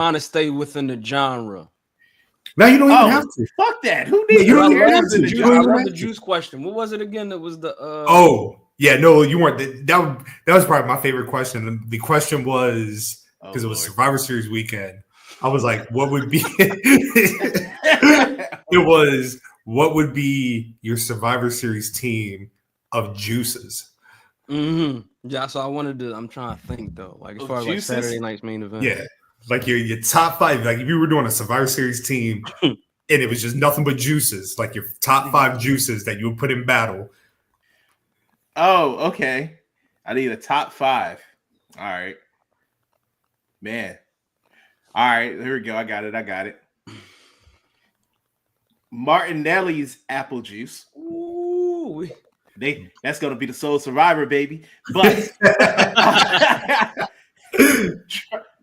trying to stay within the genre. Now you don't even have to. Fuck that. Who needs you don't to? even have to. I love the juice question. What was it again? That was the. Yeah, no, you weren't. That was probably my favorite question. The question was because it was Survivor Series weekend. I was like, what would be? It was what would be your Survivor Series team of juices? Mm-hmm. Yeah, so I wanted to. I'm trying to think though, like as far as like Saturday night's main event. Yeah, like your top 5. Like if you were doing a Survivor Series team, and it was just nothing but juices, like your top 5 juices that you would put in battle. Oh, okay. I need a top 5. All right, man. All right, here we go. I got it. Martinelli's apple juice. Ooh. That's gonna be the sole survivor, baby. But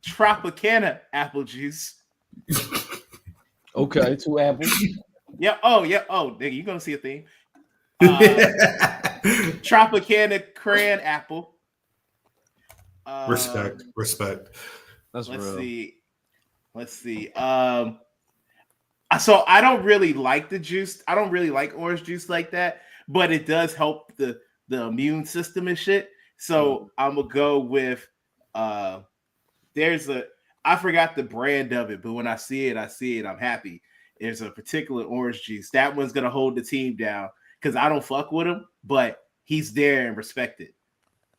Tropicana apple juice. Okay, 2 apples. Yeah. Oh, nigga, you're gonna see a theme. Tropicana cran apple. Respect. That's real. Let's see. So I don't really like the juice. I don't really like orange juice like that, but it does help the immune system and shit. So I'm gonna go with I forgot the brand of it, but when I see it, I'm happy. There's a particular orange juice. That one's gonna hold the team down because I don't fuck with him, but he's there and respected.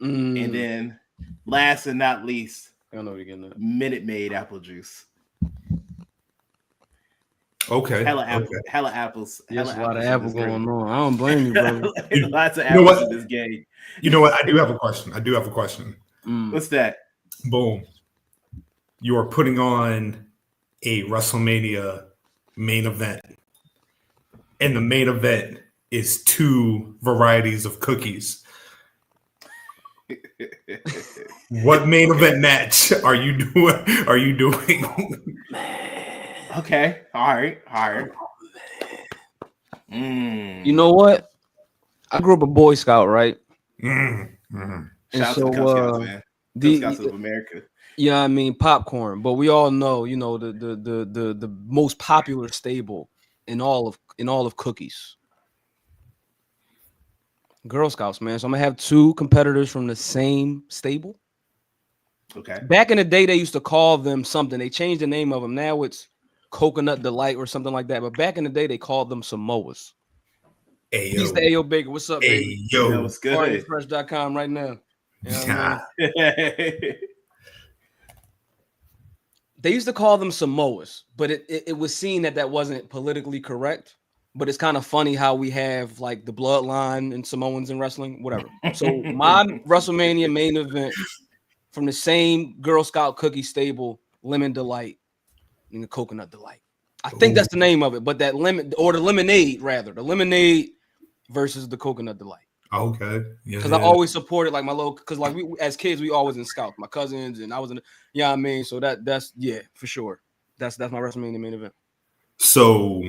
And then last and not least, I don't know what you're getting at. Minute Maid apple juice. Okay. Hella apples. There's a lot of apple going on. I don't blame you, brother. Lots of apples in this game. You know what? I do have a question. What's that? Boom. You are putting on a WrestleMania main event. And the main event is 2 varieties of cookies. What main event match are you doing? Okay. All right. You know what? I grew up a Boy Scout, right? Shout out to the Cub Scouts, man. Cub Scouts of America. Yeah, I mean popcorn, but we all know, you know, the most popular stable in all of cookies. Girl Scouts, man. So I'm gonna have 2 competitors from the same stable. Okay. Back in the day, they used to call them something. They changed the name of them. Now it's Coconut Delight or something like that. But back in the day, they called them Samoas. Hey, He's the Ayo Baker. What's up, baby? Yo, what's good? Fresh.com right now. You know what I mean? They used to call them Samoas, but it was seen that wasn't politically correct. But it's kind of funny how we have like the bloodline and Samoans in wrestling, whatever. So my WrestleMania main event from the same Girl Scout cookie stable, Lemon Delight and the Coconut Delight. I think that's the name of it, but that lemon or the lemonade rather, the lemonade versus the Coconut Delight. Okay. Yeah. Because I always supported like my little, because like we as kids, we always in scouts, my cousins, and I was in, I mean, so that's for sure. That's my WrestleMania main event. So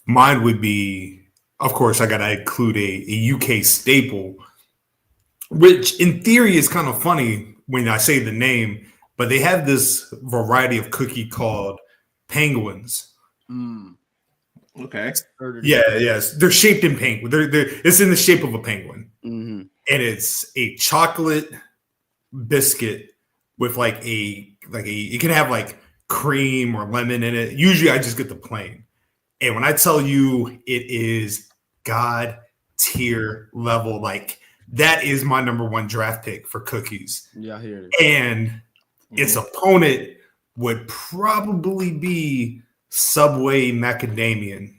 mine would be, of course, I gotta include a UK staple, which in theory is kind of funny when I say the name, but they have this variety of cookie called penguins. Okay. Yeah, yes. They're shaped in penguin. It's in the shape of a penguin. Mm-hmm. And it's a chocolate biscuit with like it can have like cream or lemon in it. Usually I just get the plain. And when I tell you it is God tier level, like that is my number 1 draft pick for cookies. Yeah, I hear it. And its opponent would probably be Subway Macadamian.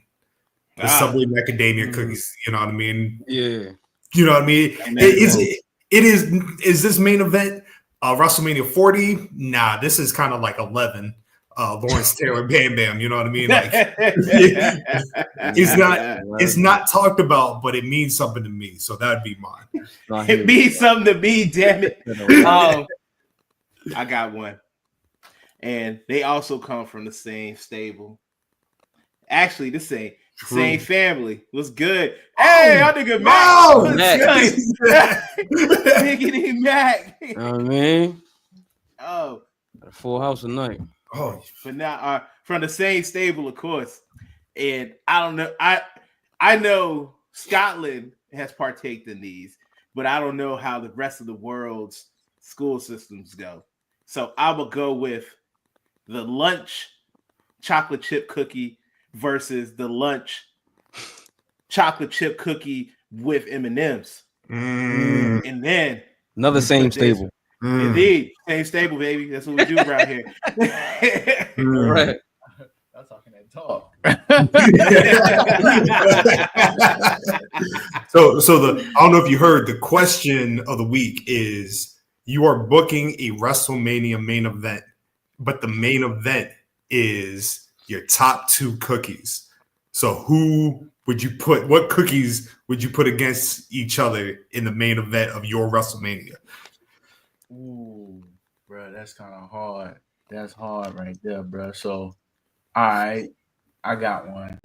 The Subway Macadamia cookies, you know what I mean? Yeah. You know what I mean? Is this main event WrestleMania 40? Nah, this is kind of like 11. Lawrence Taylor Bam Bam, you know what I mean? Like it's not talked about, but it means something to me. So that'd be mine. It means something to me, damn it. I got one. And they also come from the same stable. Actually, the same family. What's good? Hey, I nigga Mac. Biggity Mac. I mean, A full house tonight. Oh, but now from the same stable, of course. And I don't know. I know Scotland has partaked in these, but I don't know how the rest of the world's school systems go. So I will go with the lunch chocolate chip cookie versus the lunch chocolate chip cookie with M&Ms. And then another same stable. Indeed, same stable, baby. That's what we do around here. Right. I'm talking that talk. So I don't know if you heard, the question of the week is, you are booking a WrestleMania main event, but the main event is your top 2 cookies. So who would you put? What cookies would you put against each other in the main event of your WrestleMania? Ooh, bro, that's kind of hard. That's hard right there, bro. So, all right, I got one.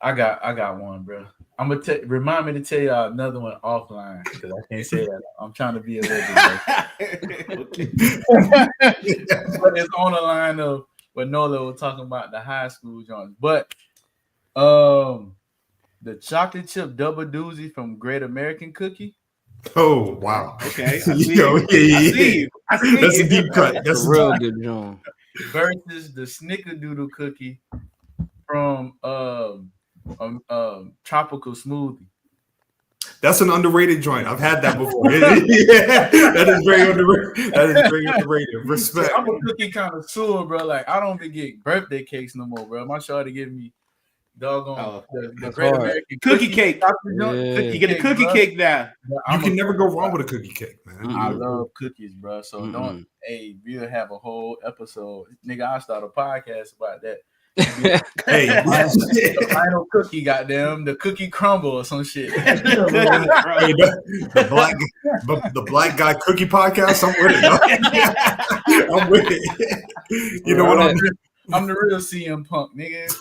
I got one, bro. I'm gonna remind me to tell y'all another one offline because I can't say that. I'm trying to be a little bit. But it's on the line of what Nolo was talking about, the high school joints. But the chocolate chip double doozy from Great American Cookie. Oh wow! Okay, I see you. That's a deep cut. That's a real good joint. Versus the Snickerdoodle cookie from Tropical Smoothie. That's an underrated joint. I've had that before. Yeah, that is very underrated. That is very underrated. Respect. I'm a cookie connoisseur, bro. Like I don't even get birthday cakes no more, bro. My shawty give me doggone the Great American cookie cake. Yeah. You get a cookie cake now. You can never go wrong with a cookie cake, man. I love cookies, bro. So don't. Hey, we'll have a whole episode, nigga. I start a podcast about that. Hey, the final cookie, goddamn, the cookie crumble or some shit. Hey, the black guy cookie podcast. I'm with it. I'm with it. You know what? I'm the real CM Punk, nigga.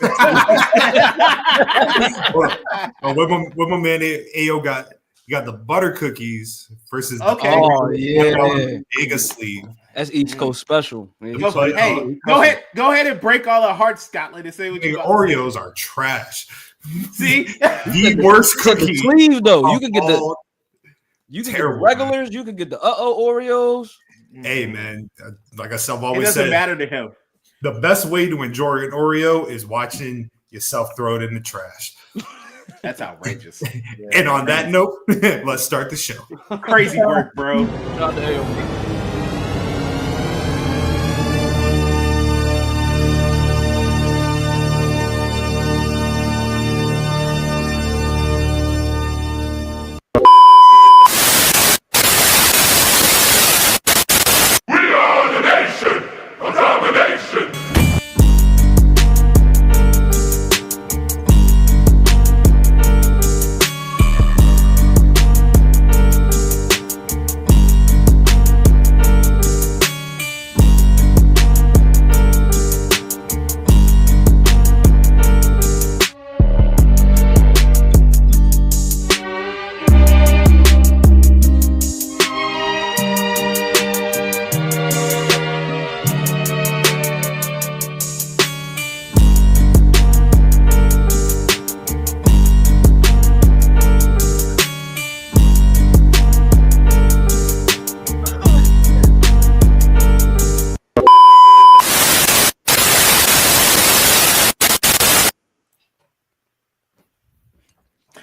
What my man AO got? You got the butter cookies versus the Mega sleeve. That's East Coast special. Man. Hey, go ahead and break all our hearts, Scotland, and say what you got. Oreos are trash. See, the worst cookie. Sleeve though, you can get the terrible, regulars. Man. You can get the Oreos. Hey man, like I said, I've it always doesn't said, matter to him. The best way to enjoy an Oreo is watching yourself throw it in the trash. That's outrageous. And on that note, let's start the show. Crazy work, bro. Shout out to AO.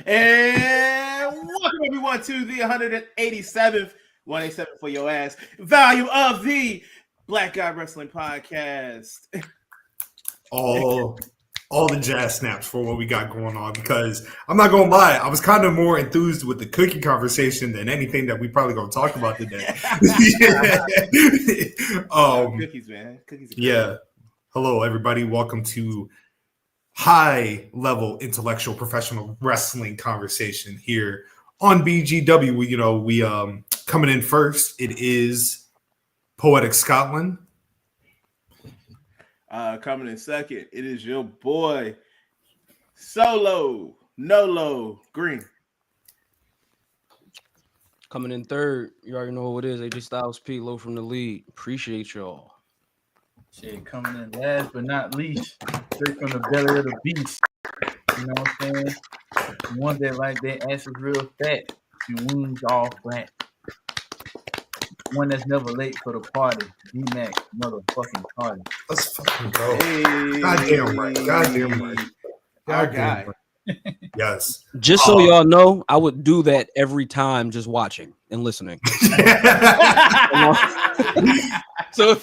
And welcome everyone to the 187th, 187 for your ass, volume of the Black Guy Wrestling Podcast. All the jazz snaps for what we got going on, because I'm not gonna lie, I was kind of more enthused with the cookie conversation than anything that we probably gonna talk about today. Cookies, man. Cookies. Yeah. Hello, everybody. Welcome to high level intellectual professional wrestling conversation here on BGW. We coming in first. It is PoeticScotland. Coming in second, it is your boy Nolo Green. Coming in third, you already know who it is. AJ Styles P, Low from the lead. Appreciate y'all. Shit, coming in last but not least, straight from the belly of the beast. You know what I'm saying? One that like their ass is real fat and wings all flat. One that's never late for the party. DMac motherfucking party. Let's fucking go. Hey. Goddamn right. Goddamn right. Our guy. Right. Yes. Just so y'all know, I would do that every time, just watching and listening. So,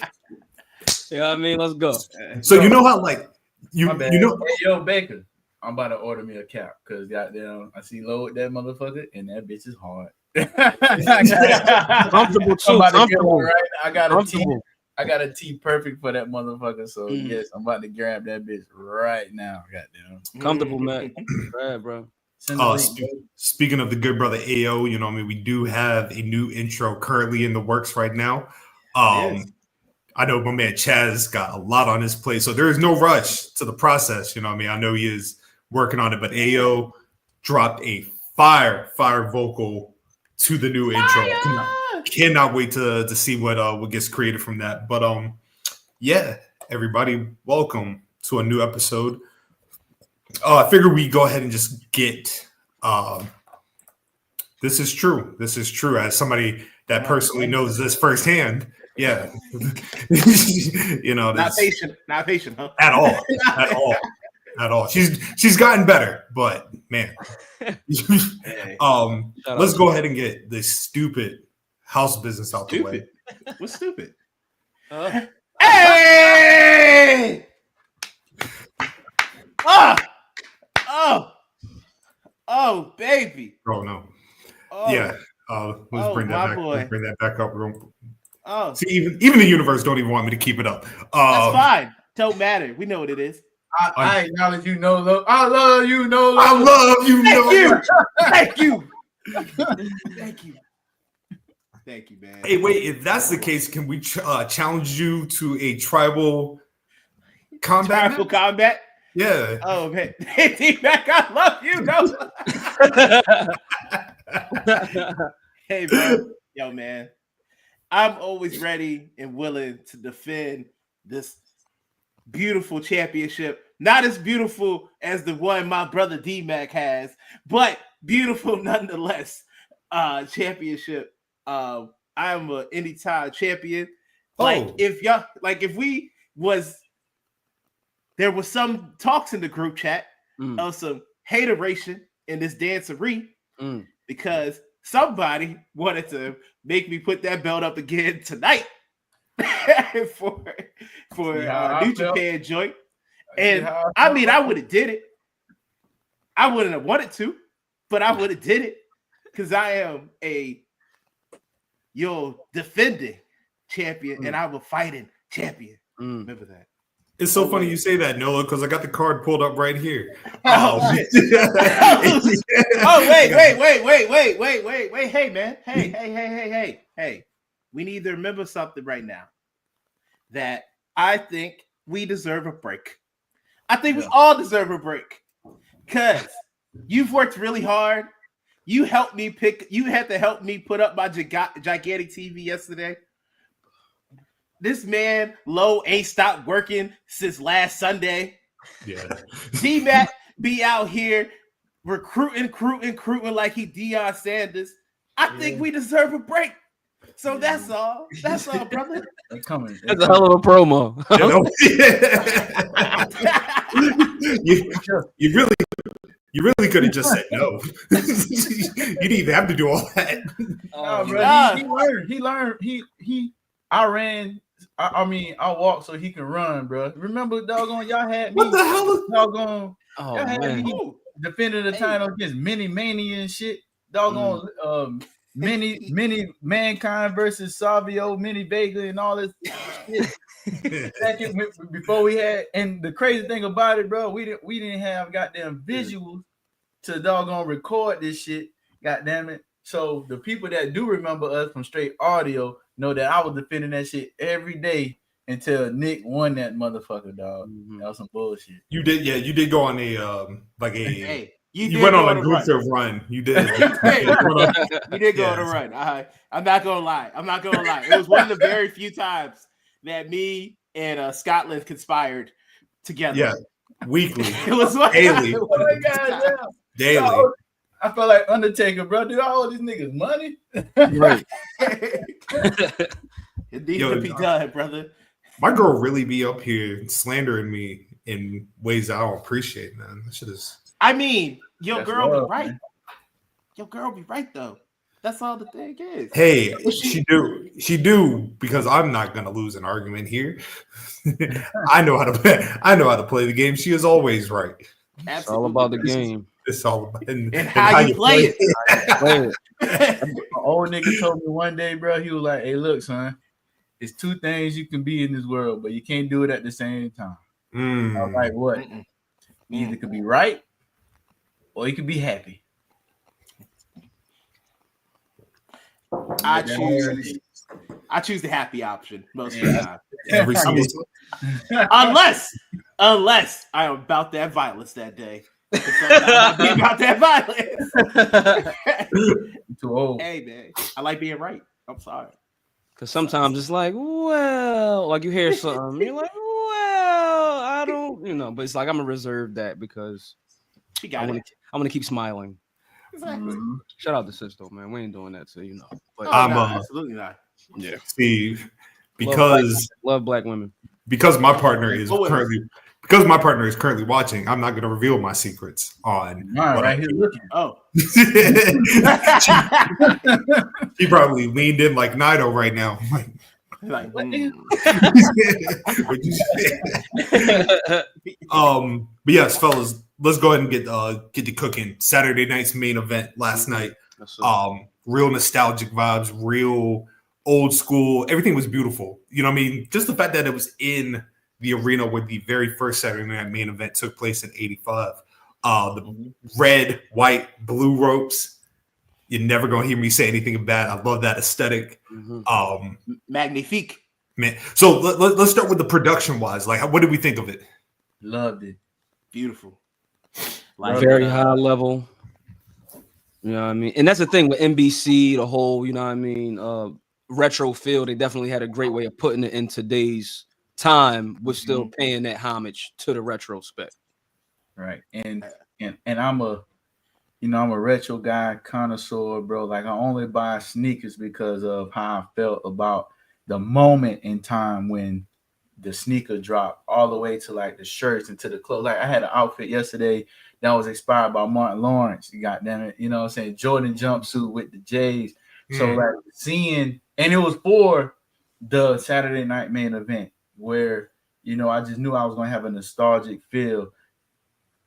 you know what I mean? Let's go. So you know how like you know. Hey, yo, Baker, I'm about to order me a cap because goddamn, I see low with that motherfucker and that bitch is hard. Comfortable too. Comfortable. Right? I got a tee perfect for that motherfucker. So yes, I'm about to grab that bitch right now. Goddamn. Comfortable, man. Bad, bro. Speaking of the good brother AO, you know what I mean, we do have a new intro currently in the works right now. Yes. I know my man Chaz got a lot on his plate, so there is no rush to the process. You know what I mean? I know he is working on it, but AO dropped a fire vocal to the new intro. Cannot wait to see what gets created from that. But yeah, everybody, welcome to a new episode. I figure we go ahead and just get this is true. This is true. As somebody that personally knows this firsthand. Yeah. You know, not patient, huh? At all. She's gotten better, but man. Let's go ahead and get this stupid house business out the way. What's stupid? Hey! Oh, baby. Oh no. Oh. Yeah. Let's bring that back. Let's bring that back up. Oh, see, even the universe don't even want me to keep it up. That's fine. Don't matter. We know what it is. I acknowledge you, Nolo. I love you, Nolo. I love you, Nolo. Thank you. Thank you, man. Hey, wait. If that's the case, can we challenge you to a tribal combat? Tribal combat? Yeah. Oh man, D-Mac, I love you, no. Hey, bro. Yo, man. I'm always ready and willing to defend this beautiful championship. Not as beautiful as the one my brother D-Mac has, but beautiful nonetheless. Championship. I am an anytime champion. There was some talks in the group chat of some hateration in this dancery because somebody wanted to make me put that belt up again tonight for New Japan joint. And I mean, I would have did it. I wouldn't have wanted to, but I would have did it because I am your defending champion and I'm a fighting champion. Remember that. It's so funny you say that, Nolo, because I got the card pulled up right here. Shit. Wait. Hey, man. Hey. We need to remember something right now. That I think we deserve a break. I think we all deserve a break. Because you've worked really hard. You had to help me put up my gigantic TV yesterday. This man, Low, ain't stopped working since last Sunday. Yeah. D-Mac be out here recruiting like he Deion Sanders. I think we deserve a break. So that's all. That's all, brother. That's a hell of a promo. You really could have just said no. You didn't even have to do all that. He learned. I walked so he can run, bro. Remember, doggone, y'all had me. What the hell? Doggone, y'all had me defending the title against Mini Mania and shit. Doggone, Mini Mankind versus Savio, Mini Vega, and all this shit. Before we had, and the crazy thing about it, bro, we didn't have goddamn visuals to doggone record this shit. Goddamn it. So the people that do remember us from straight audio know that I was defending that shit every day until Nick won that motherfucker, dog. That was some bullshit. You did go on a You went on a Gunther run. You did. You did go on a run. I'm not gonna lie. It was one of the very few times that me and Scotland conspired together. Yeah, weekly. It was daily. Oh my God, yeah. Daily. So, I felt like Undertaker, bro. Dude, all these niggas money. Right. It needs to be done, brother. My girl really be up here slandering me in ways I don't appreciate, man. That shit is. I mean, your That's girl love, be right. man. Your girl be right though. That's all the thing is. Hey, she do because I'm not gonna lose an argument here. I know how to play the game. She is always right. It's all about the game. It's all about and how you play it. An old nigga told me one day, bro. He was like, "Hey, look, son, it's two things you can be in this world, but you can't do it at the same time." I was like, "What? You either could be right, or you could be happy." I choose the happy option most of the time. Every single unless I am about that violence that day. I'll be about that violence. Too old. Hey man, I like being right. I'm sorry. Because sometimes it's like, well, like you hear something, you're like, well, I don't, but it's like I'm gonna reserve that because She got I'm gonna keep smiling. Exactly. Shout out to Sisto, man. We ain't doing that, so But absolutely not. Yeah, Steve, because love black women. Because my partner is currently watching, I'm not going to reveal my secrets on. Right here looking. Oh, she probably leaned in like Nido right now. like, What'd you say? But yes, fellas, let's go ahead and get to cooking. Saturday night's main event last night. Real nostalgic vibes, real old school. Everything was beautiful. You know what I mean? Just the fact that it was in the arena where the very first Saturday night main event took place in '85. The red, white, blue ropes. You're never gonna hear me say anything bad. I love that aesthetic. Magnifique. Man, so let's start with the production wise. Like, what did we think of it? Loved it. Beautiful. Like very high level. You know what I mean? And that's the thing with NBC, the whole, retro feel. They definitely had a great way of putting it in today's time, with still paying that homage to the retro spec. Right. And I'm a retro guy, connoisseur, bro. Like I only buy sneakers because of how I felt about the moment in time when the sneaker dropped, all the way to like the shirts and to the clothes. Like I had an outfit yesterday that was inspired by Martin Lawrence. You got damn it, Jordan jumpsuit with the J's. So like seeing, and it was for the Saturday night main event where, I just knew I was going to have a nostalgic feel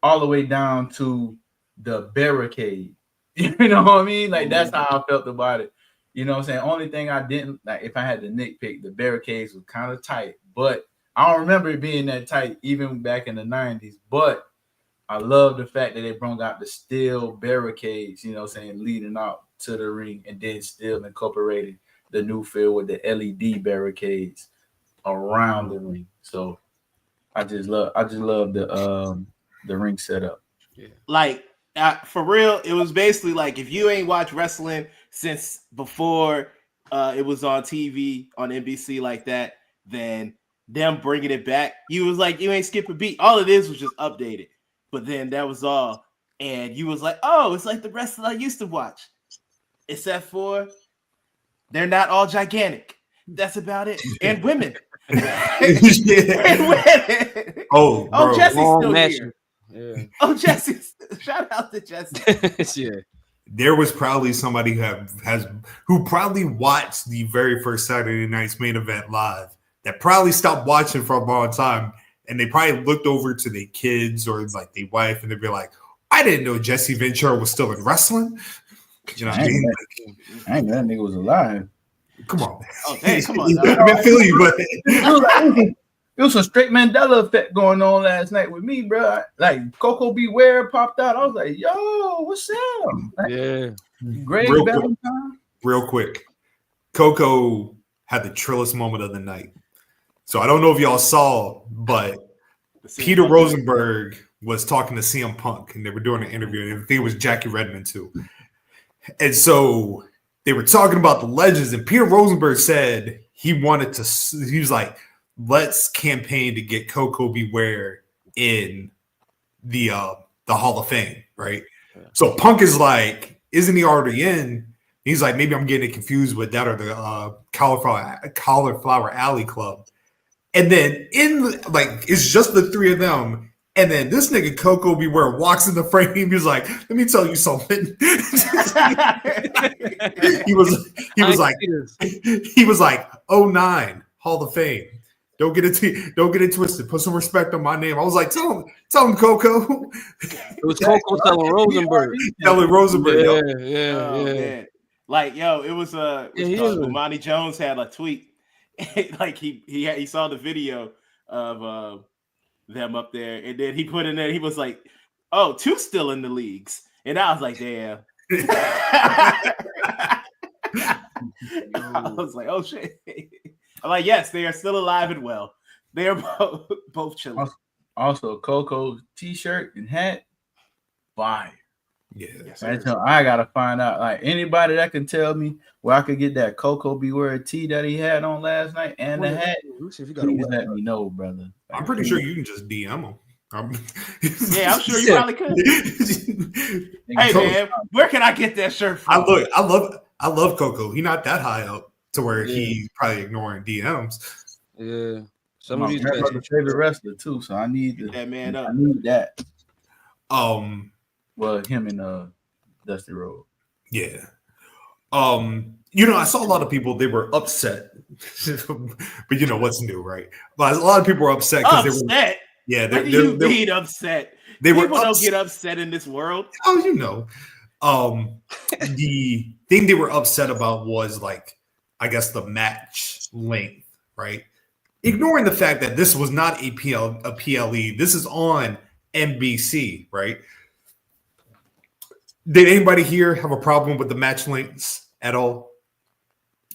all the way down to the barricade. You know what I mean? Like that's how I felt about it. You know what I'm saying? Only thing I didn't like, if I had to nitpick, the barricades were kind of tight, but I don't remember it being that tight even back in the 90s. But I love the fact that they brought out the steel barricades, leading out to the ring, and then still incorporated the new feel with the LED barricades around the ring. So I just love the ring setup. Yeah. Like for real, it was basically like if you ain't watched wrestling since before it was on TV on NBC like that, then them bringing it back, you was like, you ain't skip a beat. All it is was just updated. But then that was all. And you was like, oh, it's like the wrestling I used to watch. Except for they're not all gigantic. That's about it. And women. And women. Oh, Jesse's still here. Yeah. Oh, Jesse. Shout out to Jesse. Yeah. There was probably somebody who probably watched the very first Saturday night's main event live that probably stopped watching for a long time, and they probably looked over to their kids or like their wife, and they'd be like, "I didn't know Jesse Ventura was still in wrestling." You know what I mean? I ain't know that nigga was alive. Come on. Oh, hey, come on. I feel you, but it was some straight Mandela effect going on last night with me, bro. Like Coco Beware popped out. I was like, "Yo, what's up?" Like, yeah. Greg Valentine. Real quick, Coco had the trillest moment of the night. So I don't know if y'all saw, but Peter Rosenberg was talking to CM Punk, and they were doing an interview, and I think it was Jackie Redmond too. And so they were talking about the legends, and Peter Rosenberg said he was like, let's campaign to get Coco Beware in the Hall of Fame, right? Yeah. So Punk is like, isn't he already in? He's like, maybe I'm getting it confused with that or the Cauliflower Alley Club. And then it's just the three of them. And then this nigga Coco Beware walks in the frame. He's like, let me tell you something. he was like, 09 Hall of Fame. Don't get it twisted. Put some respect on my name. I was like, tell him, Coco. It was Coco telling Rosenberg. Yeah. Man. Like, yo, it was Bomani Jones had a tweet. Like he saw the video of them up there, and then he put in there, he was like, oh, 2 still in the leagues. And I was like, damn. I was like, oh shit. I'm like, yes, they are still alive and well. They are both chilling. Also, Coco t-shirt and hat, fire. Yeah. Yes, I gotta find out. Like anybody that can tell me where I could get that Coco Beware tee that he had on last night and the hat. Please let me know, brother. I'm pretty sure you can just DM him. I'm sure you probably could. Hey man, where can I get that shirt from? I love Coco. He's not that high up to where he's probably ignoring DMs. Yeah. Some of these my favorite wrestler too, so I need that man up. I need that. Well, him and Dusty Rhodes. Yeah. I saw a lot of people, they were upset. But you know what's new, right? But a lot of people were upset because they were. Yeah, what do you mean upset? People don't get upset in this world. Oh, you know. The thing they were upset about was I guess the match length, right? Ignoring the fact that this was not a PLE. This is on NBC, right? Did anybody here have a problem with the match lengths at all?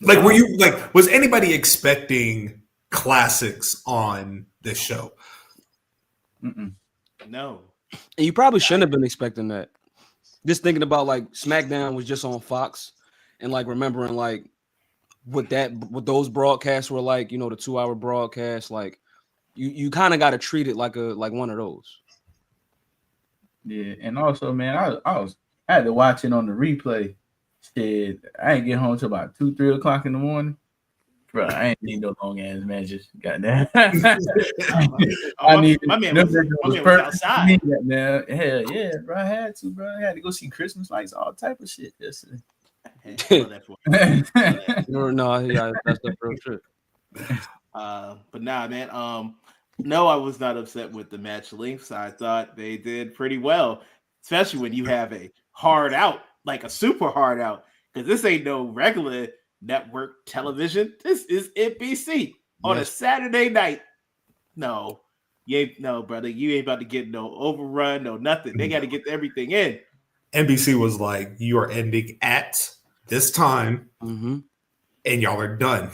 Was anybody expecting classics on this show? Mm-mm. No. And you probably shouldn't have been expecting that. Just thinking about SmackDown was just on Fox, and remembering what those broadcasts were like, the 2-hour broadcast, you kind of got to treat it like one of those. Yeah, and also, man, I had to watch it on the replay. Shit, I ain't get home till about 2-3 o'clock in the morning. Bro, I ain't need no long ass matches. Goddamn. I need my man was outside. Man. Hell yeah, bro. I had to, bro. I had to go see Christmas lights, all type of shit yesterday. No, yeah, that's the real shit. But nah, man. No, I was not upset with the match lengths. I thought they did pretty well, especially when you have a hard out, a super hard out, because this ain't no regular network television. This is NBC on a Saturday night. No, brother. You ain't about to get no overrun, no nothing. They got to get everything in. NBC was like, you are ending at this time, and y'all are done.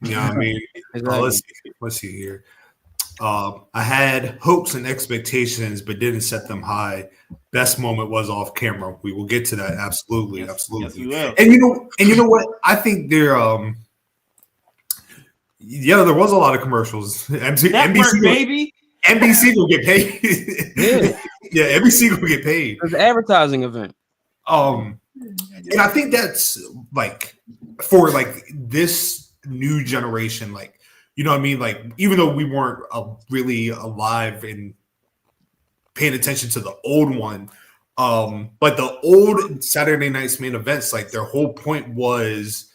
You know what I mean? Exactly. Let's see here. I had hopes and expectations, but didn't set them high. Best moment was off camera. We will get to that. Absolutely. Yes, we will. And you know what? I think there was a lot of commercials. NBC, baby. NBC will get paid. Yeah, NBC will get paid. It's an advertising event. And I think that's for this new generation, you know what I mean? Even though we weren't really alive and paying attention to the old one, but the old Saturday Night's main events, their whole point was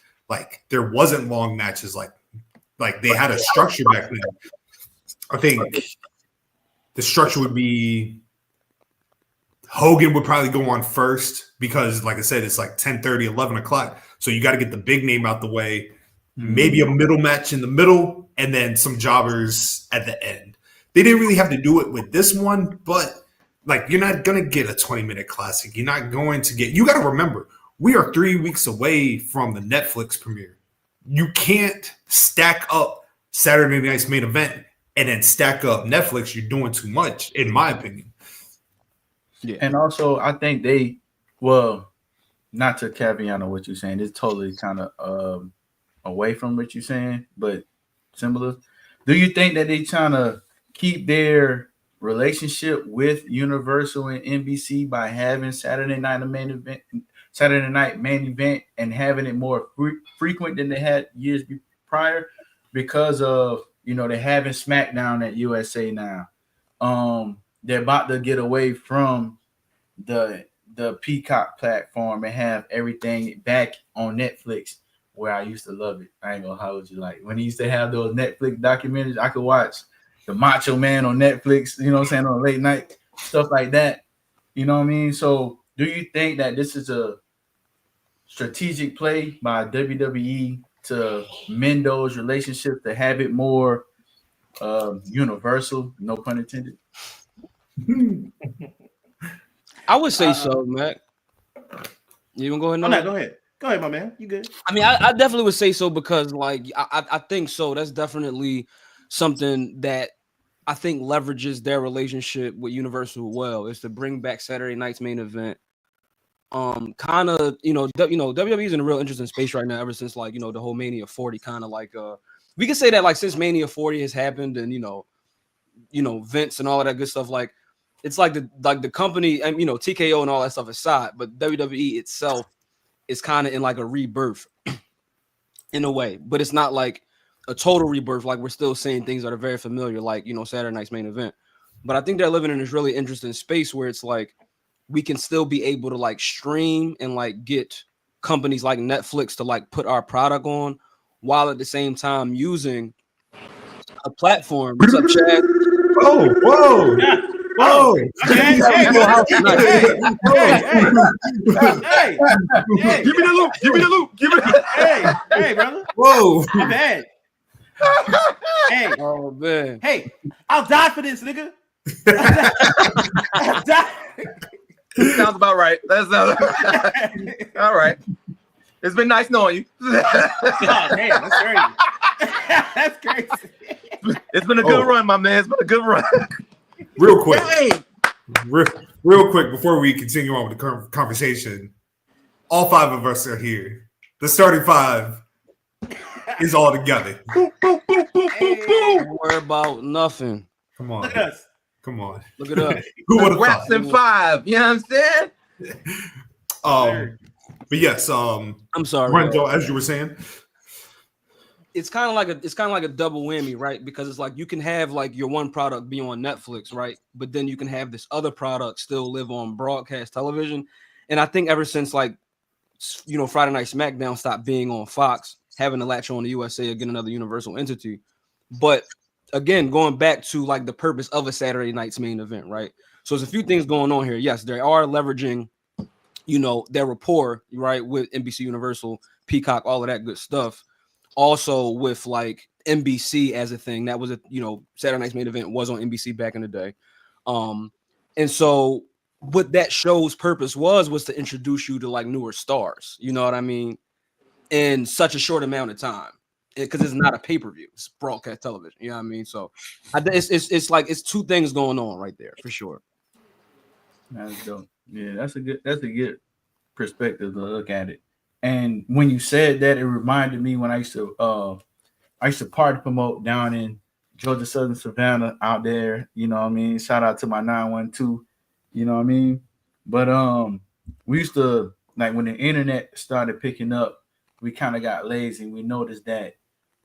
there wasn't long matches, they had a structure back then. I think the structure would be Hogan would probably go on first because, like I said, it's 10:30, 11 o'clock. So you got to get the big name out the way. Maybe a middle match in the middle, and then some jobbers at the end. They didn't really have to do it with this one, but you're not going to get a 20-minute classic. You're not going to get – you got to remember, we are 3 weeks away from the Netflix premiere. You can't stack up Saturday Night's main event and then stack up Netflix. You're doing too much, in my opinion. Yeah. And also, I think they, well, not to caveat on what you're saying, it's totally kind of away from what you're saying, but similar. Do you think that they trying to keep their relationship with Universal and NBC by having Saturday night main event, and having it more frequent than they had years prior, because of they having SmackDown at USA now. They're about to get away from the Peacock platform and have everything back on Netflix, where I used to love it. I ain't gonna hold you. Like when he used to have those Netflix documentaries, I could watch the Macho Man on Netflix, you know what I'm saying, on late night, stuff like that. You know what I mean? So do you think that this is a strategic play by WWE to mend those relationships, to have it more universal, no pun intended? I would say so, Mac. You gonna go ahead? No, go ahead. Go ahead, my man. You good? I mean, I definitely would say so, because like I think so. That's definitely something that I think leverages their relationship with Universal well, is to bring back Saturday night's main event. Kind of, WWE's in a real interesting space right now, ever since like, the whole Mania 40 kind of like, we can say that like since Mania 40 has happened, and, Vince and all of that good stuff, like it's like the company and, TKO and all that stuff aside, but WWE itself is kind of in like a rebirth in a way, but it's not like a total rebirth. Like we're still saying things that are very familiar, like, Saturday night's main event. But I think they're living in this really interesting space where it's like, we can still be able to like stream and like get companies like Netflix to like put our product on, while at the same time using a platform. What's up, Chad? Oh, whoa. Yeah. Whoa. Hey, Give me the loop. Give me the loop. Give me hey, brother. Whoa. My bad. Hey. Oh man. Hey, I'll die for this, nigga. I'll die. Sounds about right. That's all right. It's been nice knowing you. Oh, damn, that's crazy. That's crazy. It's been a good run, my man. It's been a good run. Real quick. Hey. Real quick, before we continue on with the conversation, all five of us are here. The starting five is all together. Don't worry about nothing. Come on. Look at us. Come on. Look it up. Who would have Raps thought? in 5. You know what I'm saying? But yes, I'm sorry. Renzo, as you were saying, It's kind of like a double whammy, right? Because it's like you can have like your one product be on Netflix, right? But then you can have this other product still live on broadcast television. And I think ever since like, Friday Night SmackDown stopped being on Fox, having to latch on to USA again, another Universal entity. But again, going back to like the purpose of a Saturday night's main event, right? So there's a few things going on here. Yes, they are leveraging, their rapport, right, with NBC Universal, Peacock, all of that good stuff. Also with like NBC as a thing. That was Saturday night's main event was on NBC back in the day. And so what that show's purpose was to introduce you to like newer stars, you know what I mean, in such a short amount of time. Because it's not a pay-per-view, it's broadcast television. You know what I mean? So it's like it's two things going on right there for sure. That's dope. Yeah, that's a good perspective to look at it. And when you said that, it reminded me when I used to party promote down in Georgia Southern Savannah out there. You know what I mean? Shout out to my 912. You know what I mean? But we used to, like, when the internet started picking up, we kind of got lazy. We noticed that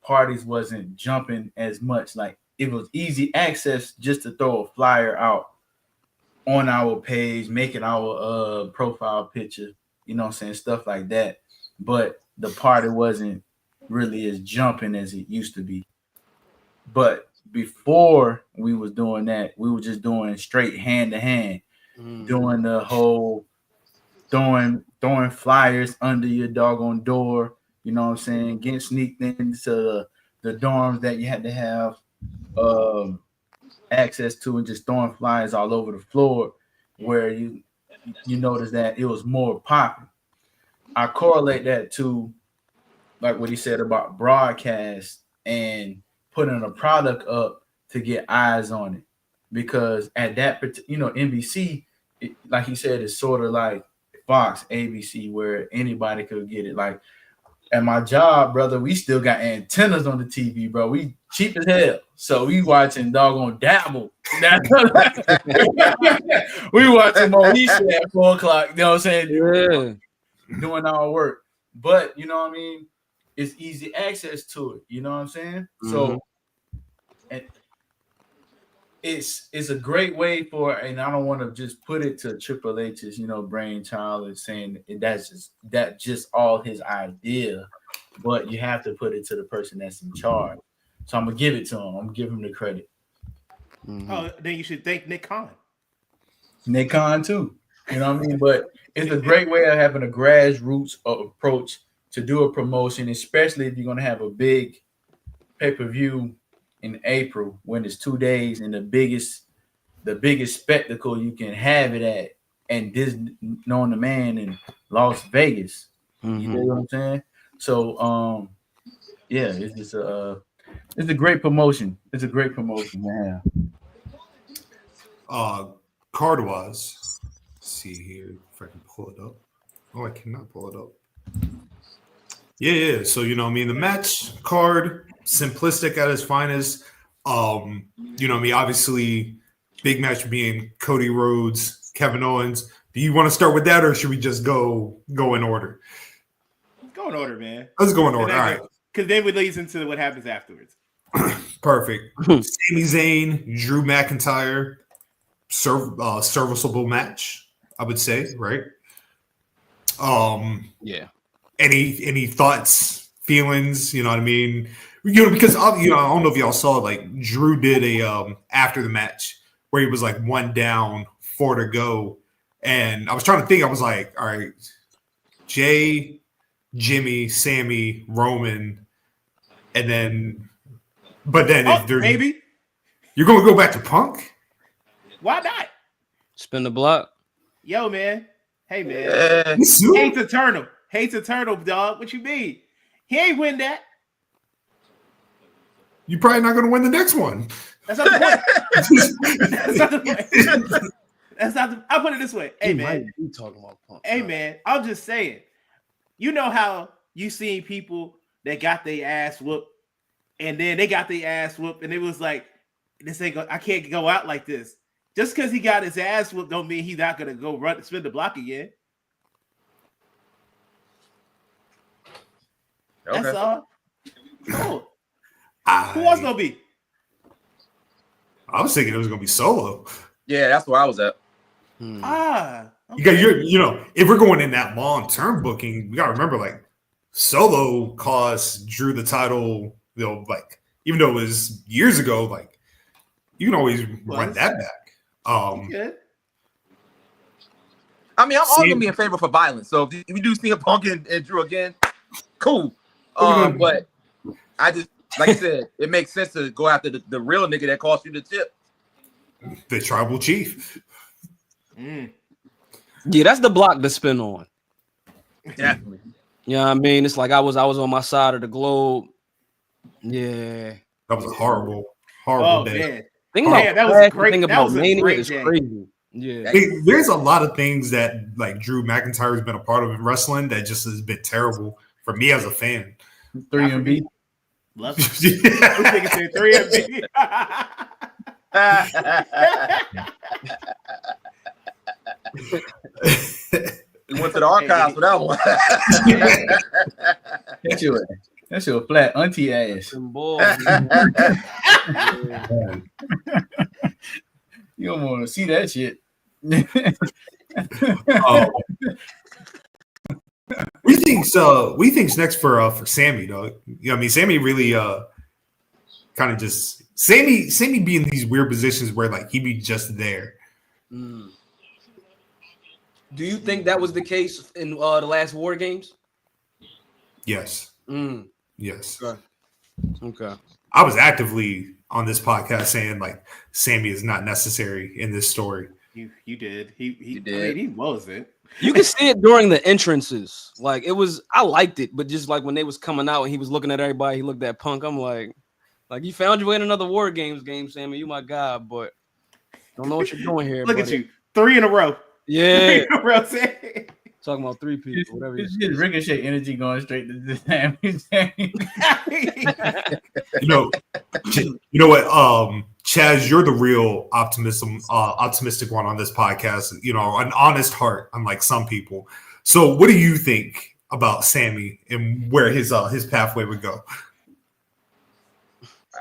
parties wasn't jumping as much. Like it was easy access just to throw a flyer out on our page, making our profile picture, you know what I'm saying, stuff like that. But the party wasn't really as jumping as it used to be. But before we was doing that, we were just doing straight hand to hand, doing the whole throwing flyers under your doggone door, you know what I'm saying, getting sneaked into the dorms that you had to have access to, and just throwing flyers all over the floor, where you notice that it was more popping. I correlate that to like what he said about broadcast and putting a product up to get eyes on it, because at that NBC like he said, it's sort of like Fox, ABC, where anybody could get it. Like at my job, brother, we still got antennas on the TV, bro. We cheap as hell, so we watching doggone Dabble. We watching Moesha at 4:00. You know what I'm saying? Yeah. Doing our work, but you know what I mean. It's easy access to it. You know what I'm saying? So, and it's a great way for, and I don't want to just put it to Triple H's, brainchild and saying that's just all his idea, but you have to put it to the person that's in charge. So I'm gonna give it to him. I'm gonna give him the credit. Oh, then you should thank Nick Khan. Nick Khan too. You know what I mean? But it's a great way of having a grassroots approach to do a promotion, especially if you're gonna have a big pay-per-view in April when it's 2 days and the biggest spectacle you can have it at, and this knowing the man in Las Vegas. You know what I'm saying? So yeah, it's just it's a great promotion. It's a great promotion, man. Card wise, see here if I can pull it up. Oh, I cannot pull it up. Yeah. So the match card, simplistic at its finest. Obviously, big match being Cody Rhodes, Kevin Owens. Do you want to start with that, or should we just go in order? Go in order, man. Let's go in order. All right. Because then we leads into what happens afterwards. Perfect. Sami Zayn, Drew McIntyre, serviceable match, I would say, right? Yeah. Any thoughts, feelings? You know what I mean? Because I don't know if y'all saw, like, Drew did a after the match where he was like 1 down, 4 to go, and I was trying to think. I was like, all right, Jay, Jimmy, Sammy, Roman, and then, but then if there's maybe you're gonna go back to Punk. Why not? Spin the block. Yo, man. Hey, man. Hate's eternal. Hate's eternal, dog. What you mean? He ain't win that. You're probably not going to win the next one. That's not the point. That's not the point. That's not the. I'll put it this way. Hey, man. You talking about Punk? Hey, man. I'm just saying. You know how you seen people that got their ass whooped, and then they got their ass whooped, and it was like, this ain't. I can't go out like this. Just because he got his ass whooped don't mean he's not gonna go spin the block again. Okay. That's all. Cool. Who else gonna be? I was thinking it was gonna be Solo. Yeah, that's where I was at. Okay. If we're going in that long-term booking, we gotta remember, like, Solo cost Drew the title, like, even though it was years ago, like, you can always run that back. Good. I mean, I'm all gonna be in favor for violence. So if we do see a Punk and Drew again, cool. But I just, like I said, it makes sense to go after the real nigga that cost you the tip. The tribal chief. Yeah, that's the block to spin on. Definitely. Yeah, I mean, it's like I was on my side of the globe. Yeah, That was a horrible day. Man. Think about that was a great. Thing That about was a Mania great is day. crazy. Yeah, There's a lot of things that, like, Drew McIntyre has been a part of in wrestling that just has been terrible for me as a fan. 3MB. Love it. This nigga said 3MB. We went to the archives for that one. That's your flat auntie ass. You don't want to see that shit. We think's next for Sammy, though. I mean, Sammy really kind of just Sammy be in these weird positions where, like, he be just there. Do you think that was the case in the last War Games? Yes. Yes. Okay. I was actively on this podcast saying, like, Sammy is not necessary in this story. You did. He did. I mean, he wasn't. You can see it during the entrances. Like, it was, I liked it, but just like when they was coming out and he was looking at everybody, he looked at Punk. I'm like you found your way in another War Games game, Sammy. You my guy, but don't know what you're doing here. Look at you. 3 in a row. Yeah. You know what I'm saying? Talking about 3 people, whatever. It's just Ricochet energy going straight to the Sami Zayn. You know what? Chaz, you're the real optimistic one on this podcast. You know, an honest heart, unlike some people. So, what do you think about Sami and where his pathway would go?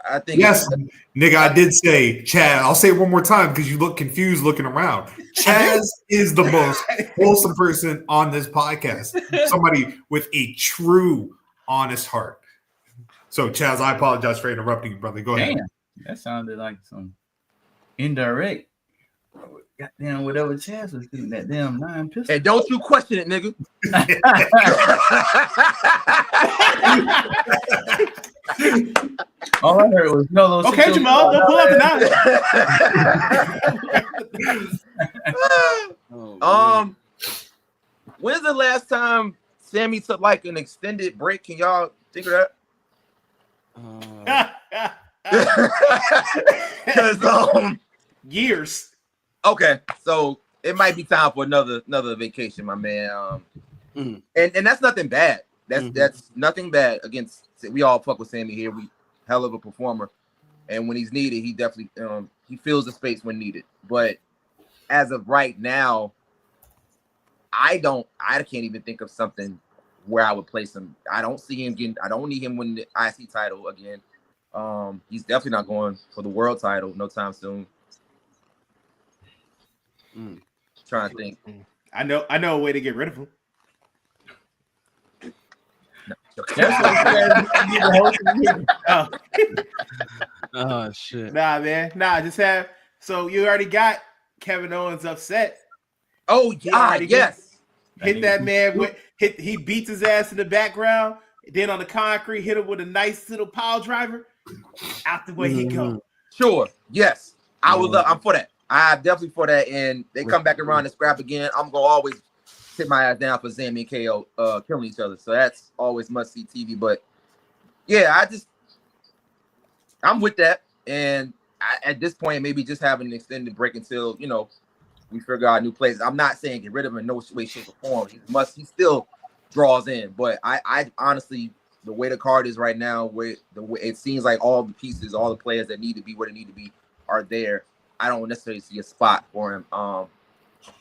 I think yes, nigga, I did say Chaz. I'll say it one more time because you look confused looking around. Chaz is the most wholesome person on this podcast. Somebody with a true, honest heart. So, Chaz, I apologize for interrupting you, brother. Go ahead. Damn, that sounded like some indirect. Goddamn, whatever Chaz was shooting that damn 9 pistol. Hey, don't you question it, nigga. All I heard was Nolo. Okay, Jamal, don't pull up the knife. When's the last time Sami took like an extended break? Can y'all think of that? Because years. Okay, so it might be time for another vacation, my man. And that's nothing bad. That's nothing bad against. We all fuck with Sami here. We hell of a performer, and when he's needed, he definitely he fills the space when needed. But as of right now, I can't even think of something where I would place him. I don't see him getting. I don't need him winning the IC title again. He's definitely not going for the world title no time soon. Trying to think. I know a way to get rid of him. Oh shit. Nah, man. Nah, just have. So you already got Kevin Owens upset. Oh yeah, yes. Hit that man. He beats his ass in the background. Then on the concrete, hit him with a nice little pile driver. Out the way he go. Sure. Yes. I would love. I'm for that. I'm definitely for that. And they come back around and scrap again. I'm gonna always sit my ass down for Sami and KO killing each other. So that's always must see TV. But yeah, I'm with that. And at this point, maybe just having an extended break until we figure out new plays. I'm not saying get rid of him in no way, shape, or form. He still draws in. But I honestly, the way the card is right now, the way it seems like all the pieces, all the players that need to be where they need to be are there. I don't necessarily see a spot for him.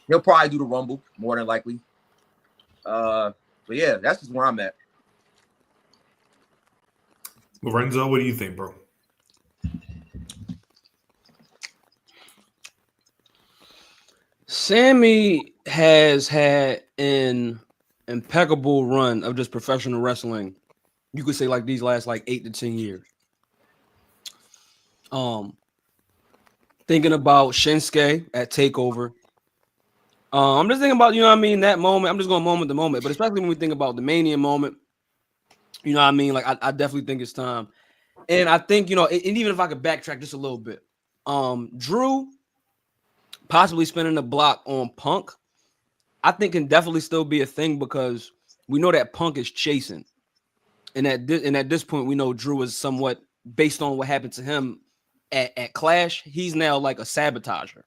He'll probably do the Rumble more than likely. But yeah, that's just where I'm at. Lorenzo, what do you think, bro? Sami has had an impeccable run of just professional wrestling. You could say like these last like 8 to 10 years. Thinking about Shinsuke at TakeOver. I'm just thinking about, that moment. I'm just going moment to moment, but especially when we think about the Mania moment, like I definitely think it's time. And I think, and even if I could backtrack just a little bit, Drew possibly spinning the block on Punk, I think can definitely still be a thing because we know that Punk is chasing. And at this point, we know Drew is somewhat, based on what happened to him at Clash, he's now like a sabotager.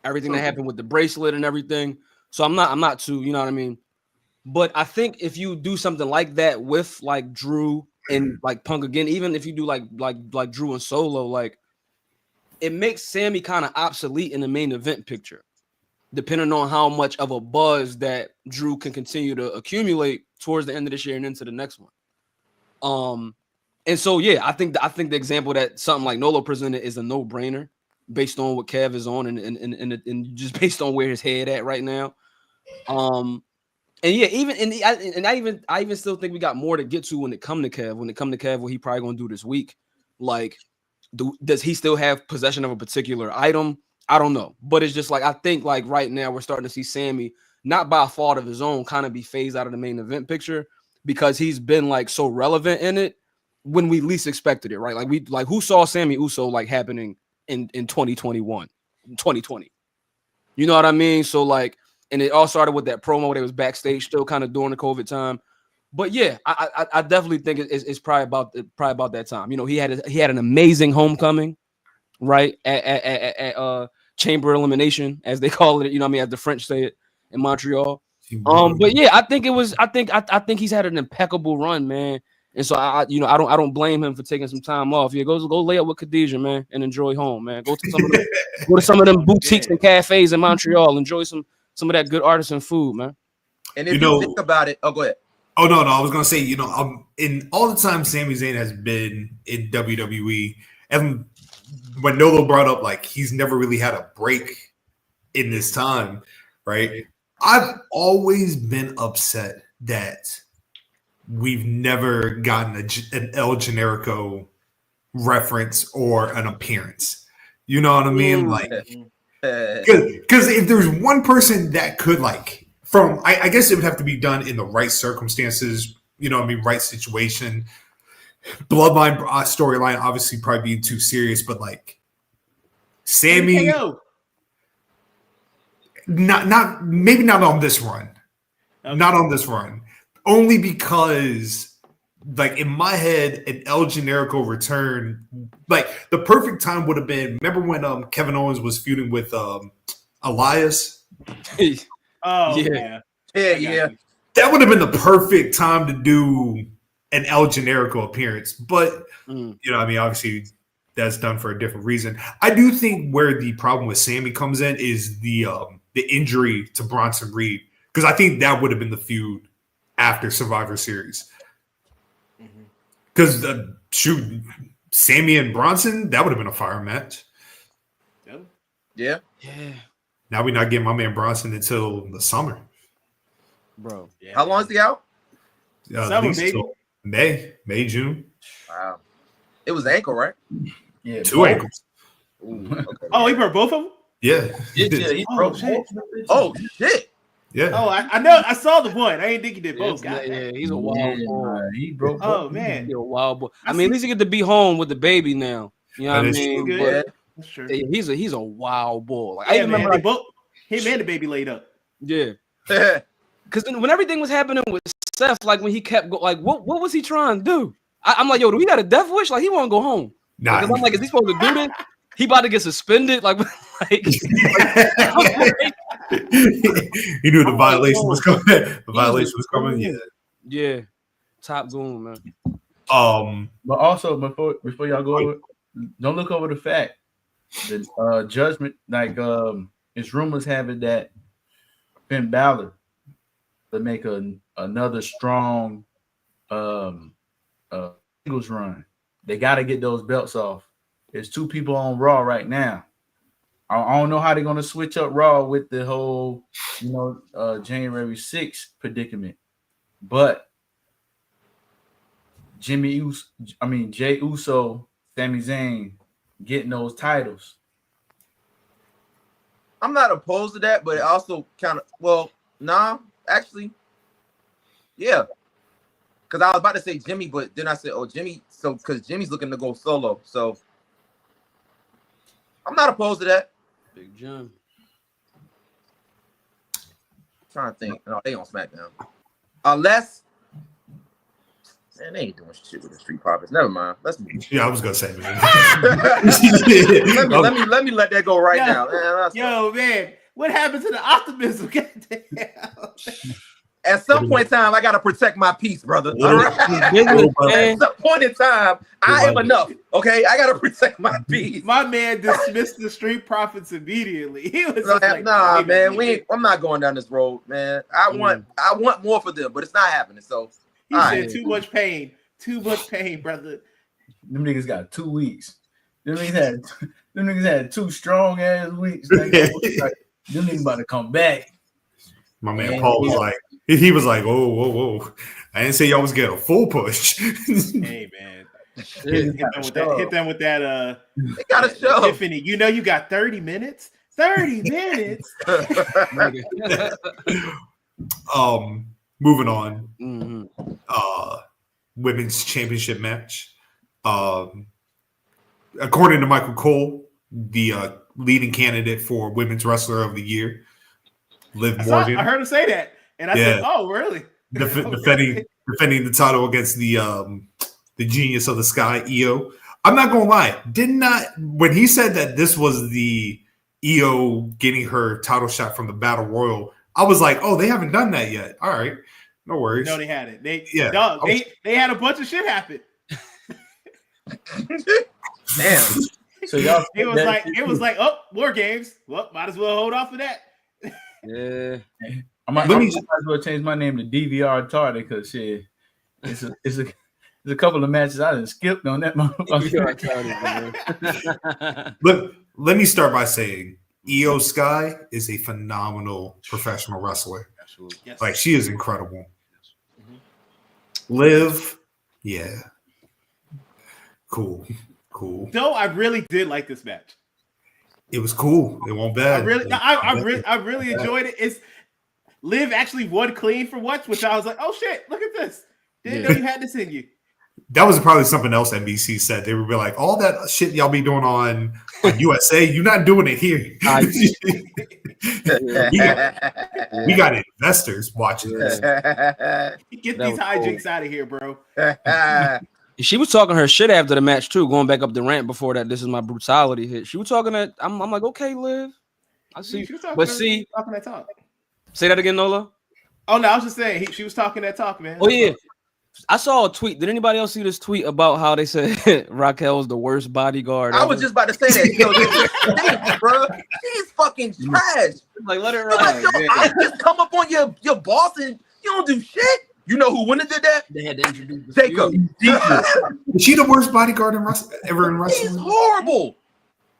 Everything that happened with the bracelet and everything. So I'm not too, you know what I mean? But I think if you do something like that with like Drew and like Punk again, even if you do like Drew and Solo, like it makes Sami kind of obsolete in the main event picture, depending on how much of a buzz that Drew can continue to accumulate towards the end of this year and into the next one. And so yeah, I think the example that something like Nolo presented is a no-brainer based on what Kev is on and just based on where his head at right now. And yeah, I even still think we got more to get to when it come to Kev. When it come to Kev, what he probably gonna do this week, like, does he still have possession of a particular item? I don't know, but it's just like I think like right now we're starting to see Sami, not by a fault of his own, kind of be phased out of the main event picture because he's been like so relevant in it when we least expected it, right? Like who saw Sami Uso like happening in 2021, 2020? You know what I mean? So like, and it all started with that promo that was backstage still kind of during the COVID time. But yeah, I definitely think it's probably about that time. He had an amazing homecoming, right? At chamber elimination, as they call it. You know what I mean? As the French say it in Montreal. But yeah, I think he's had an impeccable run, man. And so I don't blame him for taking some time off. Yeah, go lay up with Khadijah, man, and enjoy home, man. Go to some of them boutiques and cafes in Montreal. Enjoy some of that good artisan food, man. And if you think about it, go ahead. Oh no, I was gonna say, in all the time Sami Zayn has been in WWE, and when Nolo brought up like he's never really had a break in this time, right? I've always been upset that we've never gotten an El Generico reference or an appearance. You know what I mean? Like, because if there's one person that could I guess it would have to be done in the right circumstances. You know what I mean? Right situation. Bloodline storyline obviously probably being too serious, but like Sammy, not maybe not on this run. Okay. Not on this run. Only because, like, in my head, an El Generico return, like, the perfect time would have been, remember when Kevin Owens was feuding with Elias? Oh, yeah. That would have been the perfect time to do an El Generico appearance. But, you know, I mean, obviously, that's done for a different reason. I do think where the problem with Sammy comes in is the injury to Bronson Reed. Because I think that would have been the feud after Survivor Series. Because, Sammy and Bronson, that would have been a fire match. Yeah. Now we're not getting my man Bronson until the summer. Bro. Yeah. How long is he out? Summer, baby. May, June. Wow. It was ankle, right? Yeah. 2 ankles. Ooh, okay. Oh, he broke both of them? Yeah. He broke shit. Oh, shit. Yeah. Oh, I know. I saw the one. I didn't think he did both. Yeah, he's a wild boy. He broke. Oh man, he's a wild boy. I mean, at least he get to be home with the baby now. You know what I mean? But, that's true. He's a wild boy. Like, yeah, I remember him and the baby laid up. Yeah. Because when everything was happening with Seth, like when he kept what was he trying to do? I'm like, yo, do we got a death wish? Like he want to go home. Nah. Because I'm like, is he supposed to do this? He about to get suspended. He knew the violation was coming. The violation was coming. Yeah. Top goon, man. But also before y'all go over, don't look over the fact that judgment, like it's rumors having that Finn Balor to make another strong Eagles run. They got to get those belts off. There's 2 people on Raw right now. I don't know how they're going to switch up Raw with the whole, January 6th predicament. But Jay Uso, Sami Zayn getting those titles. I'm not opposed to that, but it also kind of, actually, yeah. Because I was about to say Jimmy, but then I said, Jimmy, so because Jimmy's looking to go solo. So I'm not opposed to that. Big Jim. Trying to think. No, they on SmackDown. Unless, man, they ain't doing shit with the Street Profits. Never mind. Let's move. Yeah, I was gonna say, man. let me let that go right now. Man, man, what happened to the optimism? At some point in time, I gotta protect my peace, brother. All right? At some point in time, I am enough. Okay, I gotta protect my peace. My man dismissed the Street Profits immediately. He was man, I'm not going down this road, man. I want more for them, but it's not happening. So he said, too much pain, brother. Them niggas got 2 weeks. Them niggas had 2 strong ass weeks. Them niggas about to come back. My man Paul was like. He was like, whoa. I didn't say y'all was getting a full push. Hey, man. Hit them with that. They got a show. Epiphany. You got 30 minutes? 30 minutes? Moving on. Mm-hmm. Women's championship match. According to Michael Cole, the leading candidate for Women's Wrestler of the Year, Liv Morgan. I heard him say that. And I said, "Oh, really?" Defending the title against the Genius of the Sky, EO. I'm not gonna lie. When he said that this was the Io getting her title shot from the Battle Royal, I was like, oh, they haven't done that yet. All right, no worries. No, they had it. They had a bunch of shit happen. Damn. So y'all, it was like, oh, War Games. Well, might as well hold off of that. Yeah. I might as well change my name to DVR Tardy because shit, it's a couple of matches I done skipped on that motherfucker. But let me start by saying Io Sky is a phenomenal professional wrestler. Absolutely. Yes. Like, she is incredible. Liv, yeah. Cool. No, I really did like this match. It was cool. It wasn't bad. I really enjoyed it. It's Liv actually won clean for once, which I was like, oh shit, look at this. Didn't know you had this in you. That was probably something else NBC said. They would be like, all that shit y'all be doing on USA, you're not doing it here. we got investors watching this. Get these hijinks out of here, bro. She was talking her shit after the match too, going back up the rant before that. This is my brutality hit. She was talking that. I'm like, okay, Liv. I see. But see, talking that talk. Say that again, Nolo. Oh no, I was just saying she was talking that talk, man. Oh yeah. I saw a tweet. Did anybody else see this tweet about how they said Raquel's the worst bodyguard? I was just about to say that. Yo, bro, he's fucking trash. Like, let it ride. I just come up on your boss and you don't do shit. You know who wouldn't have did that? They had to introduce Jacob. Is she the worst bodyguard ever in wrestling? He's horrible.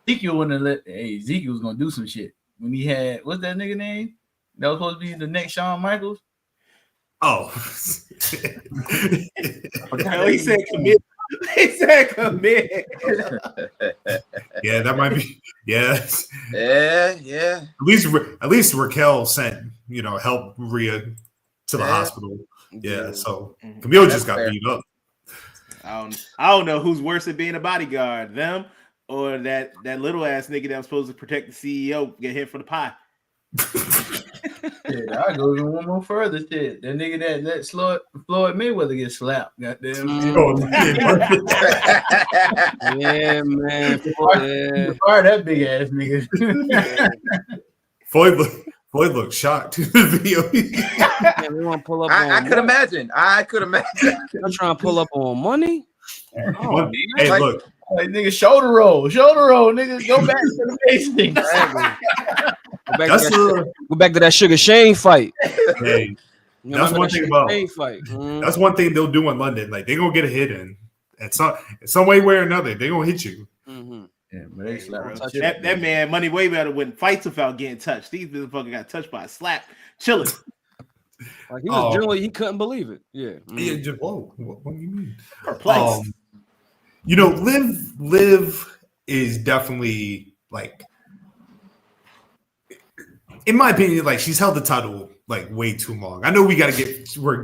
Ezekiel wouldn't have let. Hey, Ezekiel was gonna do some shit when he had what's that nigga name? That was supposed to be the next Shawn Michaels. Oh, he said commit. He said commit. Yeah, that might be. Yeah. Yeah. At least Raquel sent help Rhea to the hospital. Yeah, so Camille just got beat up. I don't know who's worse at being a bodyguard, them or that little ass nigga that was supposed to protect the CEO get hit for the pie. Shit, I go even one more further. Shit, that nigga that let Floyd Mayweather get slapped. Goddamn. Yeah, man. Fire that big ass nigga. Floyd looked shocked in the video. Yeah, we want to pull up. I could imagine. I'm trying to pull up on money. Oh, hey, look. Like, nigga, shoulder roll, nigga. Go back to the basics. Go back to that Sugar Shane fight. Hey, that's one thing about fight. That's one thing they'll do in London. Like, they're gonna get a hit in at some way or another. They're gonna hit you. Mm-hmm. Yeah, but they that man Money way better win fights without getting touched. These motherfuckers got touched by a slap, chilling. Like, he was generally, he couldn't believe it. Yeah. Yeah. Whoa. What do you mean? Perplexed. Liv is definitely, like, in my opinion, like, she's held the title like way too long. I know we're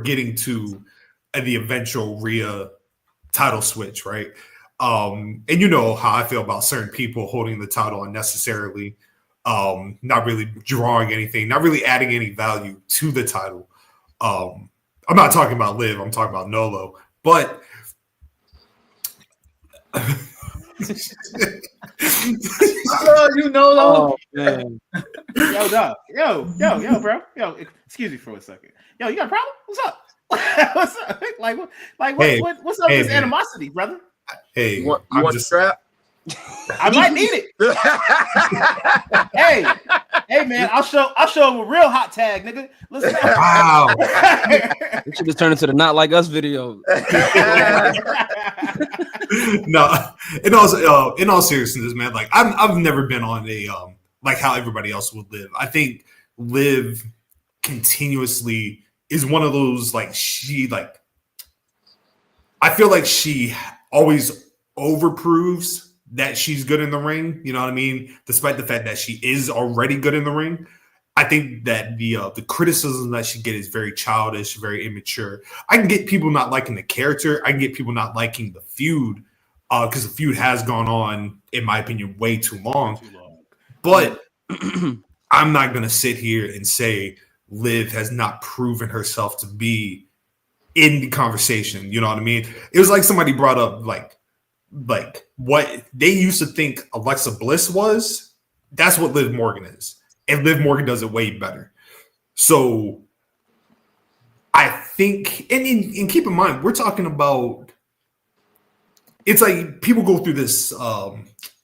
getting to the eventual Rhea title switch, right? And you know how I feel about certain people holding the title unnecessarily, not really drawing anything, not really adding any value to the title. I'm not talking about Liv, I'm talking about Nolo, but you Nolo. Oh, man. Yo, dog. Yo, bro. Yo, excuse me for a second. Yo, you got a problem? What's up? What's up? What's up with this animosity, brother? Hey, you want the strap? I might need it. hey, man, I'll show him a real hot tag, nigga. Listen. Wow. We should just turn into the Not Like Us video. No, in all seriousness, man, like, I've never been on a like how everybody else would live. I think Liv continuously is one of those, like, I feel like she always overproves that she's good in the ring. You know what I mean? Despite the fact that she is already good in the ring. I think that the criticism that she gets is very childish, very immature. I can get people not liking the character. I can get people not liking the feud because the feud has gone on, in my opinion, way too long. But I'm not going to sit here and say Liv has not proven herself to be in the conversation. You know what I mean? It was like somebody brought up like what they used to think Alexa Bliss was That's what Liv Morgan is. And Liv Morgan does it way better. So I think, and keep in mind, we're talking about, it's like people go through this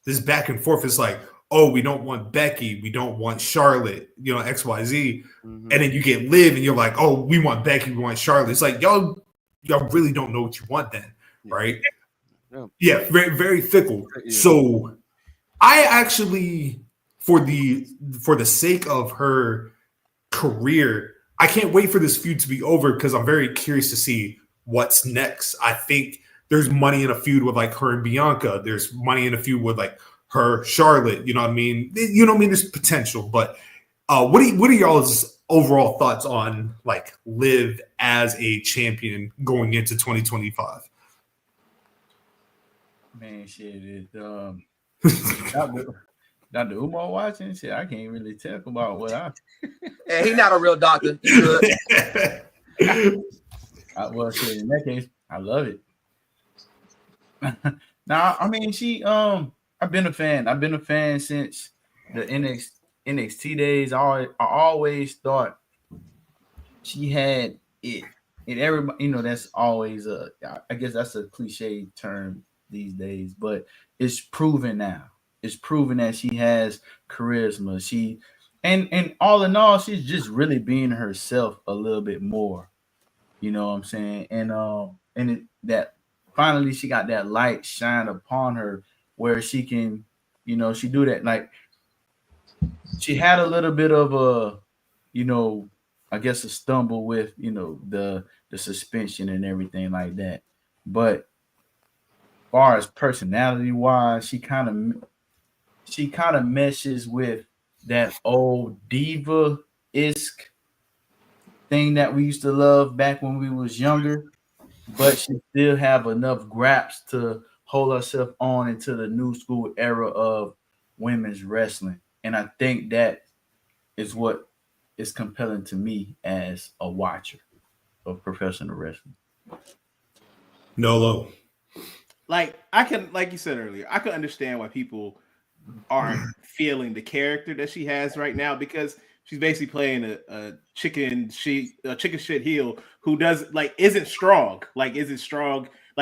this back and forth. It's like, oh, we don't want Becky, we don't want Charlotte, XYZ. And then you get Liv and you're like, oh, we want Becky, we want Charlotte. It's like, y'all really don't know what you want then, right? Yeah, very, very fickle. So I actually, for the sake of her career, I can't wait for this feud to be over because I'm very curious to see what's next. I think there's money in a feud with like her and Bianca. There's money in a feud with like her, Charlotte. You know what I mean? There's potential. But what are y'all's overall thoughts on like Liv as a champion going into 2025? Man, shit, Dr. Umar watching shit. I can't really talk about what I. Hey, he's not a real doctor. Well, shit, in that case, I love it. Nah, I mean, I've been a fan. I've been a fan since the NXT days. I always thought she had it. And everybody, that's always I guess that's a cliche term these days, but it's proven now. It's proven that she has charisma. And all in all, she's just really being herself a little bit more. You know what I'm saying? And that finally she got that light shine upon her where she can, she do that. Like she had a little bit of a, I guess a stumble with, the suspension and everything like that. But as far as personality wise, she kind of meshes with that old diva-esque thing that we used to love back when we was younger, but she still have enough graps to hold herself on into the new school era of women's wrestling. And I think that is what is compelling to me as a watcher of professional wrestling. Nolo. Like you said earlier, I can understand why people aren't feeling the character that she has right now because she's basically playing a chicken shit heel who isn't strong. Like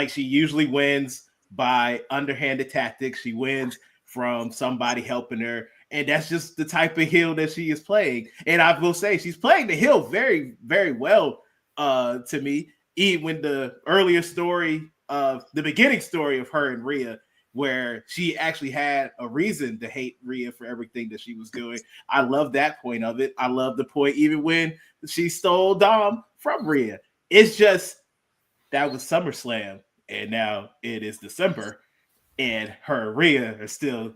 she usually wins by underhanded tactics. She wins from somebody helping her. And that's just the type of heel that she is playing. And I will say she's playing the heel very, very well to me. Even when the earlier story of the beginning story of her and Rhea, where she actually had a reason to hate Rhea for everything that she was doing. I love that point of it. I love the point even when she stole Dom from Rhea. It's just that was SummerSlam, and now it is December, and her and Rhea are still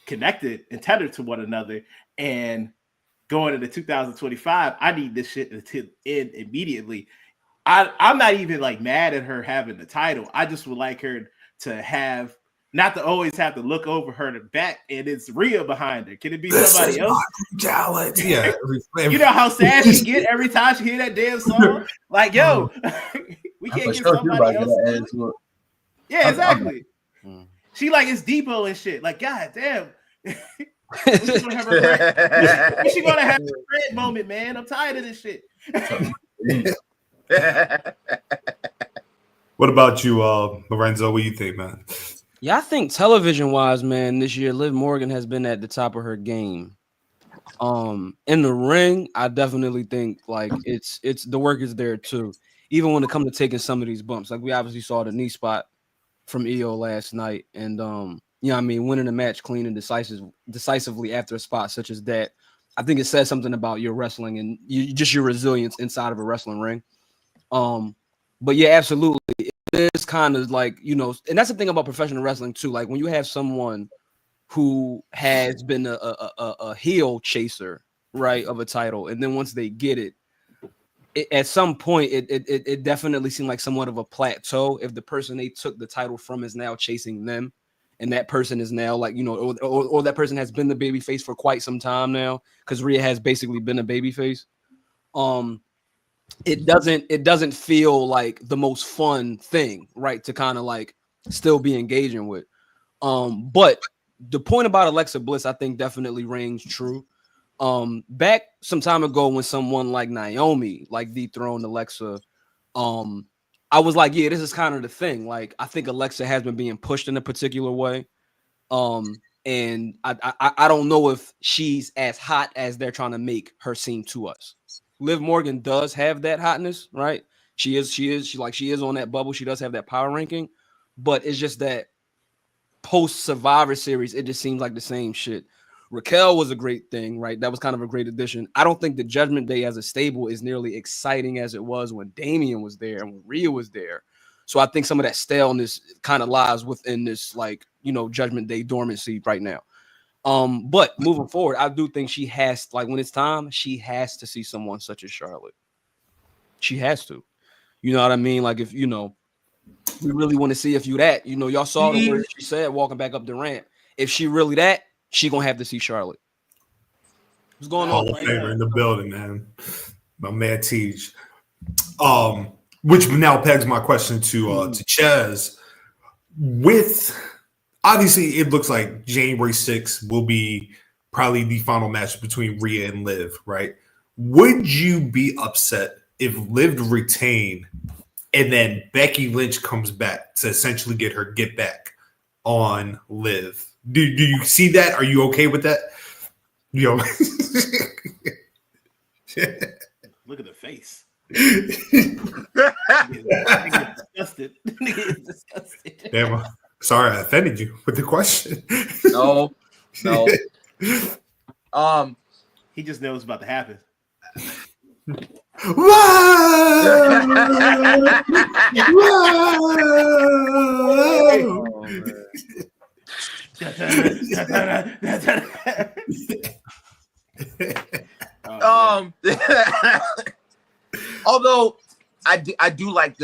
connected and tethered to one another. And going into 2025, I need this shit to end immediately. I'm not even like mad at her having the title. I just would like her to have not to always have to look over her back and it's Rhea behind her. Can it be somebody else? Yeah. You know how sad she get every time she hear that damn song? Like, yo, we can't get somebody else. Yeah, exactly. She like it's Depot and shit. Like, god damn. When she gonna have a red moment, man? I'm tired of this shit. What about you, Lorenzo? What do you think, man? Yeah, I think television-wise, man, this year Liv Morgan has been at the top of her game. In the ring, I definitely think like it's the work is there too. Even when it comes to taking some of these bumps, like we obviously saw the knee spot from EO last night, and winning the match clean and decisively after a spot such as that. I think it says something about your wrestling and your resilience inside of a wrestling ring. But yeah, absolutely. It is kind of like, and that's the thing about professional wrestling too. Like when you have someone who has been a heel chaser, right, of a title, and then once they get it at some point, it definitely seemed like somewhat of a plateau. If the person they took the title from is now chasing them, and that person is now like, or that person has been the babyface for quite some time now, because Rhea has basically been a babyface. It doesn't feel like the most fun thing, right, to kind of like still be engaging with. But the point about Alexa Bliss, I think definitely rings true. Back some time ago when someone like Naomi like dethroned Alexa, I was like, yeah, this is kind of the thing. Like, I think Alexa has been being pushed in a particular way. And I don't know if she's as hot as they're trying to make her seem to us. Liv Morgan does have that hotness, right? She is on that bubble. She does have that power ranking, but it's just that post Survivor Series, it just seems like the same shit. Raquel was a great thing, right? That was kind of a great addition. I don't think the Judgment Day as a stable is nearly exciting as it was when Damian was there and when Rhea was there. So I think some of that staleness kind of lies within this, like, you know, Judgment Day dormancy right now. But moving forward, I do think she has, like, when it's time, she has to see someone such as Charlotte. She has to. You know what I mean? Like, if, you know, we really want to see if you that, you know, y'all saw the words she said walking back up the ramp. If she really that, she gonna have to see Charlotte. What's going on? Hall of Famer in the building, man. My man Teach. Which now pegs my question to Chaz. With obviously, it looks like January 6th will be probably the final match between Rhea and Liv, right? Would you be upset if Liv retained and then Becky Lynch comes back to essentially get her get back on Liv? Do you see that? Are you okay with that? Yo. Look at the face. Disgusted. Damn, sorry, I offended you with the question. No. He just knows about to happen. Although I do like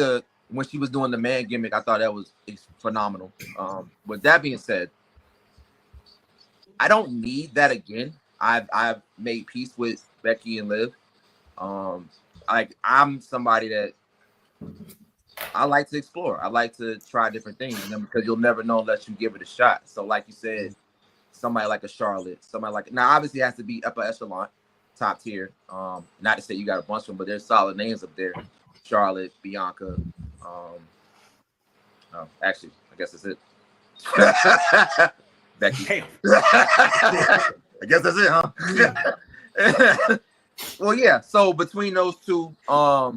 when she was doing the man gimmick, I thought that was phenomenal. With that being said, I don't need that again. I've made peace with Becky and Liv. I'm somebody that I like to explore. I like to try different things, because you'll never know unless you give it a shot. So, like you said, somebody like a Charlotte, somebody like, now obviously it has to be upper echelon, top tier. Not to say you got a bunch of them, but there's solid names up there. Charlotte, Bianca. Actually, I guess that's it. Becky. I guess that's it, huh? Well, yeah. So between those two, but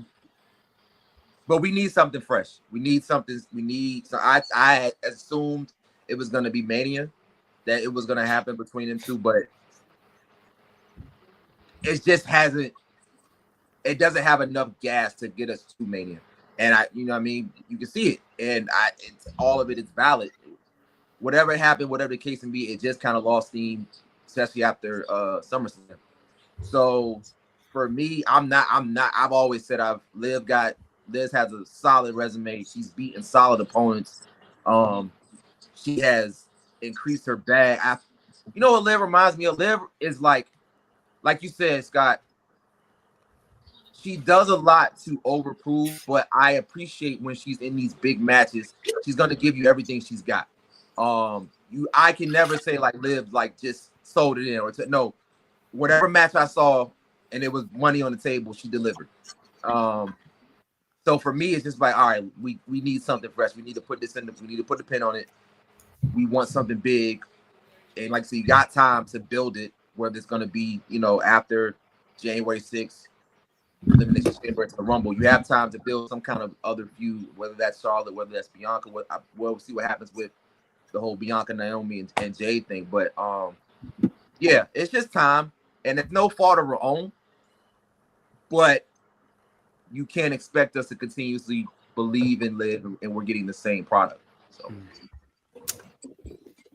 we need something fresh. So I assumed it was going to be Mania, that it was going to happen between them two, but it just hasn't. It doesn't have enough gas to get us to Mania, and you know what I mean. You can see it, and all of it is valid. Whatever happened, whatever the case may be, it just kind of lost steam, especially after SummerSlam. So for me, I'm not. I've always said Liz has a solid resume. She's beaten solid opponents. She has increased her bag. You know what Liv reminds me of? Liv is like you said, Scott. She does a lot to overprove, but I appreciate when she's in these big matches, she's gonna give you everything she's got. I can never say like Liv just sold it in no. Whatever match I saw and it was money on the table, she delivered. So for me, it's just like, all right, we need something fresh. We need to put this in. We need to put the pin on it. We want something big, and like so, you got time to build it. Whether it's going to be, after January 6th, Elimination Chamber to the Rumble, you have time to build some kind of other feud. Whether that's Charlotte, whether that's Bianca. We'll see what happens with the whole Bianca, Naomi, and Jade thing. But yeah, it's just time, and it's no fault of her own. But you can't expect us to continuously believe and live, and we're getting the same product. So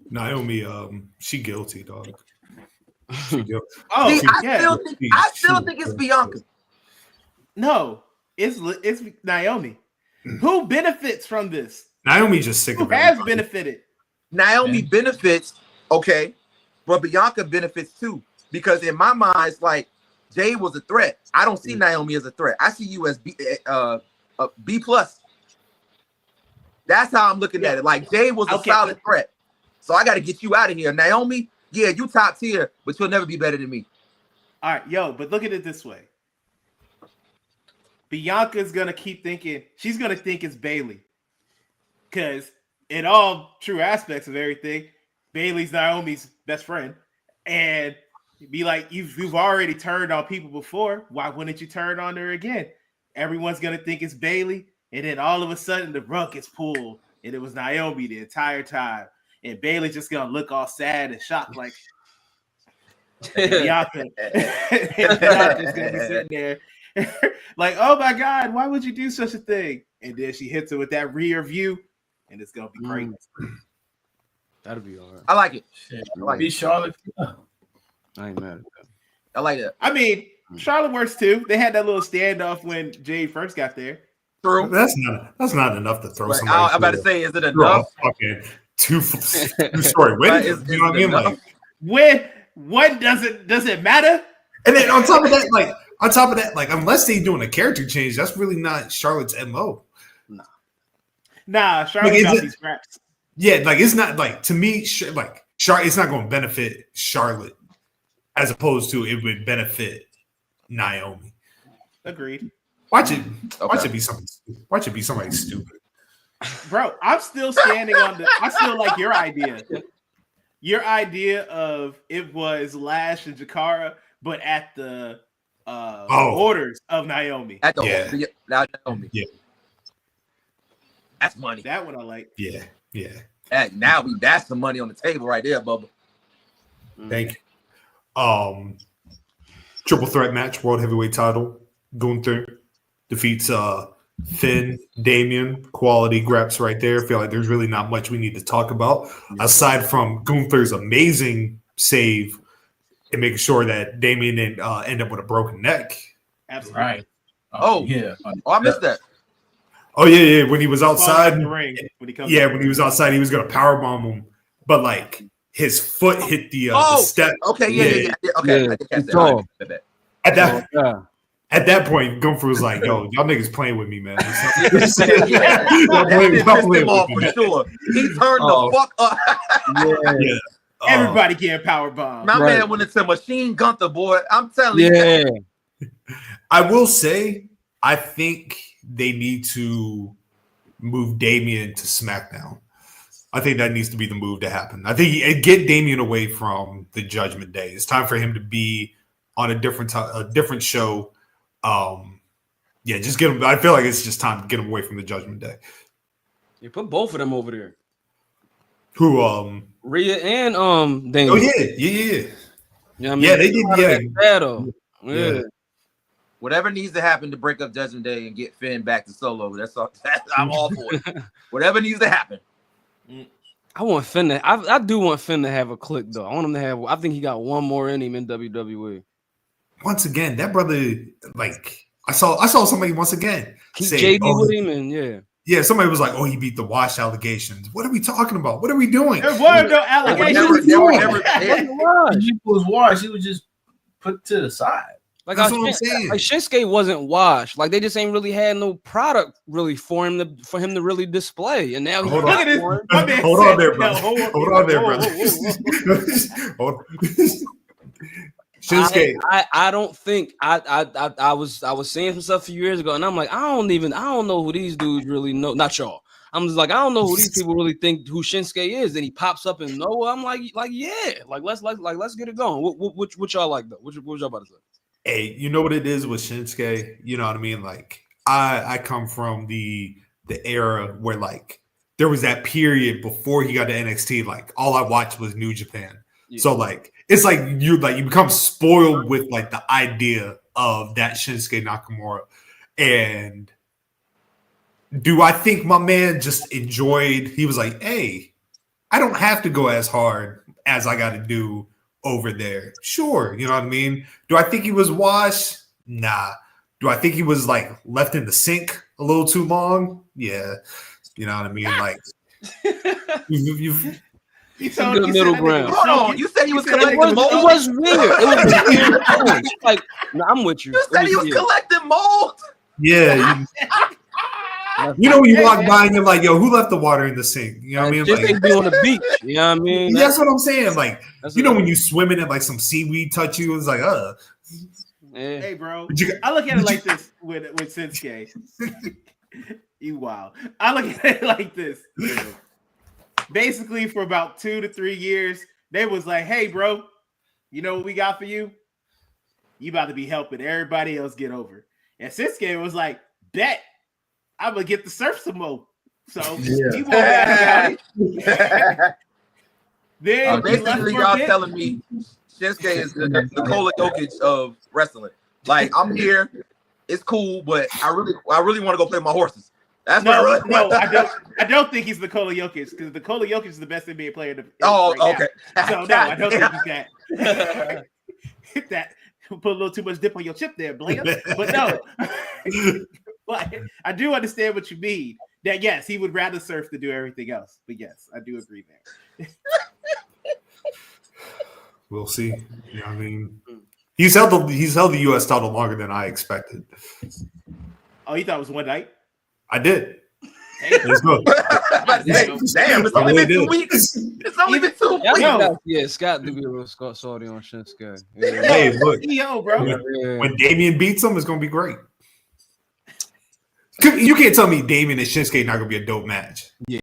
Naomi, she guilty, dog. She guilty. Oh, see, I still think it's Bianca. No, it's Naomi. Who benefits from this? Naomi just sick Who of has everybody. benefited? Naomi benefits, okay, but Bianca benefits too. Because in my mind, it's like Jade was a threat. I don't see Naomi as a threat. I see you as B+. That's how I'm looking at it. Like Jade was a solid threat. So I got to get you out of here. Naomi, yeah, you top tier, but you'll never be better than me. All right, yo, but look at it this way. Bianca's going to keep thinking, she's going to think it's Bayley. Because in all true aspects of everything, Bayley's Naomi's best friend. And be like, you've already turned on people before. Why wouldn't you turn on her again? Everyone's going to think it's Bayley. And then all of a sudden, the rug gets pulled. And it was Naomi the entire time. And Bayley's just going to look all sad and shocked like, Bianca's going to be sitting there like, oh my God, why would you do such a thing? And then she hits it with that rear view, and it's going to be great. That'll be all right. I like it. I like it. Charlotte. I ain't mad at that. I like it. I mean, Charlotte works too. They had that little standoff when Jade first got there. True. That's not enough to throw somebody. I'm about to say, is it enough? Fucking two-story window. You know what I mean? Like, when what does it matter? and then on top of that, like unless they doing a character change, that's really not Charlotte's MO. Nah, Charlotte got these scraps. Yeah, like it's not like to me, like Charlotte, it's not going to benefit Charlotte as opposed to it would benefit Naomi. Agreed. Watch it be something. Watch it be somebody stupid. Bro, I'm still standing on I still like your idea. Your idea of it was Lash and Jakara, but at the orders of Naomi. At the Naomi. Yeah. That's money. That one I like. Yeah. And that's the money on the table right there, Bubba. Thank you. Triple threat match, world heavyweight title. Gunther defeats Finn, Damian, quality graps right there. I feel like there's really not much we need to talk about aside from Gunther's amazing save and making sure that Damian didn't end up with a broken neck. Absolutely. Right. Yeah. Oh, I missed that. Oh yeah. When he was outside, the ring, when he was outside, he was gonna powerbomb him, but like his foot hit the step. Okay, yeah. Okay, I think that's that. At that point, Gunther was like, "Yo, y'all niggas playing with me, man." That pissed him off for sure. He turned the fuck up. Yeah. Everybody getting power bomb. My man went into Machine Gunther, boy. I'm telling you. I will say, I think they need to move Damian to SmackDown. I think that needs to be the move to happen. I think get Damian away from the Judgment Day. It's time for him to be on a different show. Just get him. I feel like it's just time to get him away from the Judgment Day. You put both of them over there. Who? Rhea and Damian. Oh yeah. You know what I mean? Yeah, they did. Yeah. Whatever needs to happen to break up Judgment Day and get Finn back to Solo, that's all. I'm all for it. Whatever needs to happen. I want Finn to. I do want Finn to have a click though. I want him to have. I think he got one more in him in WWE. Once again, that brother, like I saw somebody once again Keep say, JD with him, and yeah. Somebody was like, "Oh, he beat the Wash allegations." What are we talking about? What are we doing? There were no allegations. They were never there. He was washed. He was just put to the side. Like that's what I'm saying. Like Shinsuke wasn't washed. Like they just ain't really had no product really for him to really display. And now look at this. Hold on there, brother. Hold on there, brother. Shinsuke. I don't think I was saying some stuff a few years ago, and I'm like, I don't know who these dudes really know. Not y'all. I'm just like, I don't know who these people really think who Shinsuke is. Then he pops up in Noah. I'm like yeah, let's get it going. What y'all like though? What y'all about to say? Hey, you know what it is with Shinsuke? You know what I mean? Like I come from the era where like there was that period before he got to NXT. Like all I watched was New Japan. Yeah. So like it's like you become spoiled with like the idea of that Shinsuke Nakamura. And do I think my man just enjoyed? He was like, hey, I don't have to go as hard as I got to do over there. Sure, you know what I mean? Do I think he was washed? Nah. Do I think he was like left in the sink a little too long? Yeah. You know what I mean? Like you told the middle ground. Hold on, you said he was collecting mold. It was weird. It was weird. Like, no, I'm with you. You said he was collecting mold. Yeah. You know when you walk by and you're like, yo, who left the water in the sink? You know what I mean? Just Like, be on the beach. You know what I mean? That's what I'm saying. Like, That's you know when you swimming and like some seaweed touch you, it's like, Yeah. Hey, bro. I look at it like this with Shinsuke. You wild. I look at it like this. Basically, for about 2 to 3 years, they was like, hey, bro, you know what we got for you? You about to be helping everybody else get over. And Shinsuke was like, bet I'm going to get the surf some more. So he won't back about it. Then basically, y'all telling me Shinsuke is the Nikola Jokic of wrestling. Like, I'm here, it's cool, but I really want to go play my horses. That's no, I don't think he's Nikola Jokic because Nikola Jokic is the best NBA player. Okay. So no, I don't think he's that. That put a little too much dip on your chip there, Blair. But no, but I do understand what you mean. That yes, he would rather surf than do everything else. But yes, I do agree there. we'll see. You know what I mean? He's held the U.S. title longer than I expected. Oh, you thought it was one night? I did. Let's go. Damn, it's only been 2 weeks. It's only been 2 weeks. Yeah, Scott do be a little salty on Shinsuke. Yeah. Hey, look, bro. When Damian beats him, it's gonna be great. You can't tell me Damian and Shinsuke not gonna be a dope match. Yeah,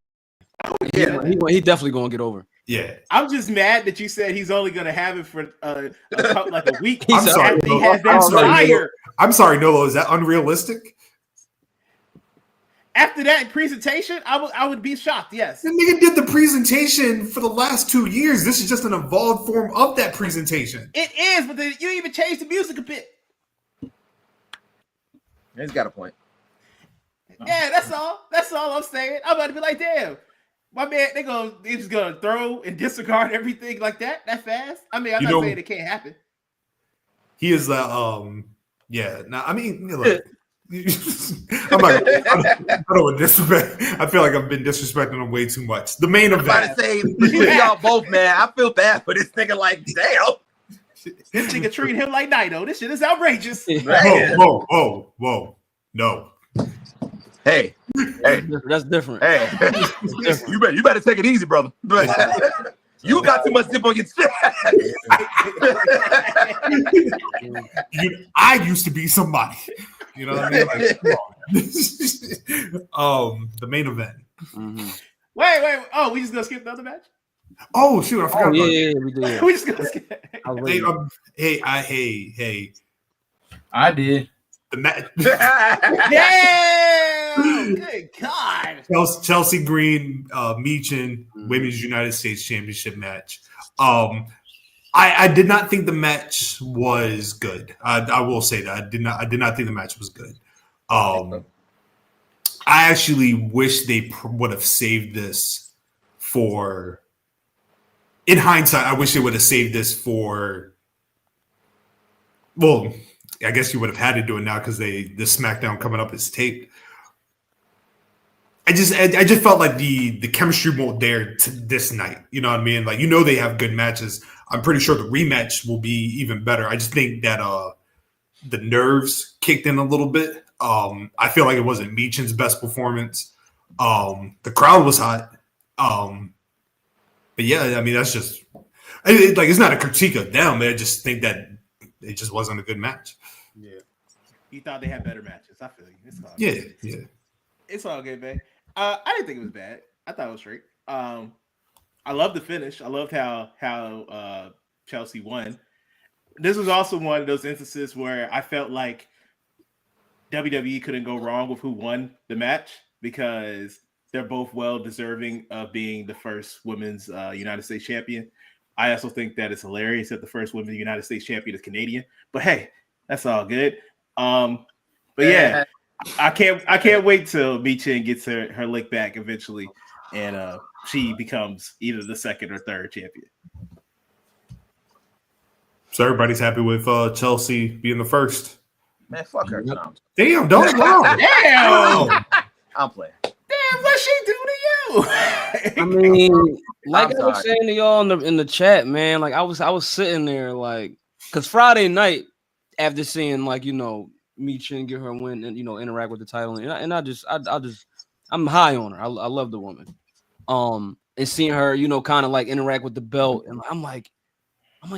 he definitely gonna get over. Yeah, I'm just mad that you said he's only gonna have it for like a week. I'm sorry, he has that fire. I'm sorry, Nolo. Is that unrealistic? After that presentation, I would be shocked. Yes, the nigga did the presentation for the last 2 years. This is just an evolved form of that presentation. It is, but you even changed the music a bit. He's got a point. Yeah, that's all. That's all I'm saying. I'm about to be like, damn, my man, they're just gonna throw and disregard everything like that fast. I mean, I'm not saying it can't happen. He is yeah. Now, I mean, look, I don't want disrespect. I feel like I've been disrespecting him way too much. The main event. I'm about to say, between y'all both, man, I feel bad for this nigga. Like, damn. This nigga treat him like Naito. This shit is outrageous. Whoa. No. Hey, that's different. Hey, you better take it easy, brother. You got too much dip on your chest. I used to be somebody. You know what I mean? Like, the main event. Mm-hmm. Wait. Oh, we just gonna skip the other match? Oh shoot, I forgot. Yeah, we did. We just gonna skip. Hey. I did. The match. Damn! Good God. Chelsea Green, Meechin, Women's United States Championship match. I did not think the match was good. I will say that I did not think the match was good. I actually wish they would have saved this for. In hindsight, I wish they would have saved this for. Well, I guess you would have had to do it now because the SmackDown coming up is taped. I just felt like the chemistry won't there to this night. You know what I mean? Like, they have good matches. I'm pretty sure the rematch will be even better. I just think that the nerves kicked in a little bit. I feel like it wasn't Meechin's best performance. The crowd was hot. But yeah, I mean, that's just it's not a critique of them. I just think that it just wasn't a good match. Yeah. You thought they had better matches. I feel you. It's all good. Yeah. It's all good, man. I didn't think it was bad. I thought it was straight. I loved the finish. I loved how Chelsea won. This was also one of those instances where I felt like WWE couldn't go wrong with who won the match because they're both well deserving of being the first women's United States champion. I also think that it's hilarious that the first women's United States champion is Canadian. But hey, that's all good. But yeah. I can't wait till Meechin gets her lick back eventually, and she becomes either the second or third champion. So everybody's happy with Chelsea being the first. Man, fuck her. Damn, don't wow. Damn. I'm playing. Damn, what she do to you? I mean, like I was saying to y'all in the chat, man. Like I was sitting there, like, because Friday night after seeing Michin get her win and interact with the title, and I'm high on her. I love the woman. And seeing her, kind of like interact with the belt, and I'm like,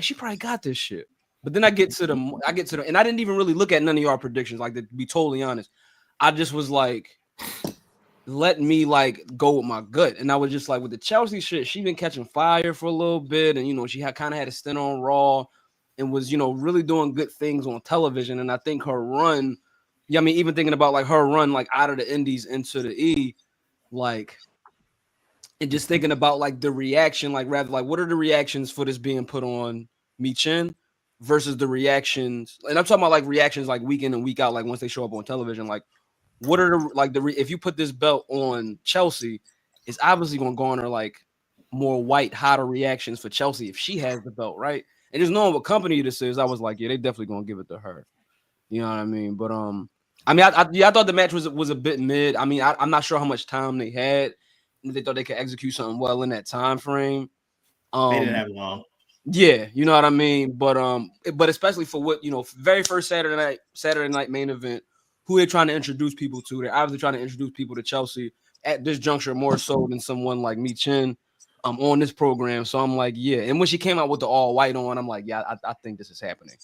she probably got this shit. But then I get to the, and I didn't even really look at none of y'all predictions. Like, to be totally honest, I just was like, let me like go with my gut, and I was just like, with the Chelsea shit, she been catching fire for a little bit, and she kind of had a stint on Raw, and was really doing good things on television. And I think her run, even thinking about like her run like out of the Indies into the E, like. And just thinking about like the reaction, like rather like what are the reactions for this being put on Michin versus the reactions, and I'm talking about like reactions like week in and week out, like once they show up on television, like what are the if you put this belt on Chelsea, it's obviously going to garner like more white, hotter reactions for Chelsea if she has the belt, right? And just knowing what company this is, I was like, yeah, they definitely going to give it to her. You know what I mean? But I thought the match was a bit mid. I'm not sure how much time they had. They thought they could execute something well in that time frame. They didn't have long. Yeah, you know what I mean. But especially for what very first Saturday night main event, who they're trying to introduce people to. They're obviously trying to introduce people to Chelsea at this juncture more so than someone like Michin on this program. So I'm like, yeah. And when she came out with the all white on, I'm like, yeah, I think this is happening.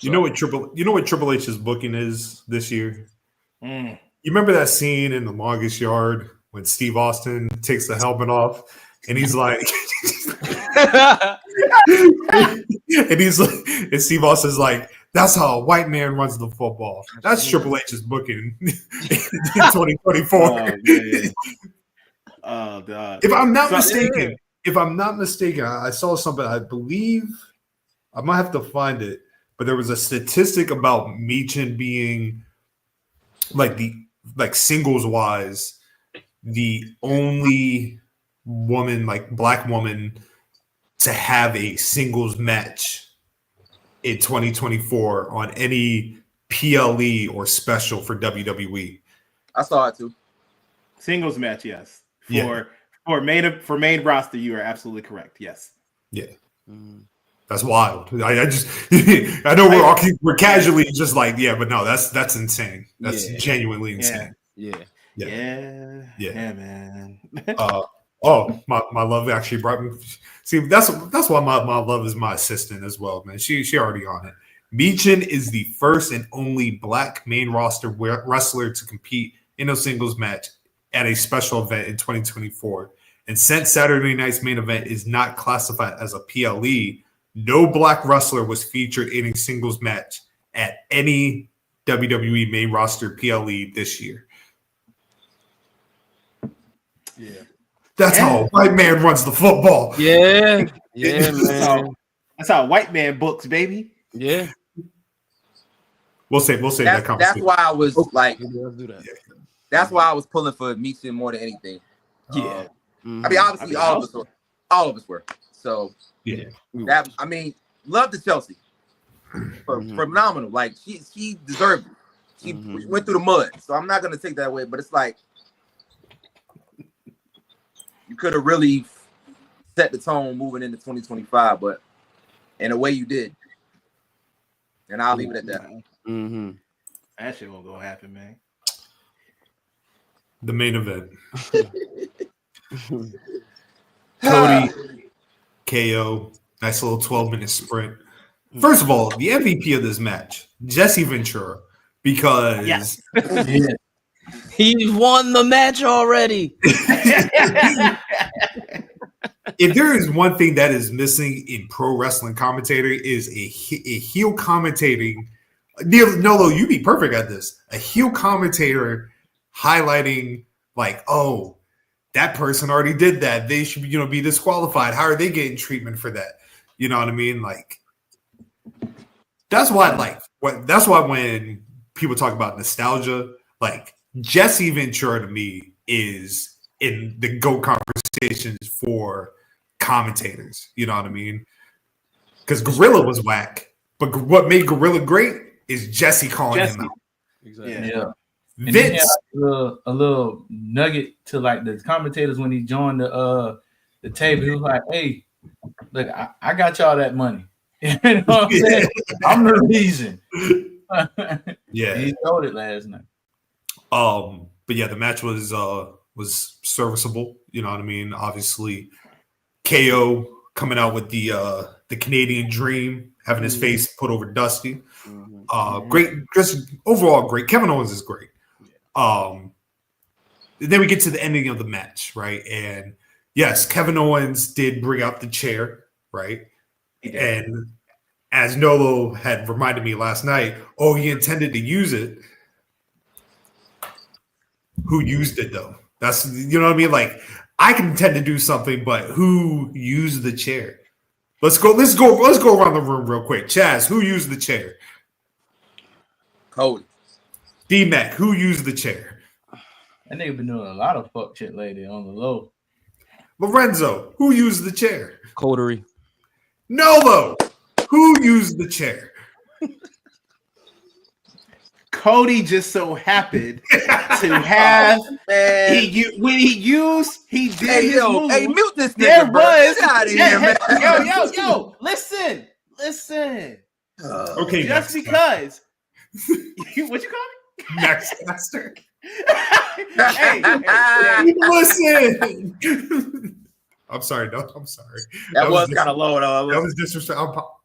You know what Triple H's booking is this year? Mm. You remember that scene in The Longest Yard when Steve Austin takes the helmet off and he's like, and Steve Austin's like, that's how a white man runs the football. That's Triple H's booking in 2024. Oh God! If I'm not mistaken, I saw something. I believe I might have to find it, but there was a statistic about Michin being like singles wise, the only woman, like black woman, to have a singles match in 2024 on any PLE or special for WWE. I saw it too. Singles match, yes. For main roster, you are absolutely correct. Yes. Yeah. That's wild. I just I know we're casually just like, yeah, but no, that's insane. That's genuinely insane. Yeah, man. My love actually brought me. See, that's why my love is my assistant as well, man. She already on it. Michin is the first and only black main roster wrestler to compete in a singles match at a special event in 2024. And since Saturday night's main event is not classified as a PLE, no black wrestler was featured in a singles match at any WWE main roster PLE this year. Yeah. That's how a white man runs the football. Yeah, man. That's how a white man books, baby. Yeah. We'll say that conversation. That's why I was like, Let's do that. that's why I was pulling for Michin more than anything. Yeah. I mean, obviously, all of us were. So yeah. That love to Chelsea. Phenomenal. Like she deserved it. She went through the mud. So I'm not gonna take that away, but it's like you could have really set the tone moving into 2025, but in a way you did. And I'll leave it at that. Mm-hmm. That shit won't go happen, man. The main event. Cody, KO, nice little 12-minute sprint. First of all, the MVP of this match, Jesse Ventura, because he's won the match already. If there is one thing that is missing in pro wrestling commentary is a heel commentating. Nolo, you'd be perfect at this. A heel commentator highlighting like, oh, that person already did that. They should, be disqualified. How are they getting treatment for that? You know what I mean? Like, that's why when people talk about nostalgia, like Jesse Ventura to me is in the GOAT conversations for commentators. You know what I mean? Because Gorilla was whack, but what made Gorilla great is Jesse calling him out. Exactly. Yeah. And Vince, a little nugget to like the commentators when he joined the table. He was like, "Hey, look, I got y'all that money. You know what I'm saying? I'm the reason." Yeah, he showed it last night. But yeah, the match was serviceable. You know what I mean? Obviously, KO coming out with the Canadian Dream, having his face put over Dusty. Great, just overall great. Kevin Owens is great. Then we get to the ending of the match, right? And yes, Kevin Owens did bring out the chair, right? And as Nolo had reminded me last night, he intended to use it. Who used it though? That's, you know what I mean? Like, I can intend to do something, but who used the chair? Let's go around the room real quick. Chaz, who used the chair? Cody. DMac, who used the chair? That nigga been doing a lot of fuck shit lately on the low. Lorenzo, who used the chair? Coterie. Nolo, who used the chair? Cody just so happened to have when he did his move. Hey, mute this nigga, There bro. was Get out of here, man. Yo, listen. Okay, Just because what you call me? Max Master. hey. Listen. I'm sorry, no, I'm sorry. That was kind of low, though. That was disrespectful.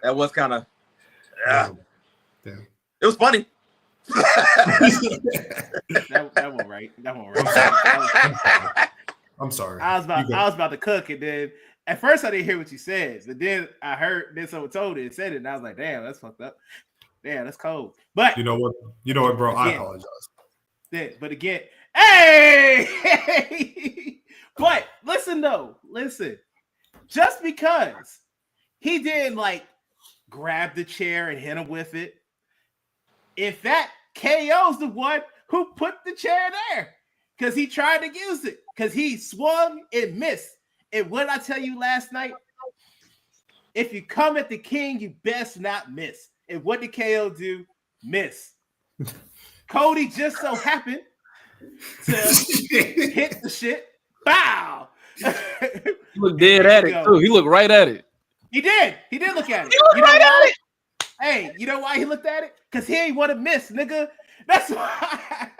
That was kind of. Damn. It was funny. That one right. I'm sorry. I was about to cook, and then at first I didn't hear what you said, but then then someone told it and said it, and I was like, damn, that's fucked up. Damn, that's cold. But you know what, bro? Again, I apologize. But again, hey! But listen. Just because he didn't grab the chair and hit him with it, if that KO's the one who put the chair there, because he tried to use it, because he swung and missed. And what I tell you last night, if you come at the king, you best not miss. And what did KO do? Miss. Cody just so happened to hit the shit. Bow. He looked dead at it too. He looked right at it. He did. He did look at it. He looked right at it. Hey, you know why he looked at it? Because he ain't want to miss, nigga. That's why.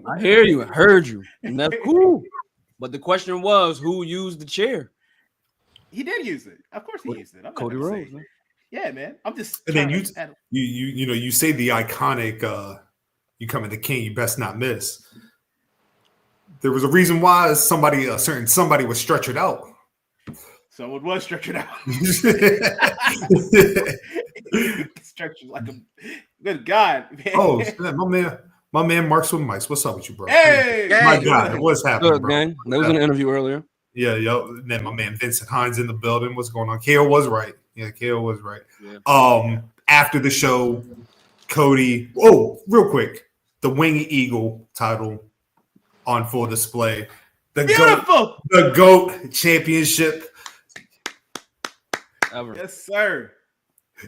I hear you. I heard you. And that's cool. But the question was, who used the chair? He did use it. Of course he used it. I'm Cody Rhodes, man. Yeah, man. I'm just. And then you say the iconic you come at the king, you best not miss. There was a reason why a certain somebody was stretchered out. Someone was stretchered out. Stretchered like a good God, man. Oh, my man Marks with Mics. What's up with you, bro? Hey, my God, what's happening, Good, bro? gang. That was in an interview earlier. Yeah, yo. And then my man Vincent Hines in the building. What's going on? KO was right. Yeah, KO was right. Yeah. After the show, Cody. Oh, real quick, the Winged Eagle title on full display. Beautiful. The GOAT Championship. Ever. Yes, sir.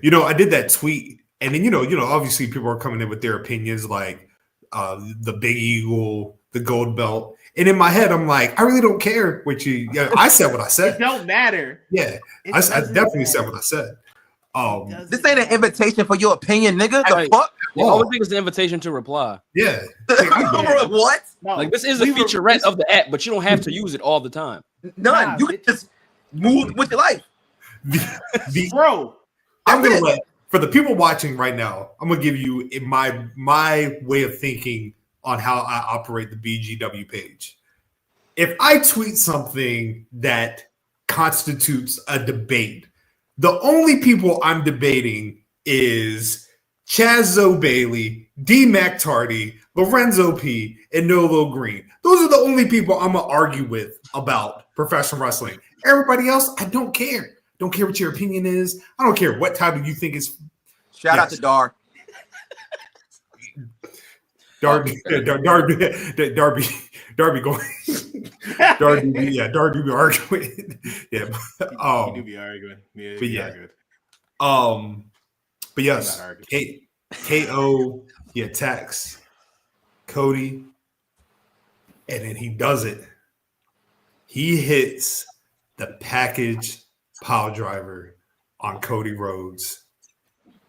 I did that tweet, and then obviously people are coming in with their opinions, like the Big Eagle, the gold belt, and in my head I'm like, I really don't care what you. Yeah, I said what I said. It don't matter. Yeah, I definitely said what I said. This ain't an invitation for your opinion, nigga. The fuck? The only thing is the invitation to reply. Yeah. What? No, Like, this is a featurette of the app, but you don't have to use it all the time. None. Nah, You can just move with your life. Bro, I'm gonna let, for the people watching right now, I'm gonna give you my way of thinking on how I operate the BGW page. If I tweet something that constitutes a debate, the only people I'm debating is Chaz Bailey, DMacTardy, Lorenzo P, and Nolo Green. Those are the only people I'm gonna argue with about professional wrestling. Everybody else, I don't care. Don't care what your opinion is. I don't care what title you think is. Shout out to Dar. Darby going. Darby be arguing. Yeah. you do be arguing. Yeah, but yeah. Arguing. But yes, KO, he attacks Cody, and then he does it. He hits the package pile driver on Cody Rhodes,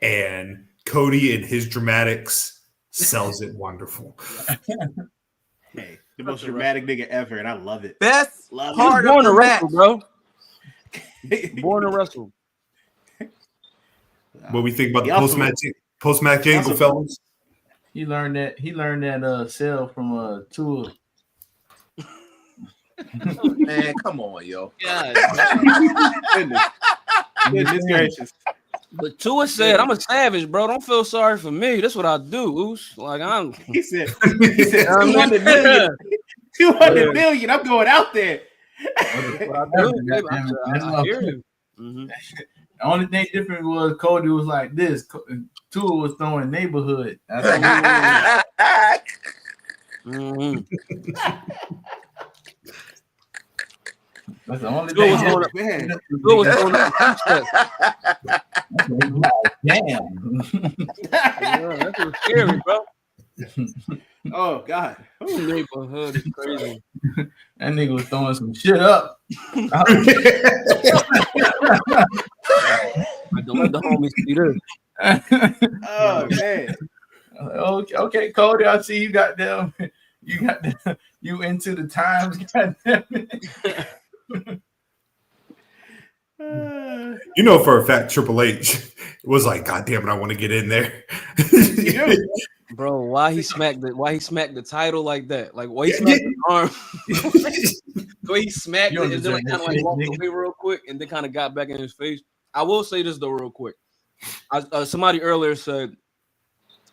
and Cody and his dramatics sells it wonderful. Hey, the most dramatic nigga ever, and I love it. Best Love part Born of to the match, wrestle, bro. Born to wrestle. What we think about the post-match angle, fellas? He learned that sell from Tua. Man, come on, yo. God, Goodness gracious. but Tua said, "I'm a savage, bro. Don't feel sorry for me. That's what I do, Oos. Like I'm." He said 200 million. 200 million. I'm going out there. I hear you. Mm-hmm. The only thing different was Cody was like this. Tua was throwing neighborhood. Mm-hmm. That's the only Tua thing. was Man. Tua was going Damn. Yeah, that was scary, bro. Oh God. Ooh. Neighborhood is crazy. That nigga was throwing some shit up. Don't let the homies see this. Oh man. Okay, Cody. I see you got them. You into the times. You know for a fact Triple H was like, God damn it, I want to get in there. Bro, why he smacked the title like that? Like why he smacked the arm? The way he smacked it and then like kind of like walked away real quick and then kind of got back in his face. I will say this though real quick. Somebody earlier said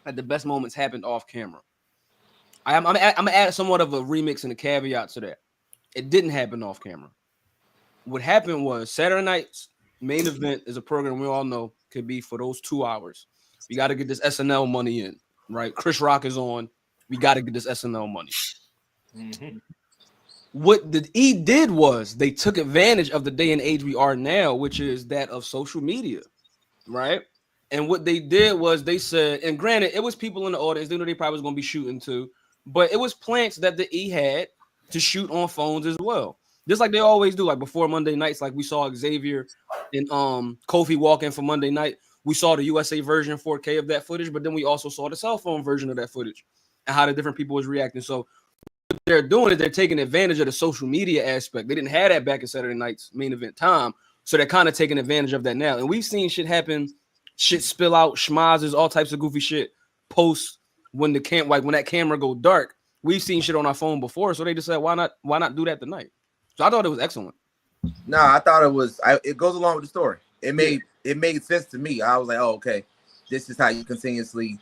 that the best moments happened off camera. I'm gonna add somewhat of a remix and a caveat to that. It didn't happen off camera. What happened was Saturday night's main event is a program we all know could be for those 2 hours. We got to get this SNL money in, right? Chris Rock is on. We got to get this SNL money. Mm-hmm. What the E did was they took advantage of the day and age we are now, which is that of social media, right? And what they did was they said, and granted, it was people in the audience. They knew they probably was going to be shooting too, but it was plants that the E had to shoot on phones as well. Just like they always do, like before Monday nights, like we saw Xavier and Kofi walk in for Monday night. We saw the USA version 4K of that footage, but then we also saw the cell phone version of that footage and how the different people was reacting. So what they're doing is they're taking advantage of the social media aspect. They didn't have that back in Saturday night's main event time, so they're kind of taking advantage of that now. And we've seen shit happen, shit spill out, schmazes, all types of goofy shit post when that camera go dark. We've seen shit on our phone before, so they just said, why not do that tonight? So I thought it was excellent. No, I thought it was. It goes along with the story. It made sense to me. I was like, oh, okay, this is how you continuously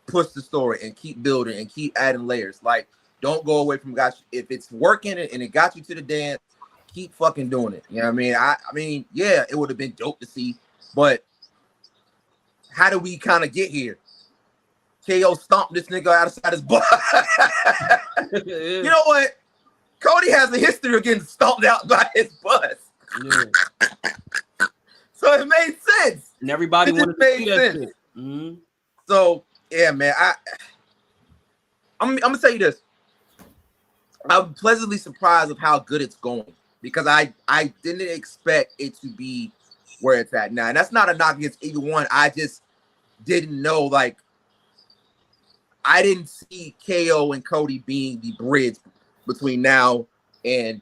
push the story and keep building and keep adding layers. Like, don't go away from gosh. If it's working and it got you to the dance, keep fucking doing it. You know what I mean? I mean, yeah, it would have been dope to see, but how do we kind of get here? KO stomped this nigga outside his butt. You know what? Cody has a history of getting stomped out by his bus. Yeah. So it made sense. And everybody wanted to see that shit. Mm-hmm. So yeah, man. I'm gonna tell you this. I'm pleasantly surprised of how good it's going because I didn't expect it to be where it's at now. And that's not a knock against either one. I just didn't know, like, I didn't see KO and Cody being the bridge between now and,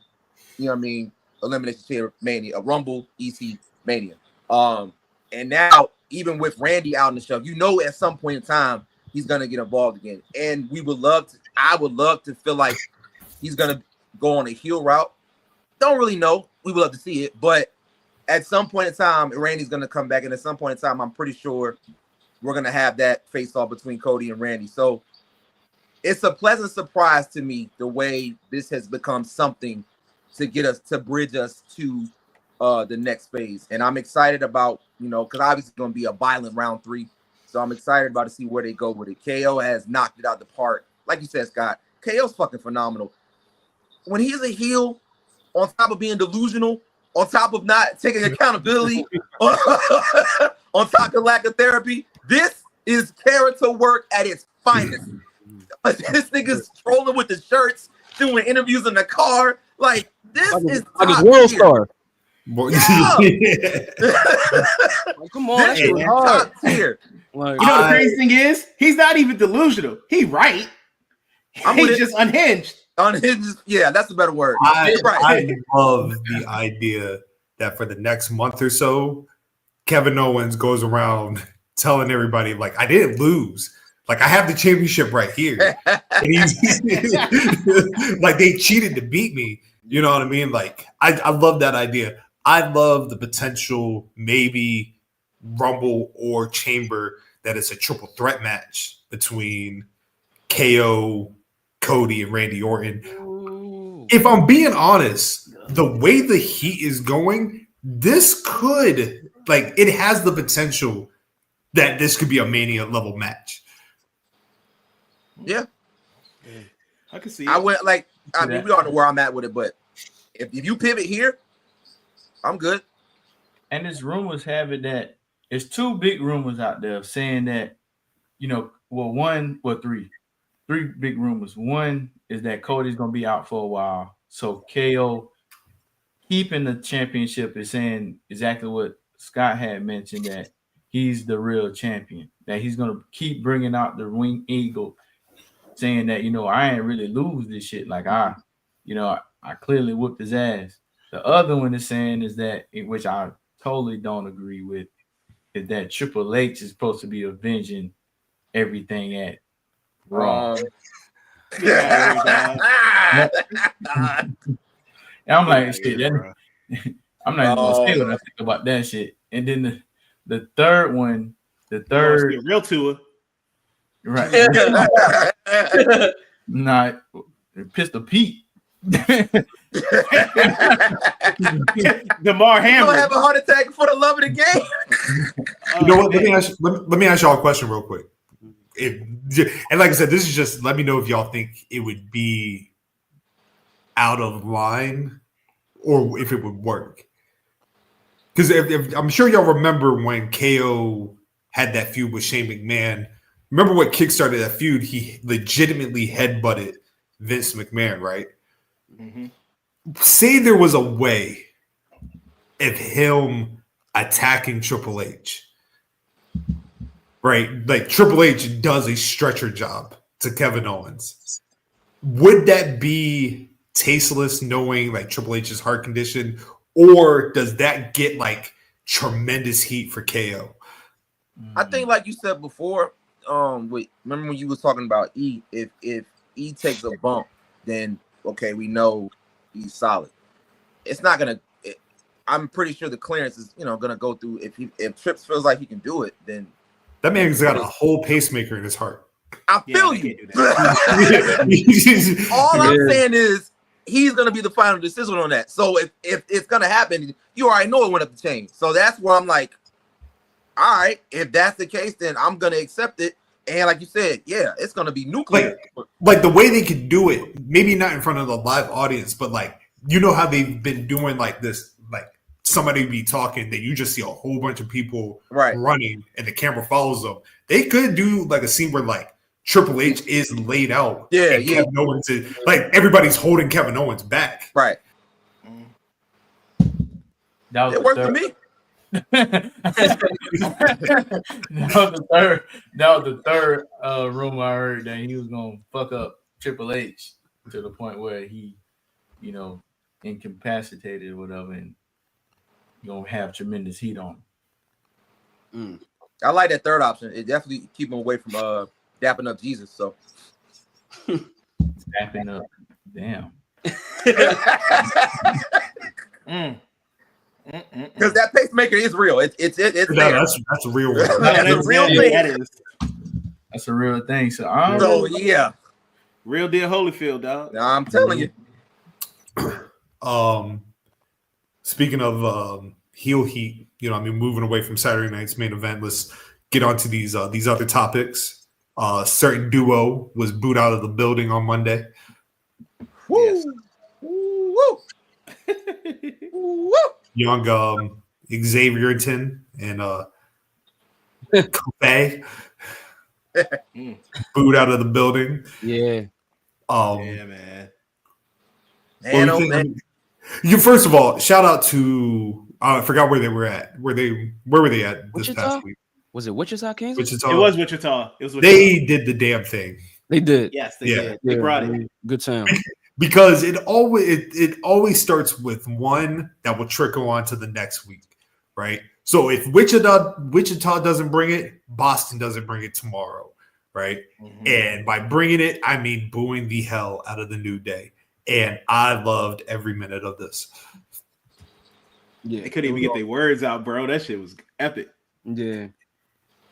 you know what I mean, Elimination Chamber Mania, a Rumble EC Mania. And now, even with Randy out in the show, you know at some point in time, he's going to get involved again. And I would love to feel like he's going to go on a heel route. Don't really know. We would love to see it. But at some point in time, Randy's going to come back. And at some point in time, I'm pretty sure we're going to have that face-off between Cody and Randy. So it's a pleasant surprise to me the way this has become something to get us, to bridge us to the next phase. And I'm excited about, you know, because obviously it's going to be a violent round 3. So I'm excited about to see where they go with it. KO has knocked it out the park. Like you said, Scott, KO's fucking phenomenal. When he's a heel, on top of being delusional, on top of not taking accountability, on top of lack of therapy, this is character work at its finest. This nigga's trolling with the shirts, doing interviews in the car. Like, this is like a world star. Like, come on, that shit was hard. Top tier. Like, You know the crazy thing is, he's not even delusional. He right. He's just unhinged. Unhinged. Yeah, that's a better word. I Right. love the idea that for the next month or so, Kevin Owens goes around telling everybody, like, I didn't lose. Like, I have the championship right here. And he's like, they cheated to beat me. You know what I mean? Like, I love that idea. I love the potential, maybe Rumble or Chamber, that it's a triple threat match between KO, Cody, and Randy Orton. ooh. If I'm being honest, the way the heat is going, this could, like, it has the potential that this could be a Mania level match. Yeah. I can see. I went like, I mean, we don't know where I'm at with it, but if you pivot here, I'm good. And there's rumors have it that there's two big rumors out there saying that, you know, three big rumors. One is that Cody's gonna be out for a while. So KO keeping the championship is saying exactly what Scott had mentioned, that he's the real champion, that he's gonna keep bringing out the winged eagle, saying that, you know, I ain't really lose this shit. Like I clearly whooped his ass. The other one is saying is that, which I totally don't agree with, is that Triple H is supposed to be avenging everything at Raw. And I'm like, shit, I'm not even gonna say what I think about that shit. And then the third one, real to right? Nah, Pistol Pete. DeMar Hamlin. Gonna have a heart attack for the love of the game. You know what? Let me ask y'all a question real quick. And like I said, this is just, let me know if y'all think it would be out of line or if it would work. Because if I'm sure y'all remember when KO had that feud with Shane McMahon. Remember what kickstarted that feud? He legitimately headbutted Vince McMahon, right? Mm-hmm. Say there was a way of him attacking Triple H, right? Like Triple H does a stretcher job to Kevin Owens. Would that be tasteless, knowing like Triple H's heart condition, or does that get like tremendous heat for KO? I think, like you said before, remember when you was talking about E? If E takes a bump, then okay, we know he's solid. It's not gonna. I'm pretty sure the clearance is, gonna go through. If Trips feels like he can do it, then that man's got a whole pacemaker in his heart. I feel you. All I'm saying is he's gonna be the final decision on that. So if it's gonna happen, you already know it went up the chain. So that's where I'm like, all right, if that's the case, then I'm gonna accept it. And like you said, yeah, it's gonna be nuclear. Like the way they could do it, maybe not in front of the live audience, but like, you know how they've been doing like this, like somebody be talking that you just see a whole bunch of people running and the camera follows them. They could do like a scene where like Triple H is laid out. Yeah, and Kevin Owens is, like everybody's holding Kevin Owens back. Right. It worked for me. That was the third rumor I heard, that he was gonna fuck up Triple H to the point where he, incapacitated or whatever, and gonna have tremendous heat on him. I like that third option. It definitely keep him away from dapping up Jesus. So dapping up, damn. Because that pacemaker is real. It's there. That's a real one. That's a real thing. That is. That's a real thing. So yeah, real deal Holyfield, dog. I'm telling you. Speaking of heel heat, moving away from Saturday night's main event, let's get onto these other topics. Certain duo was booed out of the building on Monday. Woo! Yes. Woo! Woo! Young Xavierton and Kobe booed out of the building. Yeah. Yeah, man. Man, oh man. First of all, shout out to I forgot where they were at. Where were they at this Wichita? past week? Was it Wichita, Kansas? Wichita. It was Wichita. They did the damn thing. They did. Yes, they did. They brought it. Good sound. Because it always starts with one that will trickle on to the next week, right? So if Wichita doesn't bring it, Boston doesn't bring it tomorrow, right? Mm-hmm. And by bringing it, I mean booing the hell out of the New Day. And I loved every minute of this. Yeah, they couldn't even get their words out, bro. That shit was epic. Yeah.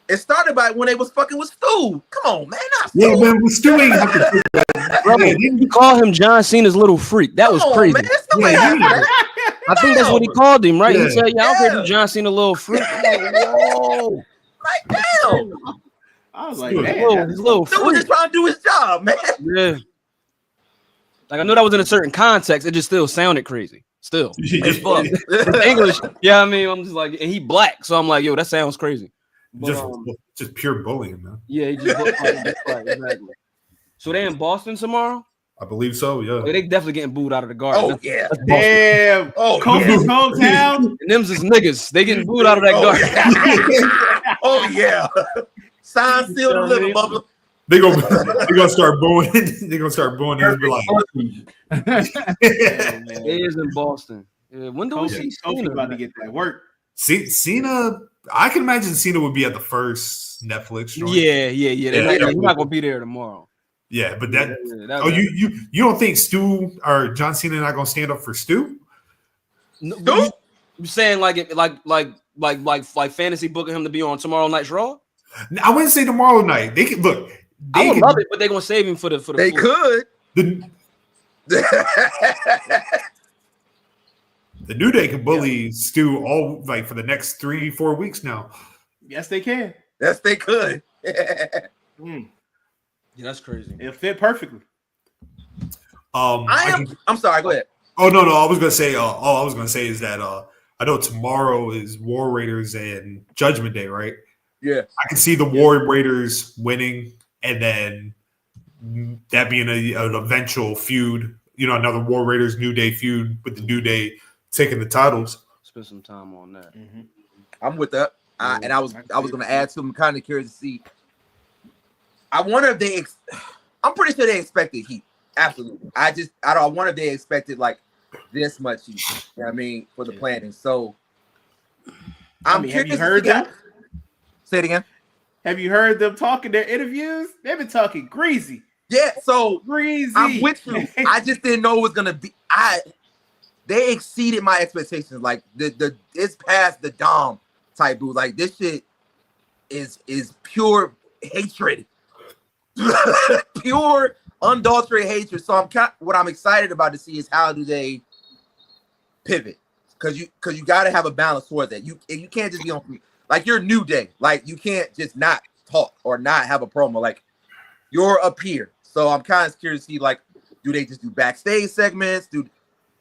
It started by when they was fucking with Stu. Come on, man. Yeah, man, with Stu ain't have to Brother, you call him John Cena's little freak. That was crazy. Man, I think that's what he called him, right? Yeah. He said, I don't care if John Cena little freak. Like, whoa. Like, damn. I was like, Dude, man. his little Stu was just trying to do his job, man. Yeah. Like, I know that was in a certain context. It just still sounded crazy. Still. It's fuck. It's English. Yeah, I mean, I'm just like, and he black. So I'm like, yo, that sounds crazy. But, just pure bullying, man. Yeah, he just exactly. So they in Boston tomorrow? I believe so, yeah. They definitely getting booed out of the garden. Oh, yeah. Damn. Oh, Kofi's hometown. And them's is niggas. They getting booed out of that garden. Oh, yeah. Sign, seal, deliver, mother. They're gonna start booing. They're gonna start booing and be like, It is in Boston. Yeah. When do we see Kofi Cena? about to get that work. See, Cena, I can imagine Cena would be at the first Netflix joint. Yeah. He's not gonna be there tomorrow. Yeah, but you don't think Stu or John Cena not gonna stand up for Stu? No, you saying like fantasy booking him to be on tomorrow night's Raw? I wouldn't say tomorrow night. They could look. I would love it, but they're gonna save him for the. They could. The New Day can bully Stu all like for the next 3-4 weeks now. Yes, they can. Yes, they could. Yeah, that's crazy. It'll fit perfectly. I'm sorry. Go ahead. Oh no, I was gonna say. All I was gonna say is that I know tomorrow is War Raiders and Judgment Day, right? Yeah, I can see the War Raiders winning, and then that being an eventual feud. You know, another War Raiders New Day feud with the New Day taking the titles. Spend some time on that. Mm-hmm. I'm with that. And I was going to add to. I'm kind of curious to see. I wonder if they. I'm pretty sure they expected heat. Absolutely. I wonder if they expected like this much heat. You know what I mean, for the planning. So I'm curious. Have you heard that? Say it again. Have you heard them talking their interviews? They've been talking greasy. Yeah, so greasy. I'm with you. I just didn't know it was gonna be. They exceeded my expectations. Like it's past the Dom type dude. Like this shit is pure hatred, pure unadulterated hatred. So what I'm excited about to see is how do they pivot? Because you got to have a balance towards that. You can't just be on like your New Day. Like you can't just not talk or not have a promo. Like you're up here. So I'm kind of curious to see, like, do they just do backstage segments?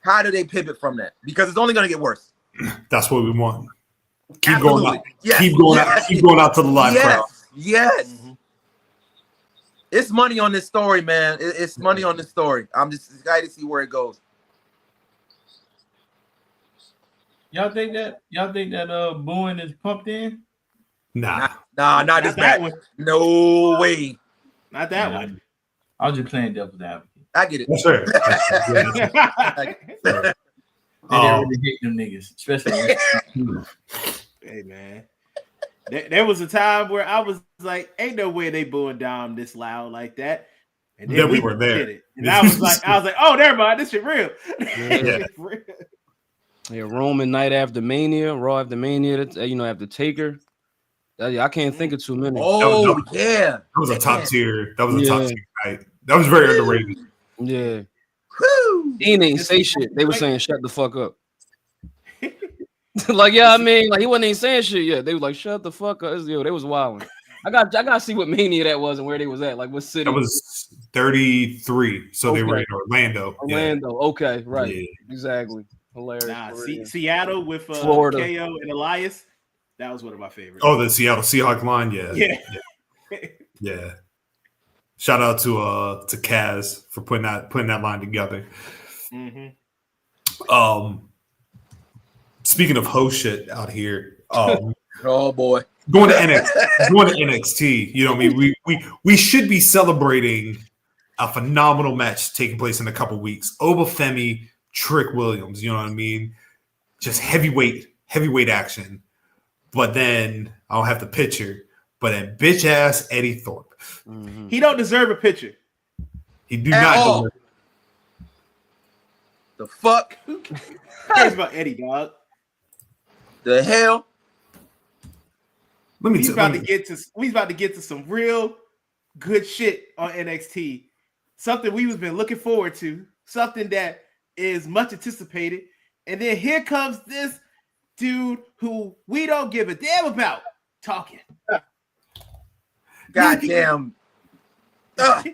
How do they pivot from that? Because it's only going to get worse. That's what we want. Keep Absolutely. going out. Yes. Keep going out. Keep going out to the live crowd. Yes. Mm-hmm. It's money on this story, man. It's money on this story. I'm just excited to see where it goes. Y'all think that booing is pumped in? Nah, not this bad one. No way. Not that one. I was just playing devil's advocate. I get it. That's right. They didn't really hate them niggas, especially. Hey man, there was a time where I was like, "Ain't no way they booing Dom this loud like that." And then we were there. Did it. And I was like, "Oh, never mind. This shit real." Yeah. Yeah, Roman night after Mania, Raw after Mania. After Taker. I can't think of too many. Oh, that was a top tier. That was a top tier night. That was very underrated. Yeah. Woo. Dean ain't say shit. They were saying shut the fuck up. Like, yeah, I mean, like he wasn't even saying shit yet. They were like, shut the fuck up. They was wilding. I gotta see what Mania that was and where they was at. Like what city? That was 33. So they were in Orlando. Orlando. Yeah. Okay, right. Yeah. Exactly. Hilarious. Seattle with Florida. KO and Elias. That was one of my favorites. Oh, the Seattle Seahawks line, yeah. Shout out to Chaz for putting that line together. Mm-hmm. Speaking of ho shit out here, Oh boy. going to NXT, you know what I mean? We should be celebrating a phenomenal match taking place in a couple weeks. Oba Femi, Trick Williams, you know what I mean? Just heavyweight action. But then I don't have the picture, but then bitch ass Eddie Thorpe. Mm-hmm. He don't deserve a picture. He do not deserve. The fuck? Who cares about Eddie, dog? The hell? He's about to get to some real good shit on NXT. Something we've been looking forward to. Something that is much anticipated. And then here comes this dude who we don't give a damn about talking. Goddamn. Now,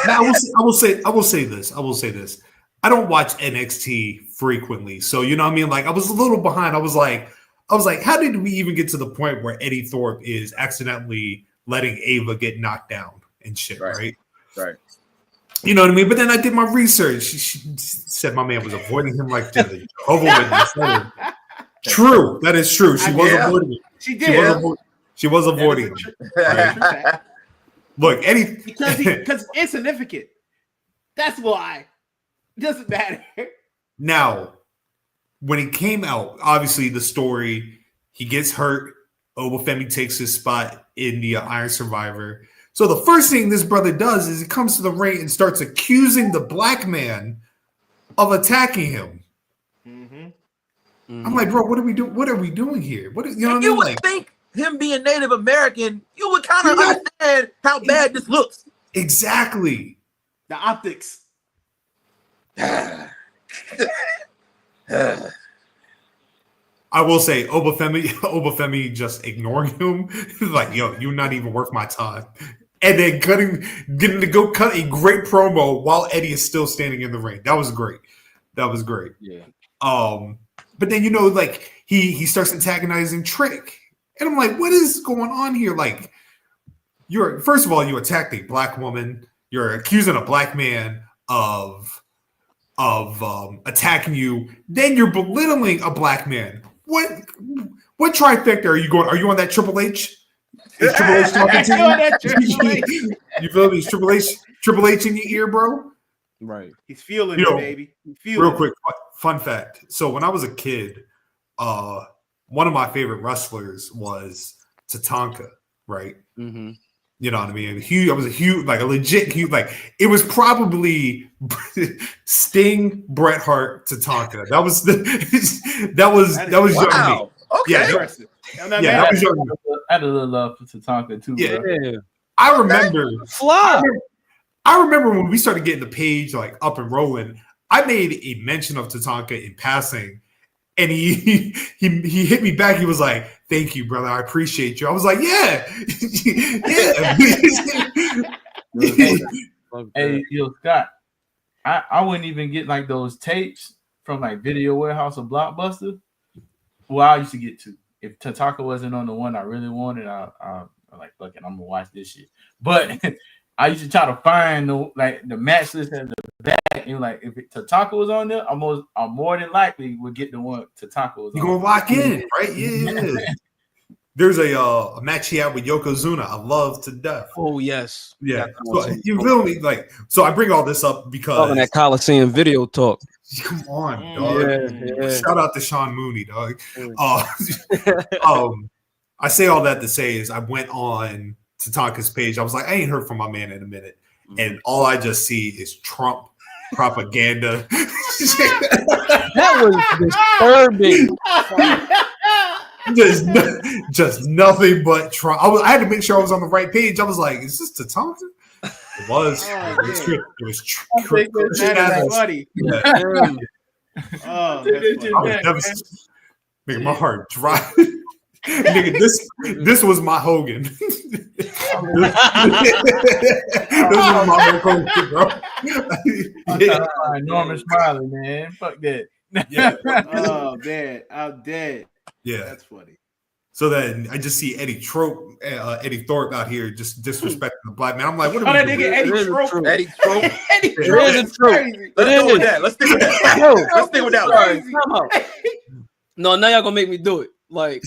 I will say this. I don't watch NXT frequently, so you know what I mean. Like, I was a little behind. I was like, how did we even get to the point where Eddie Thorpe is accidentally letting Ava get knocked down and shit, right? Right. You know what I mean? But then I did my research. She said my man was avoiding him like the Jehovah's Witness. True, that is true. She was avoiding him. She did. She was avoiding him. Right? Look, Eddie, because it's insignificant. That's why. It doesn't matter. Now, when he came out, obviously the story, he gets hurt. Oba Femi takes his spot in the Iron Survivor. So the first thing this brother does is he comes to the ring and starts accusing the black man of attacking him. Mm-hmm. I'm like, bro, what are we doing? What are we doing here? What you know? What you I mean? would think him being Native American, you would kind of understand how bad this looks. Exactly. The optics. I will say, Oba Femi just ignoring him, like, yo, you're not even worth my time. And then getting to go cut a great promo while Eddie is still standing in the ring. That was great. Yeah. But then, you know, like he starts antagonizing Trick. And I'm like, what is going on here? Like, first of all, you attacked a black woman. You're accusing a black man of attacking you. Then you're belittling a black man. What trifecta are you going? Are you on that Triple H? Is Triple H talking to you? You feel me? Is Triple H in your ear, bro? Right. He's feeling it, baby. Real quick, fun fact. So when I was a kid, one of my favorite wrestlers was Tatanka, right? Mm-hmm. You know what I mean? I was a huge, like a legit huge, like it was probably Sting, Bret Hart, Tatanka. That was young me. Okay. Yeah, that was young me. I had a little love for Tatanka too. Yeah. Bro. I remember. Flop. I remember when we started getting the page like up and rolling. I made a mention of Tatanka in passing, and he hit me back. He was like, "Thank you, brother. I appreciate you." I was like, "Yeah, yeah." Hey, yo, Scott, I wouldn't even get like those tapes from like Video Warehouse or Blockbuster. Well, I used to get to. If Tatanka wasn't on the one I really wanted, I'm like, fuck it, I'm gonna watch this shit. But I used to try to find the match list at the back, and like if Tatanka was on there, I more than likely would get the one Tatanka was on. You gonna lock in, right? Yeah. There's a match he had with Yokozuna. I love to death. Oh yes, yeah. So you feel me? Like, so I bring all this up because that Coliseum video talk. Come on, dog. Yeah. Shout out to Sean Mooney, dog. I say all that to say is I went on Tatanka's page. I was like, I ain't heard from my man in a minute, and all I just see is Trump propaganda. That was disturbing. just nothing but Trump. I had to make sure I was on the right page. I was like, is this Tatanka? It was. It was funny. I was devastated. Nigga, my heart dry. Nigga, this was my Hogan. This was my Hogan, bro. Norman Smiley, man. Fuck that. Yeah. Oh man, I'm dead. Yeah, that's funny. So then I just see Eddie Thorpe out here just disrespecting the black man. I'm like, what Oh, are that we nigga doing? Eddie Trope. Eddie Trope. Eddie It Trope is a is trope. crazy. Let's go with that. Let's stick with that. No, Let's stick with that one. sorry, come on. No, now y'all gonna make me do it. Like,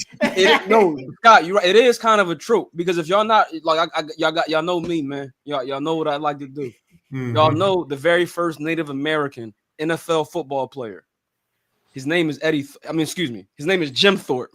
no, Scott, you're right. It is kind of a trope because if y'all not like, y'all know me, man. Y'all know what I like to do. Mhm. Y'all know the very first Native American NFL football player. His name is His name is Jim Thorpe.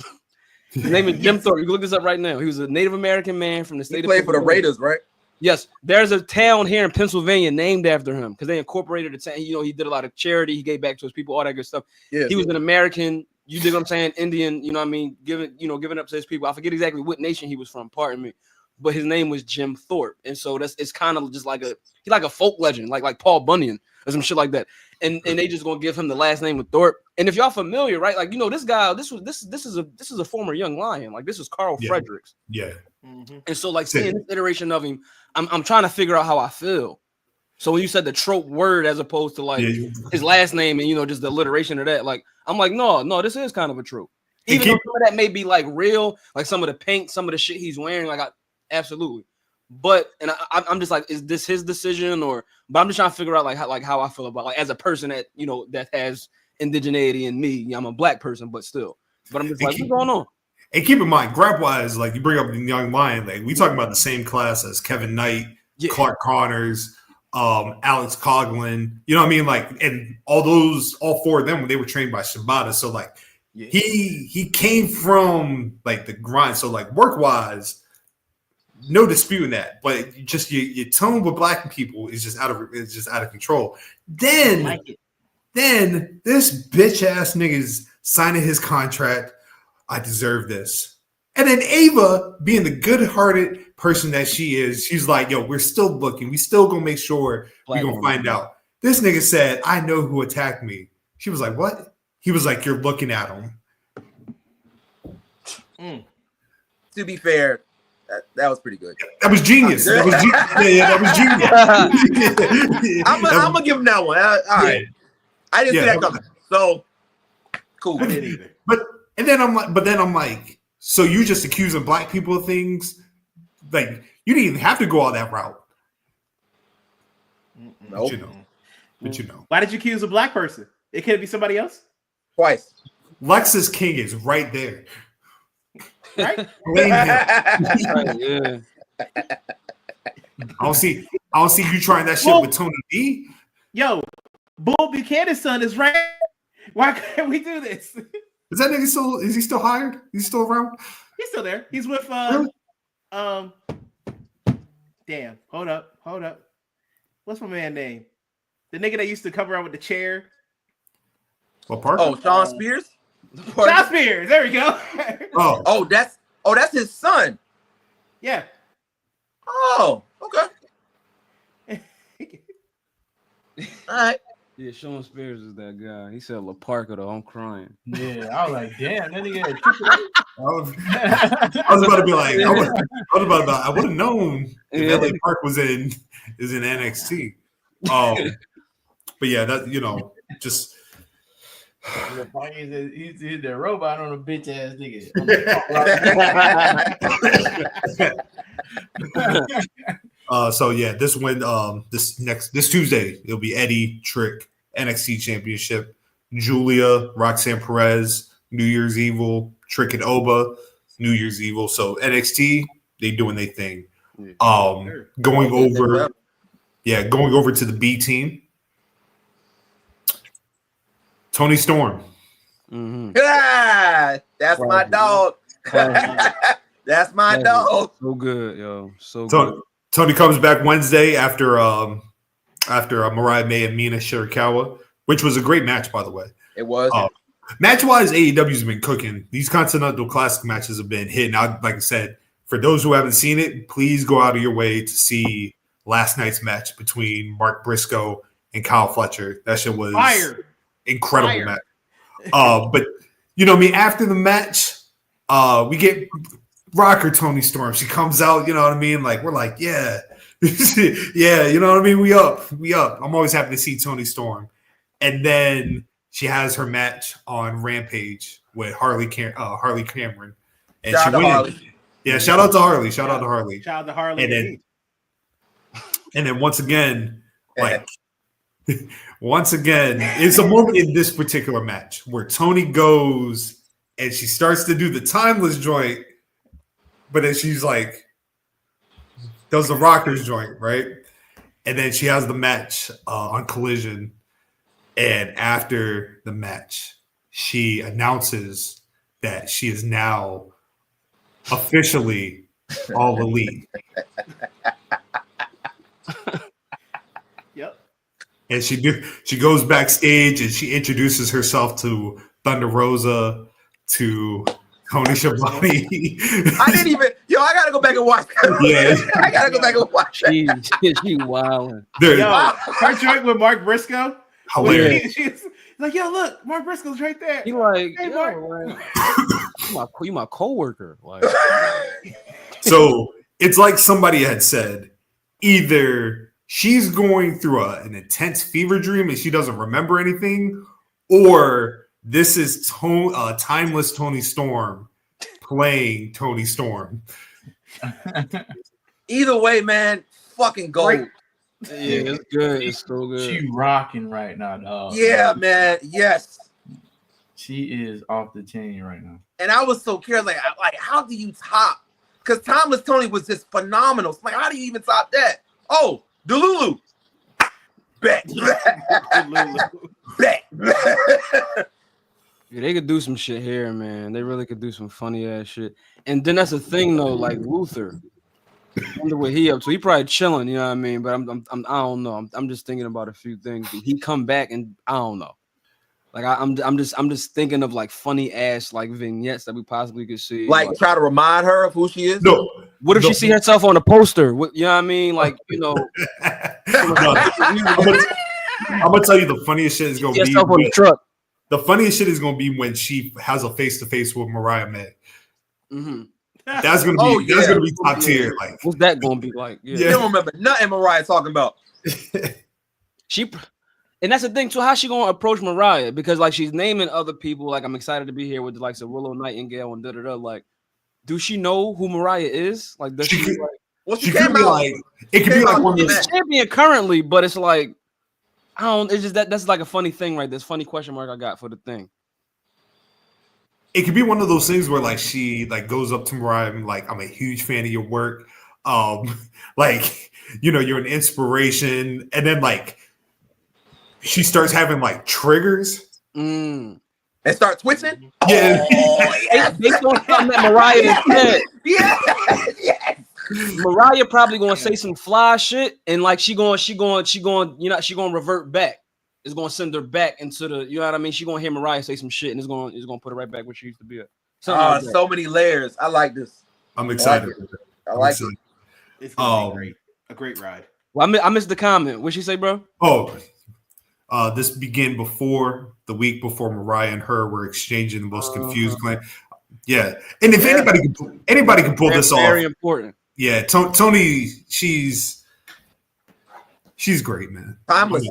His name is Jim Thorpe. You can look this up right now. He was a Native American man from the state He of played for the Raiders, right? Yes, there's a town here in Pennsylvania named after him because they incorporated the town. He did a lot of charity. He gave back to his people, all that good stuff. Yeah. He was an American. You dig what I'm saying? Indian. You know what I mean? Giving up to his people. I forget exactly what nation he was from. Pardon me, but his name was Jim Thorpe, and so it's kind of just like he's like a folk legend, like Paul Bunyan or some shit like that. And they just gonna give him the last name of Thorpe. And if y'all familiar, right? Like this guy. This is a former young lion. Like this is Carl Fredericks. Yeah. And so like seeing this iteration of him, I'm trying to figure out how I feel. So when you said the trope word as opposed to like his last name and just the alliteration of that, like I'm like, no, this is kind of a trope. Even though some of that may be like real, like some of the paint, some of the shit he's wearing, like absolutely. But I'm just like, is this his decision but I'm just trying to figure out like how I feel about like as a person that that has indigeneity in me. I'm a black person, but still. But I'm just like, what's going on? And keep in mind, grab wise, like you bring up the young lion, like we talking about the same class as Kevin Knight, Clark Connors, Alex Coughlin. You know what I mean? Like, and all four of them, they were trained by Shibata. So like, he came from like the grind. So like work wise, no disputing that. But just your tone with black people is just out of control. Then this bitch ass nigga's signing his contract. I deserve this. And then Ava, being the good-hearted person that she is, she's like, yo, we're still looking. We still gonna make sure we're gonna find out. This nigga said, I know who attacked me. She was like, what? He was like, you're looking at him. To be fair, that was pretty good. That was genius. That was genius. I'm gonna give him that one. All right. I didn't see that coming. So cool. I didn't either. But then I'm like, so you just accusing black people of things? Like you didn't even have to go all that route. Nope. But you know. Why did you accuse a black person? It could be somebody else. Twice. Lexus King is right there. Right? Blame him. I don't see you trying that shit with Tony D. Yo, Bull Buchanan's son is right. Why can't we do this? Is that nigga still? Is he still hired? He's still around? He's still there. He's with Damn. Hold up. What's my man name? The nigga that used to come around with the chair. What part? Oh, Sean Spears. Sean Spears. There we go. Oh, that's his son. Yeah. Oh, okay. All right. Yeah, Sean Spears is that guy. He said La Parka though. I'm crying. Yeah, I was like, damn, that nigga. I was about to be like, I would have known if LA Park is in NXT. But yeah, that just. He's the robot on a bitch ass nigga. So yeah, this win, this Tuesday it'll be Eddie Trick NXT Championship, Julia, Roxanne Perez, New Year's Evil, Trick and Oba, New Year's Evil. So NXT, they doing their thing. Going over to the B team. Toni Storm. Mm-hmm. Yeah, that's my dog. That's my dog. So good, yo. So good. Toni comes back Wednesday after Mariah May and Mina Shirakawa, which was a great match, by the way. It was. Match-wise, AEW's been cooking. These Continental Classic matches have been hitting. Like I said, for those who haven't seen it, please go out of your way to see last night's match between Mark Briscoe and Kyle Fletcher. That shit was fire. Incredible match. But after the match, we get rocker Toni Storm. She comes out, you know what I mean? Like we're like, yeah. Yeah, you know what I mean? We up. I'm always happy to see Toni Storm. And then she has her match on Rampage with Harley Cameron. And Shout she out to wins. Harley. Yeah, shout out to Harley. Shout out to Harley. Shout out to Harley. And then once again, it's a moment in this particular match where Toni goes and she starts to do the timeless joint, but then she's like, does the rockers joint, right? And then she has the match on Collision. And after the match, she announces that she is now officially All Elite. Yep. And she goes backstage and she introduces herself to Thunder Rosa, to Tony Schiavone. I didn't even. I gotta go back and watch. Yeah. I gotta go back and watch. She wilding. Yo, her joint with Mark Briscoe. Hilarious. She's like, yo, look, Mark Briscoe's right there. He like, Hey, yo, like you my coworker. Like, So it's like somebody had said, either she's going through an intense fever dream and she doesn't remember anything, or this is timeless Toni Storm playing Toni Storm. Either way, man, fucking gold. yeah, it's good. It's so good. She rocking right now, dog. Yeah, man. Yes. She is off the chain right now. And I was so curious, like how do you top? Because Timeless Tony was just phenomenal. So like, how do you even top that? Oh, Delulu. Bet. Bet. Yeah, they could do some shit here, man. They really could do some funny ass shit. And then that's the thing, though. Like Luther, I wonder what he up to. He probably chilling, you know what I mean? But I don't know. I'm just thinking about a few things. Did he come back and I don't know. Like I'm just thinking of like funny ass like vignettes that we possibly could see. Like try to remind her of who she is. No. What if she see herself on a poster? What, you know what I mean? Like, you know. I'm gonna tell you the funniest shit is gonna be on the truck. The funniest shit is gonna be when she has a face-to-face with Mariah May. Mm-hmm. That's gonna be that's gonna be top tier. Like, what's that gonna be like? You don't remember nothing Mariah talking about. And that's the thing too. How she gonna approach Mariah? Because like she's naming other people. Like I'm excited to be here with the likes of Willow Nightingale and da. Like, do she know who Mariah is? Like, does she? Like, well, she could be like, it could be like one of the champion currently, but it's like I don't. It's just that's like a funny thing, right? This funny question mark I got for the thing. It could be one of those things where like she like goes up to Mariah and like, I'm a huge fan of your work. Like, you know, you're an inspiration, and then like she starts having like triggers and start twitching. Yeah, based on something that Mariah said. Yes. Mariah probably gonna say some fly shit, and like she going, she gonna revert back. It's gonna send her back into the, you know what I mean? She gonna hear Mariah say some shit, and it's gonna put her right back where she used to be at. Like so many layers. I like this. I'm excited. I like it. It's gonna be great. A great ride. Well, I missed the comment. What'd she say, bro? This began before the week before Mariah and her were exchanging the most confused glance. Yeah, and if anybody can pull this off, very important. Yeah, Toni, she's great, man. Timeless.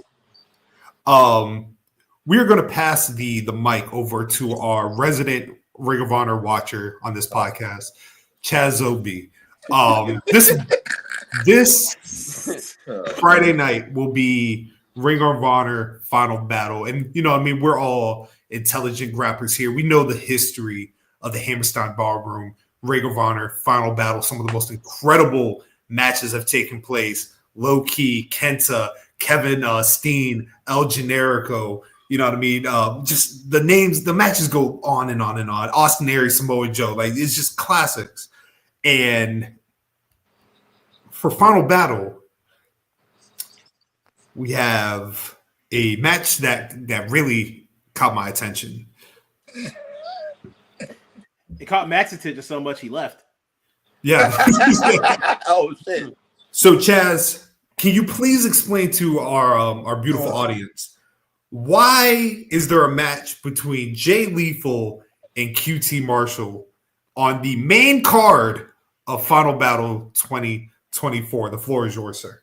We are going to pass the mic over to our resident Ring of Honor watcher on this podcast, Chaz Obi. This Friday night will be Ring of Honor Final Battle, and you know, I mean, we're all intelligent grappers here. We know the history of the Hammerstein Ballroom, Ring of Honor Final Battle. Some of the most incredible matches have taken place. Low Key, Kenta, Kevin Steen, El Generico. You know what I mean? Just the names, the matches go on and on and on. Austin Aries, Samoa Joe, like it's just classics. And for Final Battle, we have a match that really caught my attention. It caught Max's attention so much he left. Yeah. Oh shit. So Chaz, can you please explain to our beautiful audience, why is there a match between Jay Lethal and QT Marshall on the main card of Final Battle 2024? The floor is yours, sir.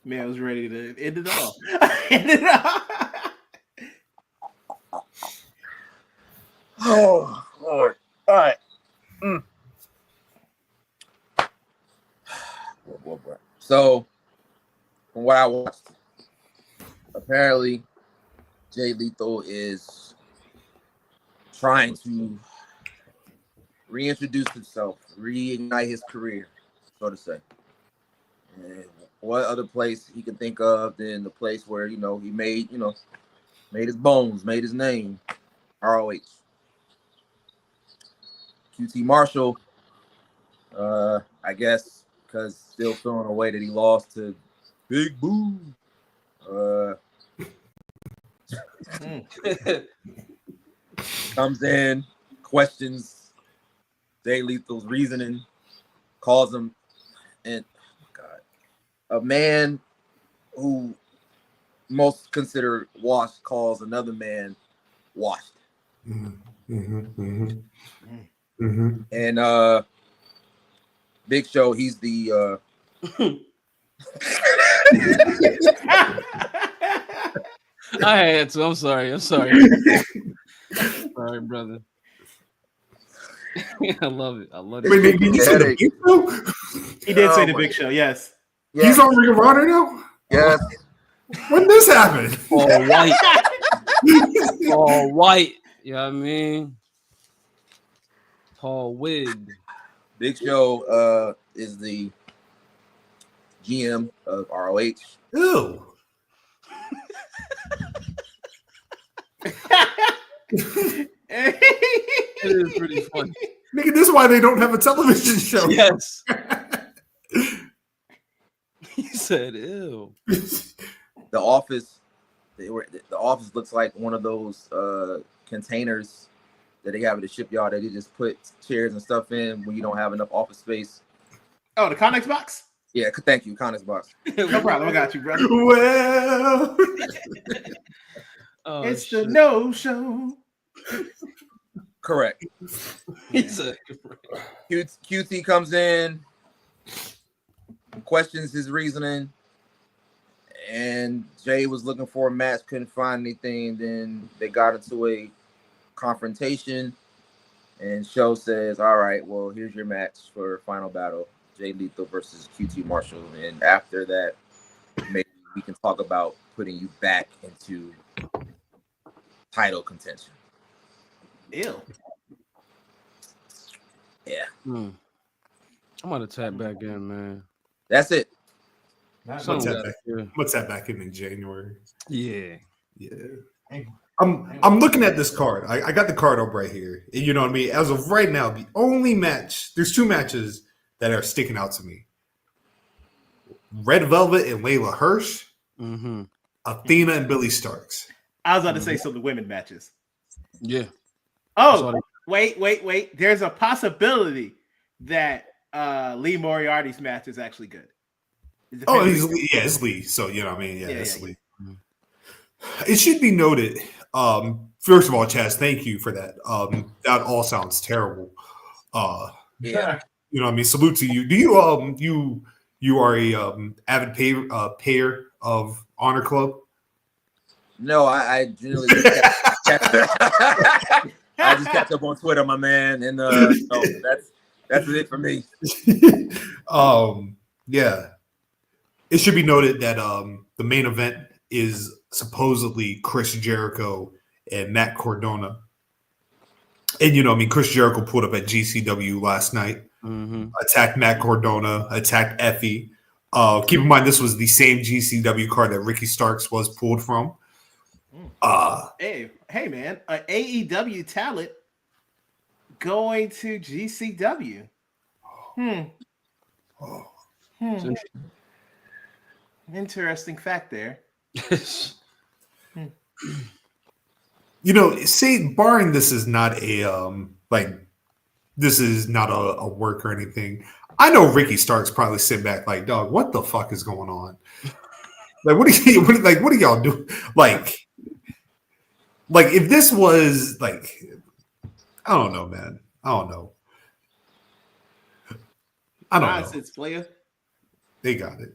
Man was ready to end it all. End it all. Oh, Lord. All right. So, from what I watched, apparently Jay Lethal is trying to reintroduce himself, reignite his career, so to say. And what other place he can think of than the place where, he made his bones, made his name, ROH. QT Marshall, I guess, because still feeling a way that he lost to Big Boo. Comes in, questions Jay Lethal's reasoning, calls him, and a man who most consider washed calls another man washed. And Big Show, he's the I had to. I'm sorry. Sorry, brother. I love it. Wait, did you say the Big Show? He did say the Big Show, yes. He's on Ring of Honor now? Yes. When this happened? All white. All white. You know what I mean? Tall wig. Big Show is the GM of ROH. Ew. It is pretty funny. Nigga, this is why they don't have a television show. Yes. He said, ew. The office looks like one of those containers that they have at the shipyard that they just put chairs and stuff in when you don't have enough office space. Oh, the Connex box? Yeah, thank you, Connex box. No problem. I got you, brother. Well, it's the No Show. Correct. He said, QT comes in, questions his reasoning, and Jay was looking for a match, couldn't find anything. Then they got into a confrontation, and Show says, all right, well, here's your match for final battle, Jay Lethal versus QT Marshall. And after that, maybe we can talk about putting you back into title contention. Ew. Yeah. I'm gonna tap back in, man. That's it. what's that back in January? Yeah. I'm looking at this card. I got the card up right here. And you know what I mean? As of right now, the only match, there's two matches that are sticking out to me. Red Velvet and Layla Hirsch. Athena and Billy Starks. I was about to say some of the women matches. Yeah. Oh, wait. There's a possibility that Lee Moriarty's match is actually good. Oh, it's Lee. So, you know what I mean? Yeah, it's Lee. It should be noted, first of all, Chaz, thank you for that. That all sounds terrible. Yeah. You know what I mean? Salute to you. Do you you are a avid payer of Honor Club? No, I generally just I just catch up on Twitter, my man, and so that's it for me. Yeah. It should be noted that the main event is supposedly Chris Jericho and Matt Cardona. And you know, I mean, Chris Jericho pulled up at GCW last night, attacked Matt Cardona, attacked Effie. Keep in mind, this was the same GCW card that Ricky Starks was pulled from. Hey, man, an AEW talent going to GCW. Interesting fact there. You know, say barring this is not a this is not a work or anything. I know Ricky Starks probably sit back like, dog, what the fuck is going on? Like, what do y'all do? Like if this was like, I don't know, man. I don't know. I don't know. Nonsense, player. They got it.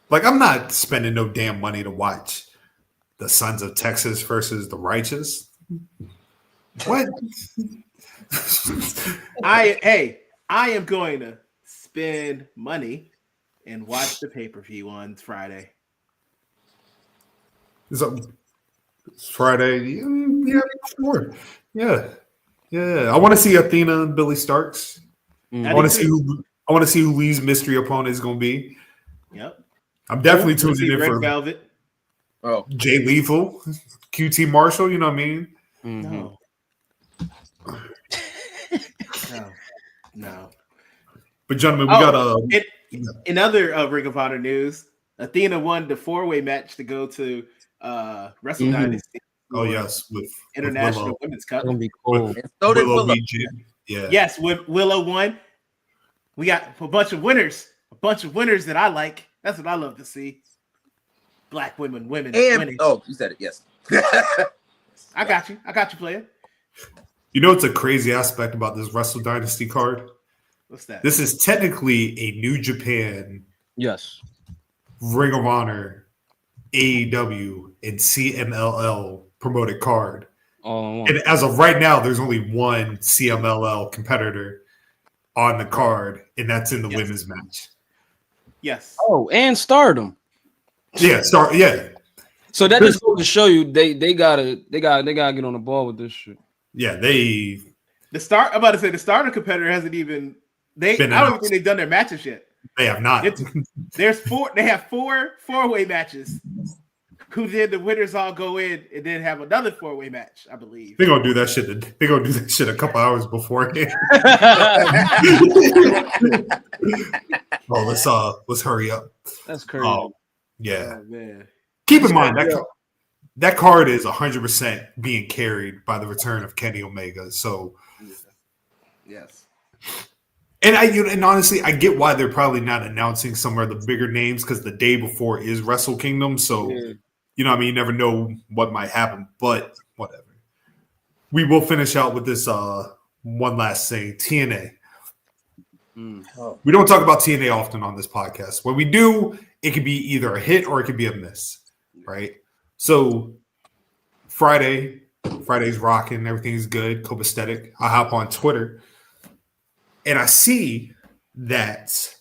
Like, I'm not spending no damn money to watch the Sons of Texas versus the Righteous. What? I am going to spend money and watch the pay-per-view on Friday. So, it's Friday. Yeah, sure. Yeah. I want to see Athena and Billy Starks. I want to see who Lee's mystery opponent is going to be. Yep. I'm definitely tuning in Red for Velvet. Oh, Jay Lethal, QT Marshall. You know what I mean? Mm-hmm. No. But gentlemen, we got in other Ring of Honor news, Athena won the 4-way match to go to Wrestle Dynasty. Oh yes, with International with Women's Cup. It's gonna be cool. and so did Willow. Yeah. Yes, Willow won. We got a bunch of winners that I like. That's what I love to see. Black women And winning. oh, you said it. Yes. I got you, player. You know what's a crazy aspect about this Wrestle Dynasty card? What's that? This is technically a New Japan, Yes, Ring of Honor, AEW, and CMLL promoted card. all in one. And as of right now, there's only one CMLL competitor on the card, and that's in the women's match. Yes. Oh, and Stardom. Yeah, So that just goes to show you they gotta get on the ball with this shit. Yeah, I'm about to say the starter competitor hasn't even. I don't even think they've done their matches yet. they have not. There's 4. They have 4-way matches. Who did the winners all go in and then have another 4-way match? I believe They're gonna do that shit. They're gonna do that shit a couple hours beforehand. Oh, let's hurry up. That's crazy. Yeah. Oh, man. Keep in mind that card is 100% being carried by the return of Kenny Omega. So, Yes. and honestly, I get why they're probably not announcing some of the bigger names because the day before is Wrestle Kingdom. So, you know, what I mean, you never know what might happen. But whatever. We will finish out with this one last thing: TNA. We don't talk about TNA often on this podcast. When we do, it could be either a hit or it could be a miss, right? So Friday's rocking, everything's good, copacetic. I hop on Twitter and I see that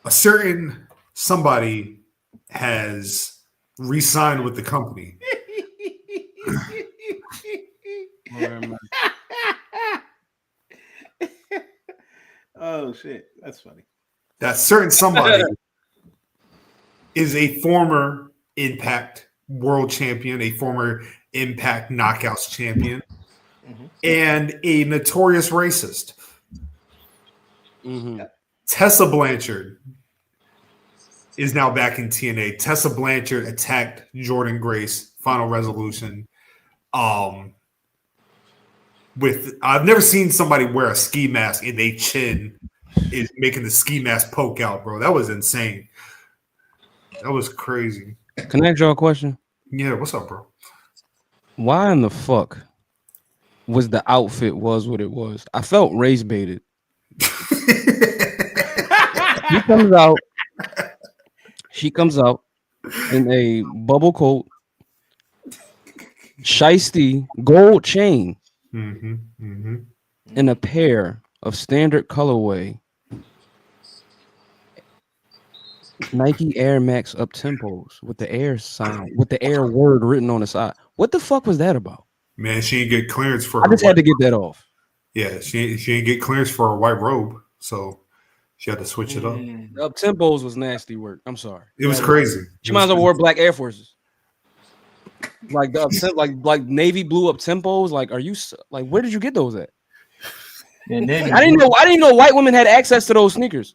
a certain somebody has re-signed with the company. Oh shit, that's funny. That certain somebody is a former Impact World Champion, a former Impact Knockouts champion, and a notorious racist. Tessa Blanchard is now back in TNA. Tessa Blanchard attacked Jordan Grace, Final Resolution. I've never seen somebody wear a ski mask and their chin is making the ski mask poke out, bro. That was insane. That was crazy. Can I ask y'all a question? Yeah, what's up, bro? Why in the fuck was the outfit was what it was? I felt race baited. She comes out in a bubble coat, shiesty gold chain, and a pair of standard colorway Nike Air Max up tempos with the air sign, with the air word written on the side. What the fuck was that about? Man, she didn't get clearance for I just had to get that off. Yeah, she didn't get clearance for a white robe, so she had to switch it up. The up tempos was nasty work. I'm sorry. It was crazy. She might as well wear black Air Forces. Like the like navy blue up tempos. Like, are you like where did you get those at? And then I didn't know white women had access to those sneakers.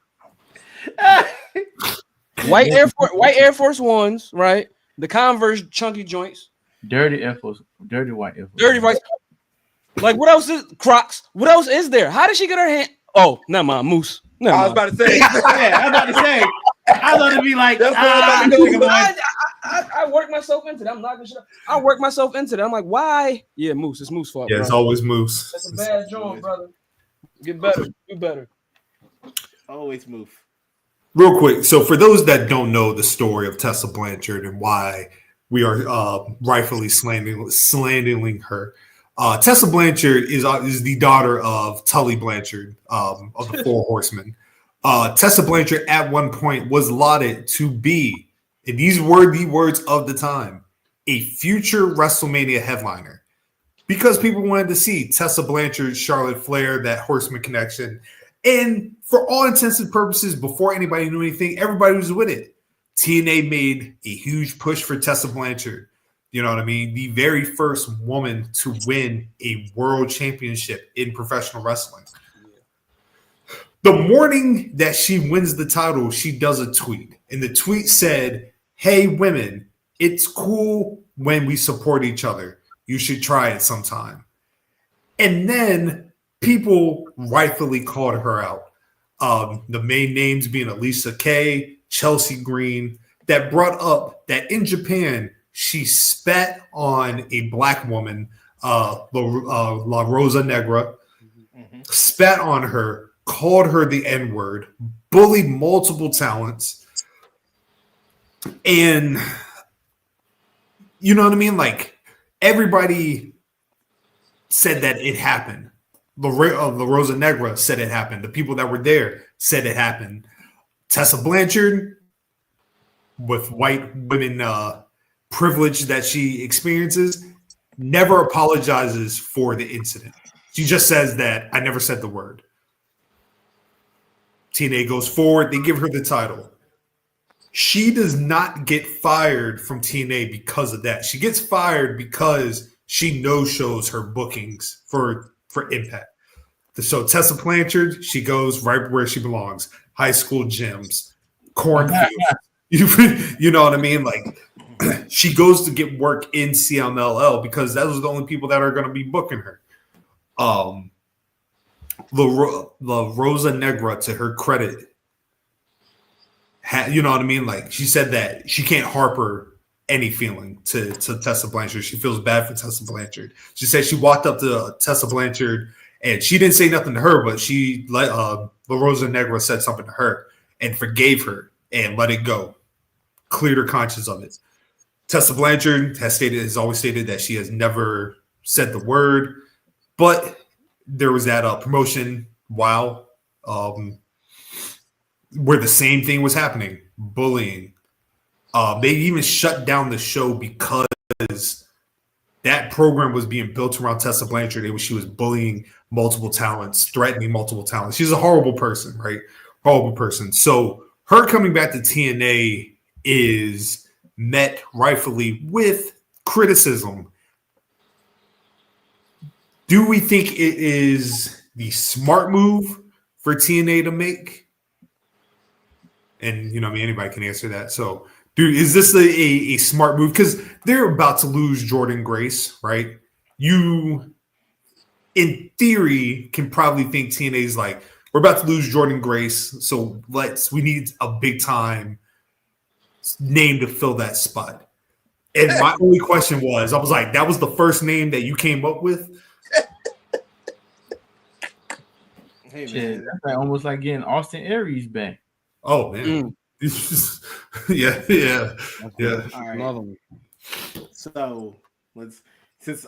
White Air Force Ones, right? The Converse chunky joints. dirty Air Force, dirty white Air Force. Dirty white. Like what else is Crocs? What else is there? How did she get her hand? Oh, never mind, Moose. Never I was mind. about to say. Yeah, I was about to say. I love to be like. That's what I'm about to go. I work myself into that. I'm knocking shit up. I work myself into that. I'm like, why? Yeah, Moose. It's Moose fault. Yeah, bro. it's always Moose. That's a bad joint, brother. Get better. Do better. Always move. Real quick, so for those that don't know the story of Tessa Blanchard and why we are rightfully slandering her, Tessa Blanchard is the daughter of Tully Blanchard of the Four Horsemen. Tessa Blanchard at one point was lauded to be, and these were the words of the time, a future WrestleMania headliner, because people wanted to see Tessa Blanchard, Charlotte Flair, that Horseman connection. And for all intents and purposes, before anybody knew anything, everybody was with it. TNA made a huge push for Tessa Blanchard. You know what I mean? The very first woman to win a world championship in professional wrestling. The morning that she wins the title, she does a tweet. And the tweet said, "Hey, women, it's cool when we support each other. You should try it sometime." And then people rightfully called her out. The main names being Alicia Kay, Chelsea Green, that brought up that in Japan, she spat on a black woman, La Rosa Negra, spat on her, called her the N-word, bullied multiple talents. And you know what I mean? Like, everybody said that it happened. La Rosa Negra said it happened. The people that were there said it happened. Tessa Blanchard, with white women privilege that she experiences, never apologizes for the incident. She just says that I never said the word. TNA goes forward. They give her the title. She does not get fired from TNA because of that. She gets fired because she no-shows her bookings for Impact. So Tessa Blanchard, she goes right where she belongs. High school gyms, cornfields. You know what I mean? Like, she goes to get work in CMLL because those are the only people that are going to be booking her. La Rosa Negra, to her credit, you know what I mean? Like, she said that she can't harbor any feeling to Tessa Blanchard. She feels bad for Tessa Blanchard. She said she walked up to Tessa Blanchard and she didn't say nothing to her, but she La Rosa Negra said something to her and forgave her and let it go, cleared her conscience of it. Tessa Blanchard has always stated that she has never said the word, but there was that promotion where the same thing was happening, bullying. They even shut down the show because that program was being built around Tessa Blanchard. She was bullying multiple talents, threatening multiple talents. She's a horrible person, right? Horrible person. So her coming back to TNA is met rightfully with criticism. Do we think it is the smart move for TNA to make? And, you know, I mean, anybody can answer that. So, dude, is this a smart move? Because they're about to lose Jordan Grace, right? You, in theory, can probably think TNA's like, we're about to lose Jordan Grace, so we need a big time name to fill that spot. And my only question was, I was like, that was the first name that you came up with? Hey, Shit, man. that's like almost like getting Austin Aries back. Oh, man. Yeah. All right. So since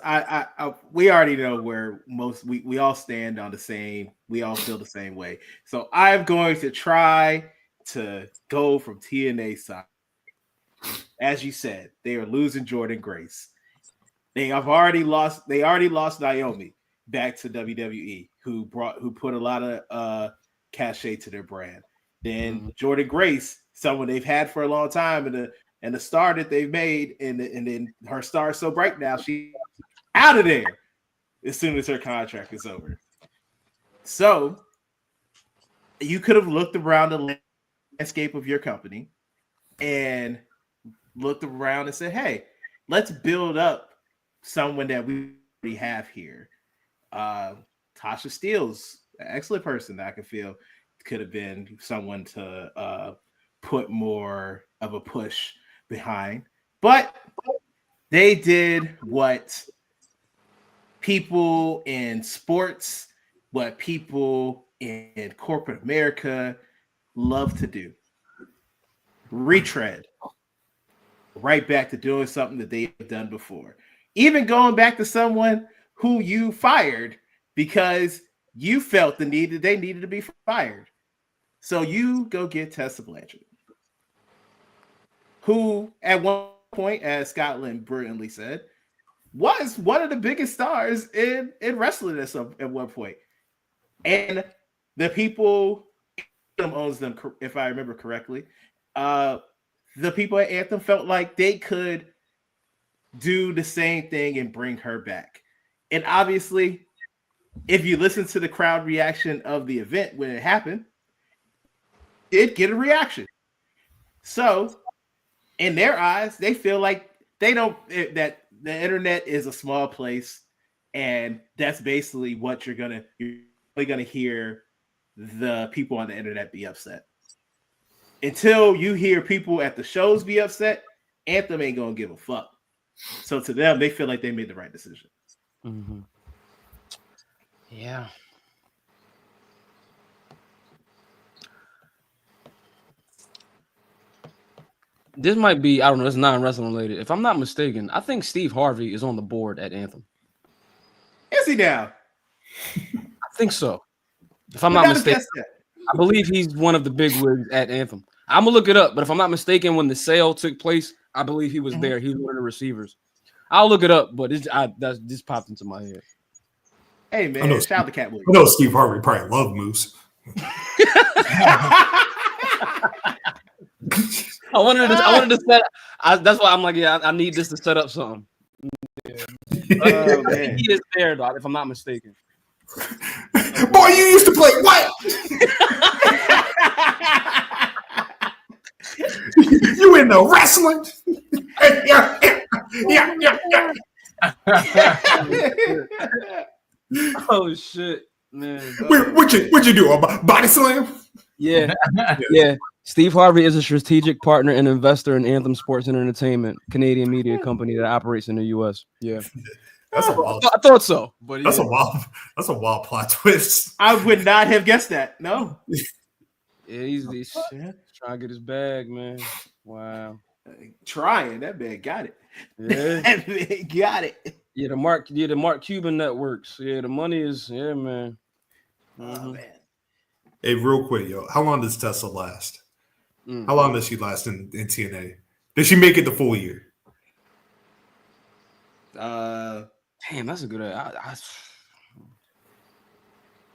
we already know where we all stand on the same, we all feel the same way. So I'm going to try to go from TNA side. As you said, they are losing Jordan Grace. They already lost Naomi back to WWE, who put a lot of cachet to their brand. Then Jordan Grace, someone they've had for a long time, and the star that they've made, and then her star is so bright now, she's out of there as soon as her contract is over. So you could have looked around the landscape of your company and looked around and said, hey, let's build up someone that we already have here. Tasha Steelz, an excellent person that I can feel could have been someone to put more of a push behind. But they did what people in sports what people in corporate America love to do. Retread. Right back to doing something that they have done before. Even going back to someone who you fired because you felt the need that they needed to be fired. So you go get Tessa Blanchard, who at one point, as Scotland brilliantly said, was one of the biggest stars in wrestling at one point. And the people, Anthem owns them, if I remember correctly, the people at Anthem felt like they could do the same thing and bring her back. And obviously, if you listen to the crowd reaction of the event when it happened, it get a reaction. So, in their eyes, they feel like that the internet is a small place, and that's basically what you're gonna hear the people on the internet be upset. Until you hear people at the shows be upset, Anthem ain't gonna give a fuck. So to them, they feel like they made the right decision. Mm-hmm. Yeah. This might be, I don't know, it's non-wrestling related. If I'm not mistaken, I think Steve Harvey is on the board at Anthem. Is he now? I think so. If I'm not mistaken, I believe he's one of the big wigs at Anthem. I'm gonna look it up, but if I'm not mistaken, when the sale took place, I believe he was there. He was one of the receivers. I'll look it up, but that just popped into my head. Hey man, shout out to Cat Williams. I know Steve Harvey probably loved Moose. I wanted to set. That's why I'm like, yeah, I need this to set up something. Yeah. I think he is there, dog. If I'm not mistaken. Boy, you used to play what? You in the wrestling? Yeah. Oh shit, man! What'd you do? A body slam? Yeah. Steve Harvey is a strategic partner and investor in Anthem Sports and Entertainment, Canadian media company that operates in the U.S. Yeah, that's a wild. I thought so, but that's a wild plot twist. I would not have guessed that. No. Yeah, he's trying to get his bag, man. Wow. Trying. That man got it. Yeah. That man got it. Yeah, the Mark Cuban networks. Yeah, the money is, yeah, man. Mm-hmm. Oh, man. Hey, real quick, yo. How long does Tessa last? How long does she last in TNA? Did she make it the full year? Damn, that's a good idea.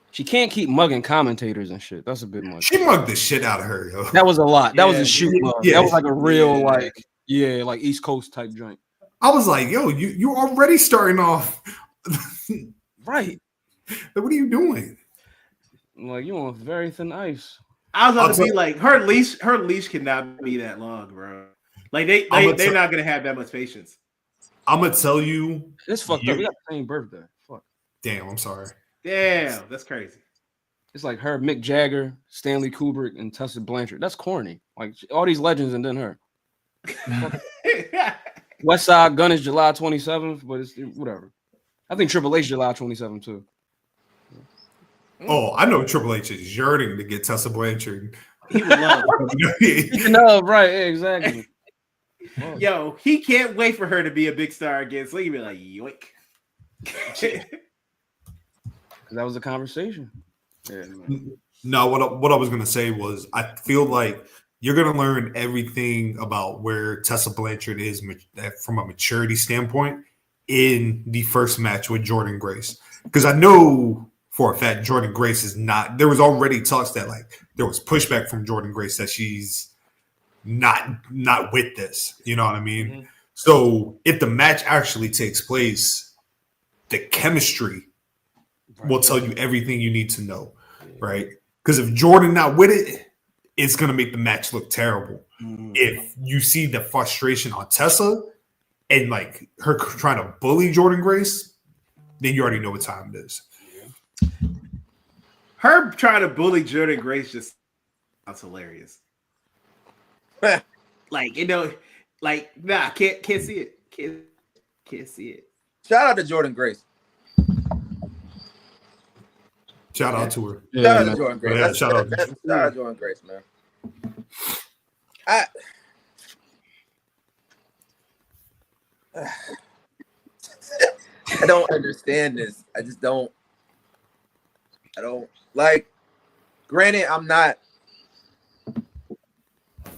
She can't keep mugging commentators and shit. That's a bit much. She mugged the shit out of her, yo. That was a lot. That was a shoot mug. Yeah. That was like a real, like East Coast type joint. I was like, yo, you already starting off. Right. What are you doing? Like, you on very thin ice. I was about to be like, her leash cannot be that long, bro. Like they're not gonna have that much patience. I'm gonna tell you, it's fucked up. We got the same birthday. Fuck. Damn, I'm sorry. Damn, that's crazy. It's like her, Mick Jagger, Stanley Kubrick, and Tessa Blanchard. That's corny. Like all these legends and then her. West Side Gun is July 27th, but it's whatever. I think Triple H July 27th too. Oh, I know Triple H is yearning to get Tessa Blanchard. He would love. Right? Yeah, exactly. Yo, he can't wait for her to be a big star again. So he be like, yoink. That was a conversation. Yeah, no, what I was gonna say was I feel like you're gonna learn everything about where Tessa Blanchard is from a maturity standpoint in the first match with Jordynne Grace, because I know for a fact Jordynne Grace is not. There was already talks that like there was pushback from Jordynne Grace that she's not with this. You know what I mean? Mm-hmm. So if the match actually takes place, the chemistry will tell you everything you need to know, right? Because if Jordynne not with it, it's gonna make the match look terrible. Mm-hmm. If you see the frustration on Tessa and like her trying to bully Jordynne Grace, then you already know what time it is. Her trying to bully Jordynne Grace just sounds hilarious. Like, you know, like, nah, can't see it. Can't see it. Shout out to Jordynne Grace. Shout out to her. Shout out to Jordan Grace. Yeah, shout out to Jordan Grace, man. I don't understand this. I just don't. I don't like. Granted, I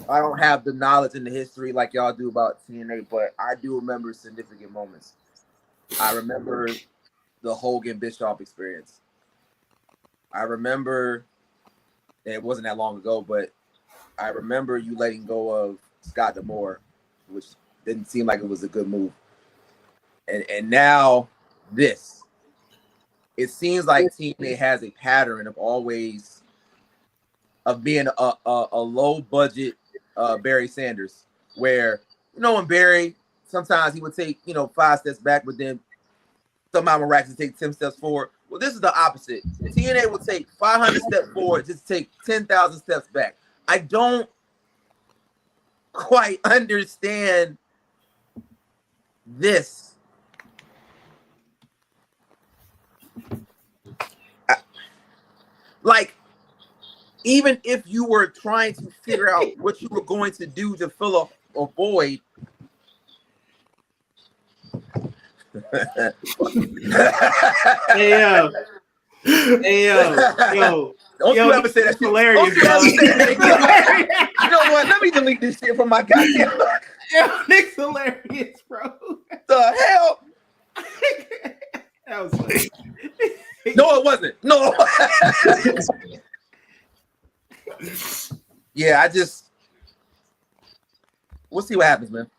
don't have the knowledge and the history like y'all do about TNA, but I do remember significant moments. I remember the Hogan Bischoff experience. I remember, and it wasn't that long ago, but I remember you letting go of Scott D'Amore, which didn't seem like it was a good move. And now this. It seems like TNA has a pattern of being a low budget Barry Sanders, where when Barry sometimes he would take 5 steps back, but then somehow miraculously take 10 steps forward. Well, this is the opposite. TNA will take 500 steps forward, just take 10,000 steps back. I don't quite understand this. Like, even if you were trying to figure out what you were going to do to fill a void. Hey yo. Don't you ever say that shit. Hilarious. You know what? Let me delete this shit from my goddamn. Yo, Nick's hilarious, bro. The hell? That was funny. No, it wasn't. No. Yeah, we'll see what happens, man.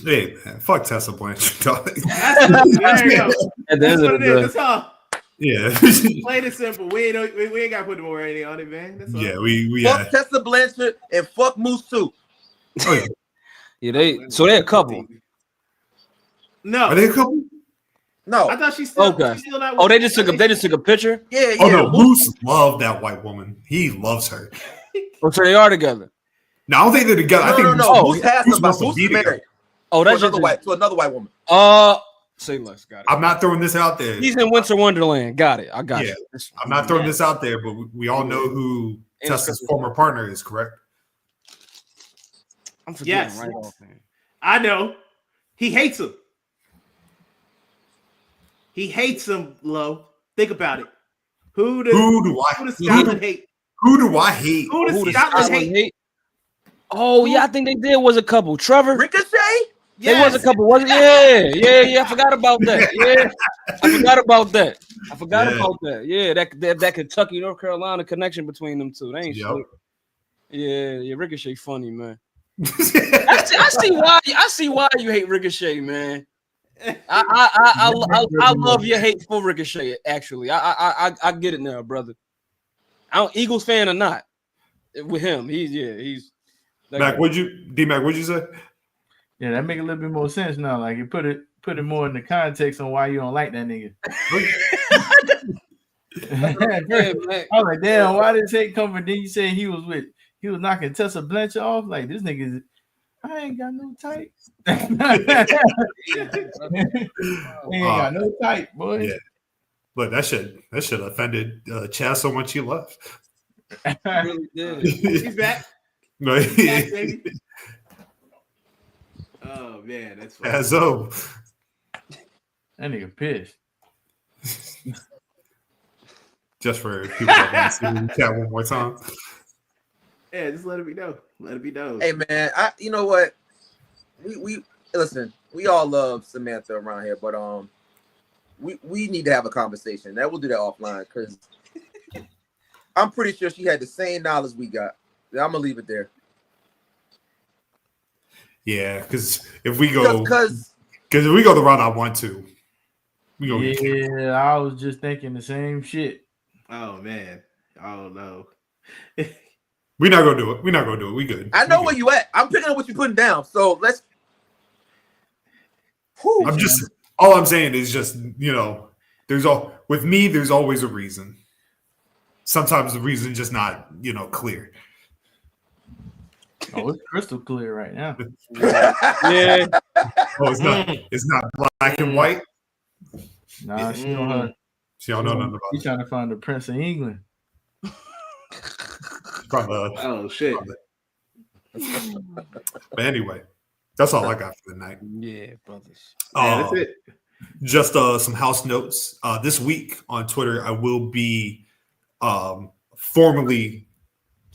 Hey, man, fuck Tessa Blanchard, dog. There you go. That's what it is. That's all. Yeah. Plain and simple. We ain't got to put more rating on it, man. That's all. Yeah, we fuck Tessa Blanchard and fuck Moose too. Oh, yeah, they're a couple. No. Are they a couple? No. I thought she's still okay. She's still not Oh, they just took a picture? Yeah. Oh no, Moose loved that white woman. He loves her. Oh, so they are together. No, I don't think they're together. I think no. Moose has somebody. Moose is married. Oh, that's to another white woman. Say less. Got it. I'm not throwing this out there. He's in Winter Wonderland. Got it. I got it. I'm not throwing this out there, but we all know who Tessa's former partner is, correct? I'm forgetting right off, man. I know. He hates him. He hates him, Lo. Think about it. Who does Scotland hate? Who do I hate? Who does Scotland hate? Oh, yeah, I think they did was a couple. Trevor? Ricochet? Yes. There was a couple, wasn't it? Yeah. I forgot about that. Yeah. I forgot about that. Yeah, that Kentucky, North Carolina connection between them two. They ain't shit. Yeah, Ricochet funny, man. I see why you hate Ricochet, man. I love your hate for Ricochet. Actually, I get it now, brother. Eagles fan or not, with him, he's. Mac, what'd you say? Yeah, that make a little bit more sense now. Like you put it more in the context on why you don't like that nigga. I was like, damn, why did it come from? Then you say he was knocking Tessa Blanchard off. Like this nigga, I ain't got no type. He ain't got no type, boy. Yeah. But that shit offended Chaz so much he left. Really did. He's back. No, back, baby. Oh man, that's funny. Chazo. That nigga pissed. Just for people that want to see the chat one more time. Yeah, just let it be known. Let it be known. Hey man, you know what? We listen. We all love Samantha around here, but we need to have a conversation. That we'll do that offline because I'm pretty sure she had the same knowledge we got. I'm gonna leave it there. Yeah, because if we go the route I want to, we go. Yeah, I was just thinking the same shit. Oh man, oh no. We're not gonna do it. We good. I know where you at. I'm picking up what you're putting down. So let's. All I'm saying is just there's always a reason. Sometimes the reason just not clear. Oh, it's crystal clear right now. Yeah. Oh, it's not black and white. Nah, she on So y'all know nothing about He's trying to find the Prince of England. Oh shit. But anyway, that's all I got for the night. Yeah, brothers. That's it. Just some house notes. This week on Twitter, I will be formally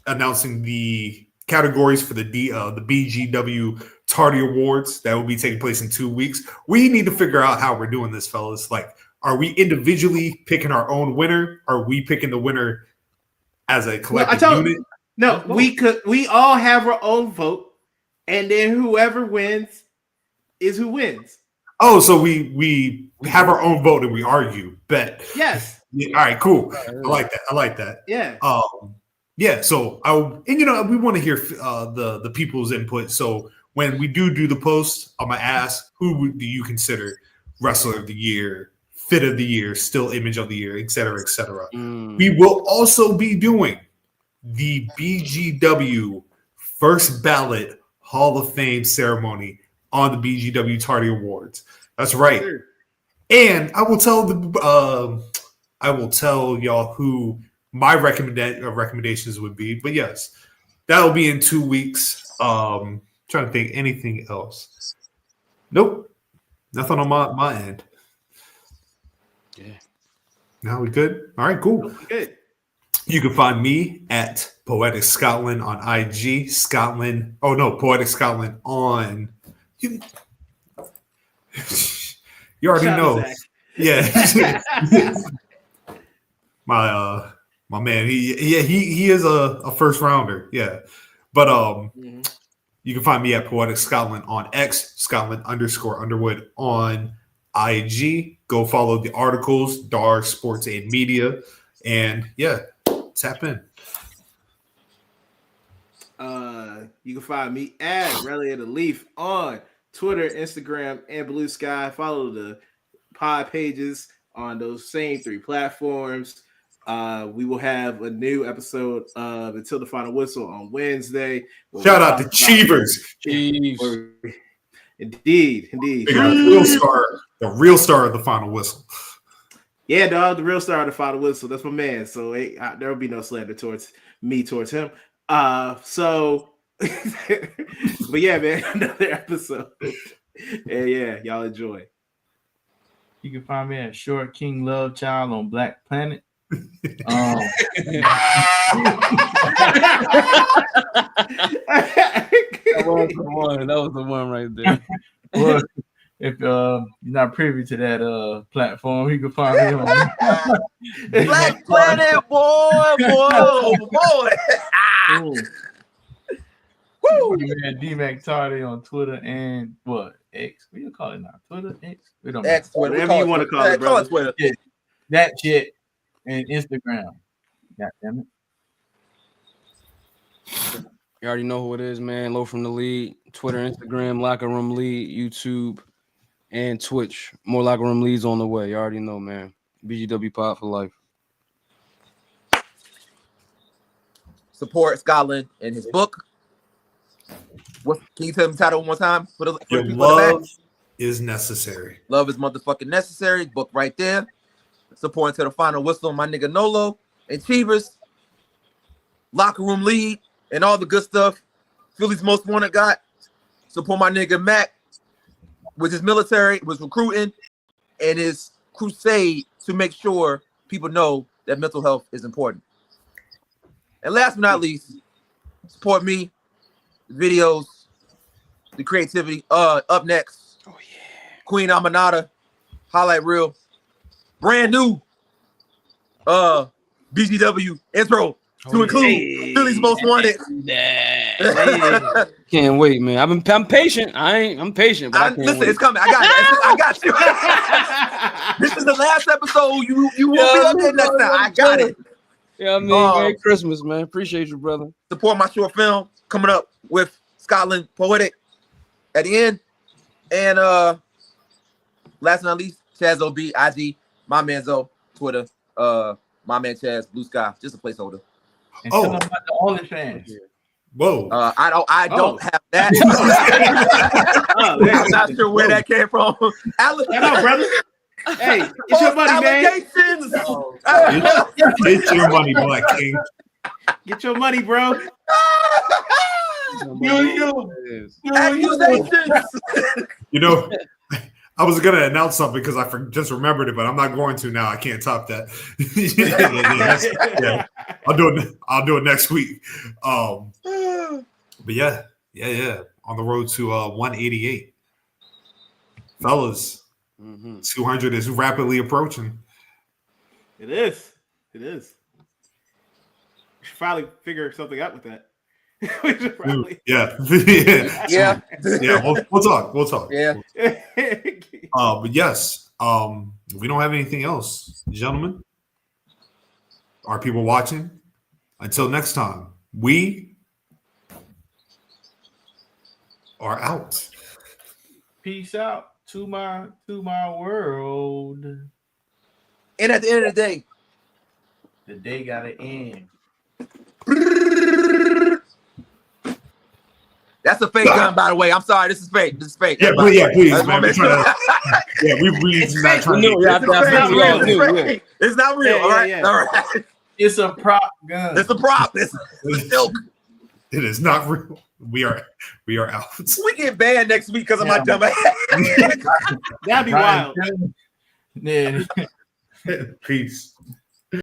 announcing the categories for the BGWPod Awards that will be taking place in 2 weeks. We need to figure out how we're doing this, fellas. Like, are we individually picking our own winner? Are we picking the winner as a collective unit? No, we all have our own vote, and then whoever wins is who wins. Oh, so we have our own vote and we argue. Bet. Yes. Yeah, all right, cool. I like that. Yeah. Yeah. So we want to hear the people's input. So when we do the post, I'm gonna ask, who do you consider wrestler of the year, fit of the year, still image of the year, et cetera, et cetera. We will also be doing the BGW first ballot Hall of Fame ceremony on the BGWPod Awards. That's right. Sure. And I will tell y'all who my recommendations would be. But yes, that will be in 2 weeks. Trying to think anything else. Nope. Nothing on my end. Yeah. Now we good? All right, cool. Good. You can find me at PoeticScotland on IG. PoeticScotland on. You already know. Yeah. my man. He is a first rounder. Yeah. But you can find me at PoeticScotland on X, Scotland_Underwood on IG. Go follow the articles, DAR Sports and Media. And yeah, tap in. You can find me at LOfrmTHELEAF on Twitter, Instagram, and Blue Sky. Follow the pod pages on those same 3 platforms. We will have a new episode of Until the Final Whistle on Wednesday. Shout out to Cheevers. Indeed. The real star of the Final Whistle. Yeah, dog, the real star of the Final Whistle. That's my man. So there will be no slander towards him. But yeah, man, another episode. And yeah, y'all enjoy. You can find me at Short King Love Child on Black Planet. That was the one right there. Well, if you're not privy to that platform, you can find me on Black Planet, boy. Woo! Man, DMacTardy on Twitter and X? What do you call it now? Twitter, X? We don't X, know. Whatever you want to call it, brother. Twitter. Yeah, that shit and Instagram. God damn it. You already know who it is, man. LOfrmTHELEAD, Twitter, Instagram, Locker Room Lead, YouTube, and Twitch. More Locker Room Leads on the way. You already know, man. BGWPod for life. Support Scotland in his book. Can you tell him the title one more time? For the Your people love is necessary. Love is motherfucking necessary. Book right there. Support Until the Final Whistle. My nigga Nolo and Cheevers. Locker Room Lead and all the good stuff. Philly's Most Wanted got. Support my nigga Mac with his military, was recruiting, and his crusade to make sure people know that mental health is important. And last but not least, support me, videos, the creativity. Up next, Queen Amanada, highlight reel, brand new BGW intro to include Philly's Most Wanted. Can't wait, man. I'm patient. I'm patient. But Listen, it's coming. I got you. This is the last episode. You won't be up there next time. I got it. Yeah, I mean, Merry Christmas, man. Appreciate you, brother. Support my short film coming up with Scotland Poetic at the end. And last but not least, Chaz OB, IG, my man Zo, Twitter, my man Chaz, Blue Sky, just a placeholder. And tell them about the OnlyFans. Whoa. I don't have that. I'm not sure where that came from. Hello, brother. Hey, it's your money, man. Allegations. Get your money, Black King. Get your money, bro. Accusations. You know, I was gonna announce something because I just remembered it, but I'm not going to now. I can't top that. Yeah. I'll do it next week. But yeah. On the road to 188, fellas. 200 is rapidly approaching. It is. We should finally figure something out with that. We should probably. Yeah. We'll talk. Yeah. But yes, we don't have anything else, gentlemen. Are people watching? Until next time, we are out. Peace out to my world. And at the end of the day gotta end. That's a fake gun, by the way. I'm sorry, this is fake. Yeah, please, man. We're trying to, we're not trying to. It's not real. All right. It's a prop gun. It's a prop. It's a joke. It is not real. We are out. We get banned next week because of my dumb ass. That'd be wild. Yeah. Peace.